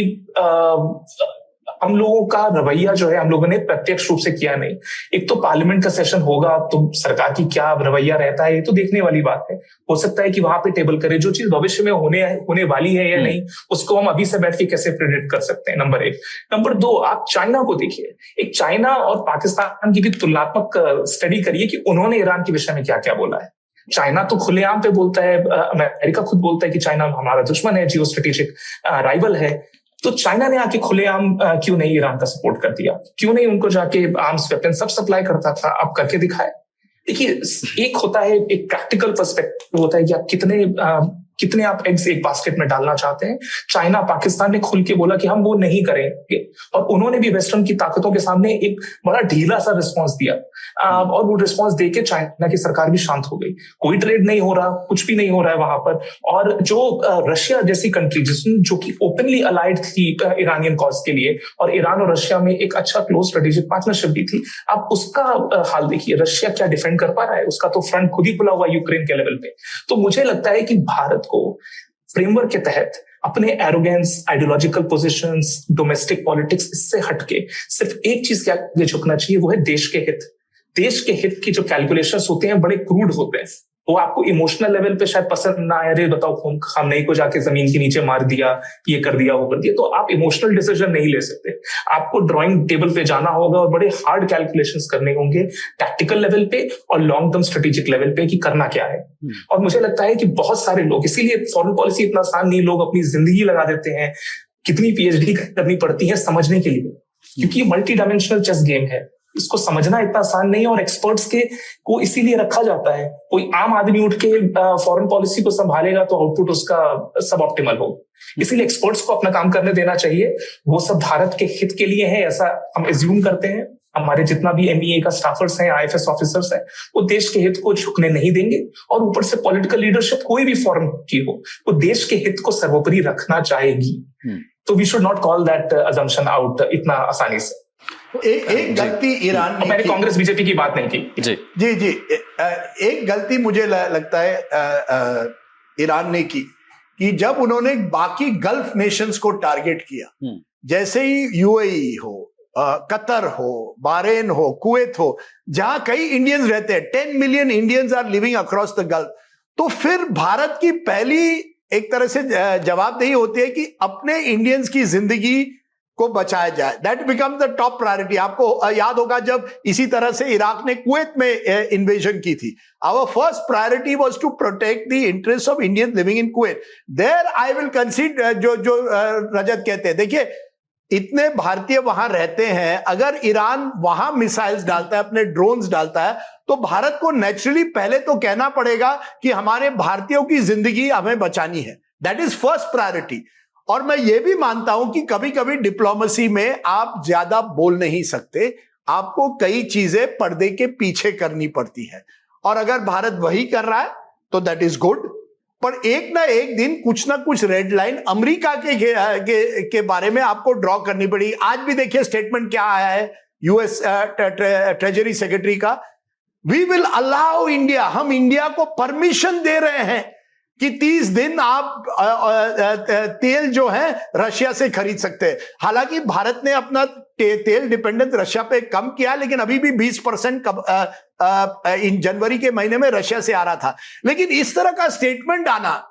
हम लोगों का रवैया जो है, हम लोगों ने प्रत्यक्ष रूप से किया नहीं। एक तो पार्लियामेंट का सेशन होगा तो सरकार की क्या रवैया रहता है, ये तो देखने वाली बात है। हो सकता है कि वहां पे टेबल करे, जो चीज भविष्य में होने वाली है या नहीं, उसको हम अभी से बैठ के कैसे प्रेडिक्ट कर सकते हैं, नंबर 1। नंबर 2, आप चाइना को देखिए। एक चाइना और पाकिस्तान की भी तुलनात्मक स्टडी करिए कि उन्होंने ईरान के विषय में क्या क्या बोला है। चाइना तो खुलेआम पे बोलता है, अमेरिका खुद बोलता है कि चाइना हमारा दुश्मन है, जियो स्ट्रेटेजिक राइवल है। तो चाइना ने आके खुलेआम क्यों नहीं ईरान का सपोर्ट कर दिया? क्यों नहीं उनको जाके आर्म्स वेपन सब सप्लाई करता था? आप करके दिखाए। देखिए, एक होता है, एक प्रैक्टिकल पर्सपेक्टिव होता है कि आप कितने आप एग्स एक बास्केट में डालना चाहते हैं। चाइना, पाकिस्तान ने खुल के बोला कि हम वो नहीं करेंगे, और उन्होंने भी वेस्टर्न की ताकतों के सामने एक बड़ा ढीला सा रिस्पांस दिया, और वो रिस्पांस देके चाइना की सरकार भी शांत हो गई। कोई ट्रेड नहीं हो रहा, कुछ भी नहीं हो रहा है वहां पर। और जो रशिया जैसी कंट्री जो कि ओपनली अलाइड थी ईरानियन कॉज के लिए, और ईरान और रशिया में एक अच्छा क्लोज स्ट्रेटेजिक पार्टनरशिप भी थी, आप उसका हाल देखिए। रशिया क्या डिफेंड कर पा रहा है? उसका तो फ्रंट खुद ही खुला हुआ यूक्रेन के लेवल पे। तो मुझे लगता है कि भारत को फ्रेमवर्क के तहत अपने arrogance, ideological positions, domestic politics, इससे हटके सिर्फ एक चीज के आगे झुकना चाहिए, वो है देश के हित। देश के हित की जो कैलकुलेशंस होते हैं बड़े क्रूड होते हैं। वो आपको इमोशनल लेवल पे शायद पसंद ना आए, अरे बताओ खामनेई को जाके जमीन के नीचे मार दिया, ये कर दिया, वो कर दिया, तो आप इमोशनल डिसीजन नहीं ले सकते। आपको ड्राइंग टेबल पे जाना होगा और बड़े हार्ड कैलकुलेशंस करने होंगे, टैक्टिकल लेवल पे और लॉन्ग टर्म स्ट्रेटेजिक लेवल पे, कि करना क्या है। और मुझे लगता है कि बहुत सारे लोग, इसीलिए फॉरेन पॉलिसी इतना आसान नहीं, लोग अपनी जिंदगी लगा देते हैं, कितनी पीएचडी करनी पड़ती है समझने के लिए, क्योंकि ये मल्टी डायमेंशनल चेस गेम है। इसको समझना इतना आसान नहीं है, और एक्सपर्ट्स को इसीलिए रखा जाता है। कोई आम आदमी उठ के फॉरेन पॉलिसी को संभालेगा तो आउटपुट उसका सब ऑप्टिमल हो। इसीलिए एक्सपर्ट्स को अपना काम करने देना चाहिए। वो सब भारत के हित के लिए है, ऐसा हम एज्यूम करते हैं। हमारे जितना भी एमईए का स्टाफर्स हैं, आईएफएस ऑफिसर्स हैं, वो देश के हित को झुकने नहीं देंगे। और ऊपर से पॉलिटिकल लीडरशिप कोई भी फॉरेन की हो, वो देश के हित को सर्वोपरि रखना चाहेगी। तो we should not call that assumption out इतना आसानी से। एक गलती ईरान ने, मैंने कांग्रेस बीजेपी की बात नहीं की। जी, एक गलती मुझे लगता है ईरान ने की, कि जब उन्होंने बाकी गल्फ नेशंस को टारगेट किया, जैसे ही यूएई हो, कतर हो, बहरीन हो, कुवैत हो, जहां कई इंडियंस रहते हैं, 10 million Indians are living across the Gulf, तो फिर भारत की पहली एक तरह से जवाबदेही होती है कि अपने इंडियंस की जिंदगी को बचाया जाए। That become the top priority. आपको याद होगा जब इसी तरह से इराक ने कुवैत में इन्वेजन की थी, our first priority was to protect the interest of Indians living in Kuwait. There I will concede, जो रजत कहते हैं, देखिए इतने भारतीय वहां रहते हैं, अगर ईरान वहां मिसाइल्स डालता है, अपने ड्रोन्स डालता है, तो भारत को नेचुरली पहले तो कहना पड़ेगा कि हमारे भारतीयों की जिंदगी हमें बचानी है। That is first priority. और मैं ये भी मानता हूं कि कभी कभी डिप्लोमेसी में आप ज्यादा बोल नहीं सकते, आपको कई चीजें पर्दे के पीछे करनी पड़ती है, और अगर भारत वही कर रहा है तो दैट इज गुड। पर एक ना एक दिन कुछ ना कुछ रेड लाइन अमेरिका के बारे में आपको ड्रॉ करनी पड़ेगी। आज भी देखिए स्टेटमेंट क्या आया है यूएस ट्रेजरी सेक्रेटरी का, वी विल अलाउ इंडिया, हम इंडिया को परमिशन दे रहे हैं कि 30 दिन आप तेल जो है रशिया से खरीद सकते हैं। हालांकि भारत ने अपना तेल डिपेंडेंस रशिया पे कम किया, लेकिन अभी भी 20% इन जनवरी के महीने में रशिया से आ रहा था। लेकिन इस तरह का स्टेटमेंट आना,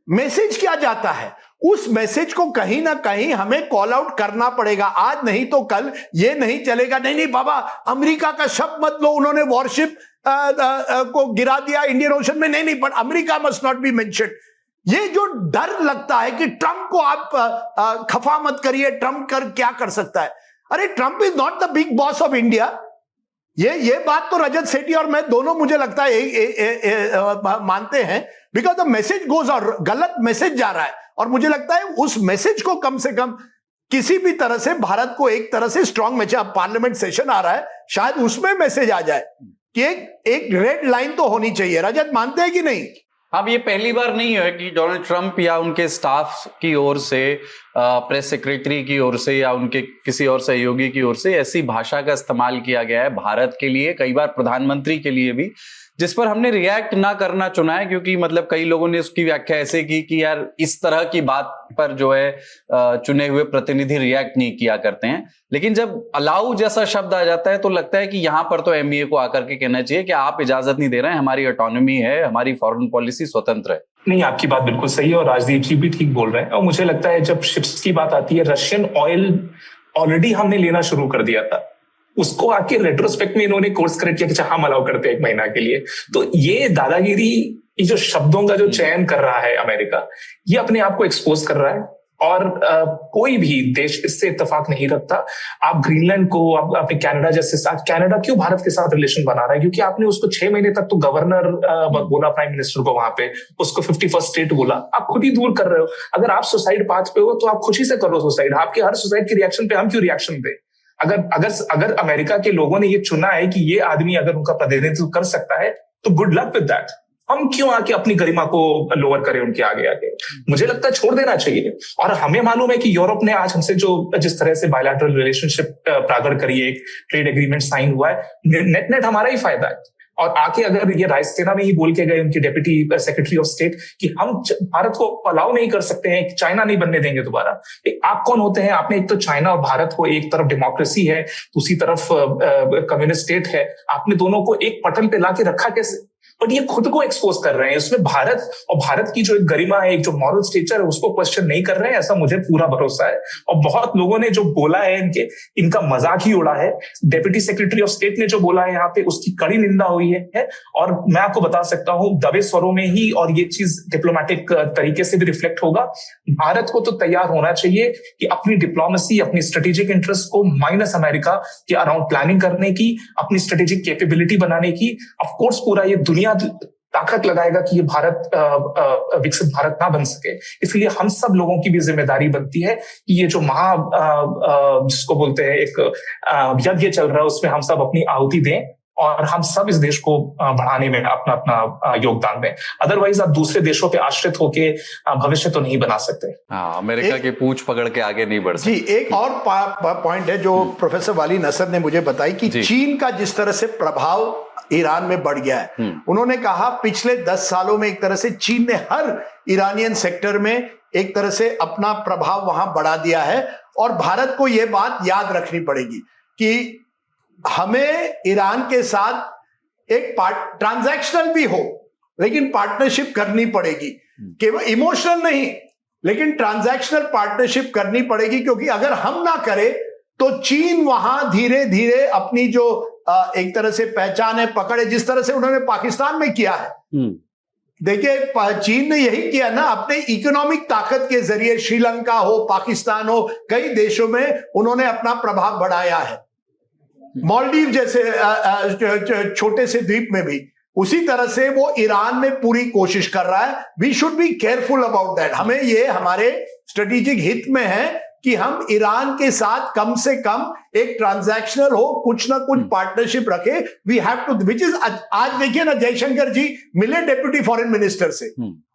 मैसेज क्या जाता है? उस मैसेज को कहीं ना कहीं हमें कॉल आउट करना पड़ेगा। आज नहीं तो कल ये नहीं चलेगा, नहीं नहीं बाबा अमेरिका का शब्द मत लो, उन्होंने वॉरशिप को गिरा दिया इंडियन ओशन में, नहीं नहीं, but America must not be mentioned. ये जो डर लगता है कि ट्रंप को आप खफा मत करिए, ट्रंप क्या कर सकता है? अरे Trump is not the big boss of India. ये बात तो रजत सेठी और मैं दोनों मुझे लगता है मानते हैं, बिकॉज द मैसेज गोज और गलत मैसेज जा रहा है। और मुझे लगता है उस मैसेज को कम से कम किसी भी तरह से भारत को एक तरह से स्ट्रांग मैसेज, पार्लियामेंट सेशन आ रहा है, शायद उसमें मैसेज आ जाए कि एक रेड लाइन तो होनी चाहिए। रजत मानते हैं कि नहीं? अब ये पहली बार नहीं है कि डोनाल्ड ट्रंप या उनके स्टाफ की ओर से, प्रेस सेक्रेटरी की ओर से या उनके किसी और सहयोगी की ओर से ऐसी भाषा का इस्तेमाल किया गया है भारत के लिए, कई बार प्रधानमंत्री के लिए भी, जिस पर हमने रिएक्ट ना करना चुना है, क्योंकि मतलब कई लोगों ने उसकी व्याख्या ऐसे की कि यार इस तरह की बात पर जो है चुने हुए प्रतिनिधि रिएक्ट नहीं किया करते हैं। लेकिन जब अलाउ जैसा शब्द आ जाता है तो लगता है कि यहां पर तो एमईए को आकर के कहना चाहिए कि आप इजाजत नहीं दे रहे हैं, हमारी ऑटोनॉमी है, हमारी फॉरेन पॉलिसी स्वतंत्र है। नहीं, आपकी बात बिल्कुल सही है और राजदीप जी भी ठीक बोल रहे हैं। और मुझे लगता है जब शिप्स की बात आती है, रशियन ऑयल ऑलरेडी हमने लेना शुरू कर दिया था, उसको आके रेट्रोस्पेक्ट में इन्होंने कोर्स करेक्ट किया कि हम अलाउ करते हैं 1 महीना के लिए। तो ये दादागिरी, ये जो शब्दों का जो चयन कर रहा है अमेरिका, ये अपने आप को एक्सपोज कर रहा है। और कोई भी देश इससे इत्तेफाक नहीं रखता। आप ग्रीनलैंड को, आपने कनाडा जैसे साथ, कनाडा क्यों भारत के साथ रिलेशन बना रहा है? क्योंकि आपने उसको 6 महीने तक तो गवर्नर बोला, प्राइम मिनिस्टर को वहां पे, उसको 51st स्टेट बोला। आप खुद ही दूर कर रहे हो। अगर आप सुसाइड पाथ पे हो तो आप खुशी से करो सुसाइड। आपके हर सुसाइड के रिएक्शन पे हम क्यों रिएक्शन दे? अगर अमेरिका के लोगों ने ये चुना है कि ये आदमी अगर उनका प्रतिनिधित्व कर सकता है तो गुड लक विद दैट। हम क्यों आके अपनी गरिमा को लोअर करें उनके आगे? मुझे लगता है छोड़ देना चाहिए। और हमें मालूम है कि यूरोप ने आज हमसे जिस तरह से बायलैटरल रिलेशनशिप प्रागड़ करी है, एक ट्रेड एग्रीमेंट साइन हुआ है, नेट हमारा ही फायदा है। और आके अगर ये रायसेना में ही बोल के गए उनके डेप्यूटी सेक्रेटरी ऑफ स्टेट कि हम भारत को अलाउ नहीं कर सकते हैं, चाइना नहीं बनने देंगे दोबारा। आप कौन होते हैं? आपने एक तो चाइना और भारत को, एक तरफ डेमोक्रेसी है, दूसरी तरफ कम्युनिस्ट स्टेट है, आपने दोनों को एक पटल पे लाके रखा कैसे? बट ये खुद को एक्सपोज कर रहे हैं। इसमें भारत और भारत की जो एक गरिमा है, एक जो मॉरल स्टेचर है, उसको क्वेश्चन नहीं कर रहे हैं, ऐसा मुझे पूरा भरोसा है। और बहुत लोगों ने जो बोला है इनका मजाक ही उड़ा है। डेप्यूटी सेक्रेटरी ऑफ स्टेट ने जो बोला है यहाँ पे, उसकी कड़ी निंदा हुई है। और मैं आपको बता सकता हूँ दबे स्वरों में ही, और ये चीज डिप्लोमेटिक तरीके से भी रिफ्लेक्ट होगा। भारत को तो तैयार होना चाहिए कि अपनी डिप्लोमेसी, अपनी स्ट्रेटेजिक इंटरेस्ट को माइनस अमेरिका के अराउंड प्लानिंग करने की, अपनी स्ट्रेटेजिक कैपेबिलिटी बनाने की। ऑफकोर्स पूरा ये दुनिया ताकत लगाएगा कि ये भारत विकसित भारत ना बन सके। इसलिए हम सब लोगों की भी जिम्मेदारी बनती है कि ये जो जिसको बोलते हैं एक यज्ञ चल रहा है, उसमें हम सब अपनी आहुति दें और हम सब इस देश को बढ़ाने में अपना अपना योगदान दें। अदरवाइज आप दूसरे देशों पे आश्रित होके भविष्य तो नहीं बना सकते। हाँ, अमेरिका की पूंछ पकड़ के आगे नहीं बढ़ सकते। जी, एक और पॉइंट है जो प्रोफेसर वाली नसर ने मुझे बताई कि चीन का जिस तरह से प्रभाव ईरान में बढ़ गया है। उन्होंने कहा पिछले 10 सालों में एक तरह से चीन ने हर ईरानियन सेक्टर में एक तरह से अपना प्रभाव वहां बढ़ा दिया है। और भारत को यह बात याद रखनी पड़ेगी कि हमें ईरान के साथ एक ट्रांजैक्शनल भी हो, लेकिन पार्टनरशिप करनी पड़ेगी। केवल इमोशनल नहीं, लेकिन ट्रांजैक्शनल पार्टनरशिप करनी पड़ेगी। क्योंकि अगर हम ना करें तो चीन वहां धीरे धीरे अपनी जो एक तरह से पहचान है, पकड़ है, जिस तरह से उन्होंने पाकिस्तान में किया है, देखिए चीन ने यही किया ना, अपने इकोनॉमिक ताकत के जरिए श्रीलंका हो, पाकिस्तान हो, कई देशों में उन्होंने अपना प्रभाव बढ़ाया है। मालदीव जैसे छोटे से द्वीप में भी उसी तरह से वो ईरान में पूरी कोशिश कर रहा है। We should be careful about that. हमें ये हमारे स्ट्रेटेजिक हित में है कि हम ईरान के साथ कम से कम एक ट्रांजैक्शनल हो, कुछ ना कुछ पार्टनरशिप रखे। We have to, which is, आज देखिए ना, जयशंकर जी मिले डेप्यूटी फॉरेन मिनिस्टर से,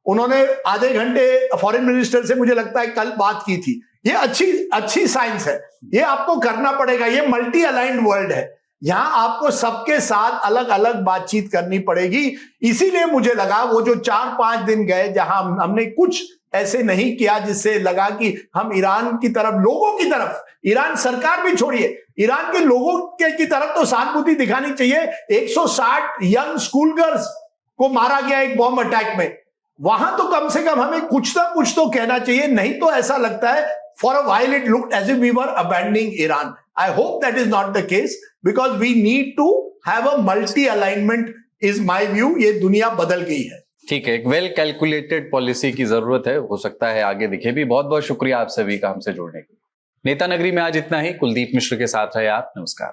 उन्होंने आधे घंटे फॉरेन मिनिस्टर से मुझे लगता है कल बात की थी। ये अच्छी साइंस है, ये आपको करना पड़ेगा। ये मल्टी अलाइंड वर्ल्ड है, यहां आपको सबके साथ अलग अलग बातचीत करनी पड़ेगी। इसीलिए मुझे लगा वो जो 4-5 दिन गए जहां हमने कुछ ऐसे नहीं किया जिससे लगा कि हम ईरान की तरफ, लोगों की तरफ, ईरान सरकार भी छोड़िए, ईरान के लोगों की तरफ तो सहानुभूति दिखानी चाहिए। 160 यंग स्कूल गर्ल्स को मारा गया एक बॉम्ब अटैक में, वहां तो कम से कम हमें कुछ ना कुछ तो कहना चाहिए। नहीं तो ऐसा लगता है, for a while it looked as if we were abandoning Iran. I hope that is not the case, because we need to have a multi alignment, is my view. ये दुनिया बदल गई है। ठीक है, एक वेल कैलकुलेटेड पॉलिसी की जरूरत है, हो सकता है आगे दिखे भी। बहुत बहुत शुक्रिया आप सभी का हमसे जुड़ने के लिए। नेता नगरी में आज इतना ही। कुलदीप मिश्र के साथ रहे आप। नमस्कार।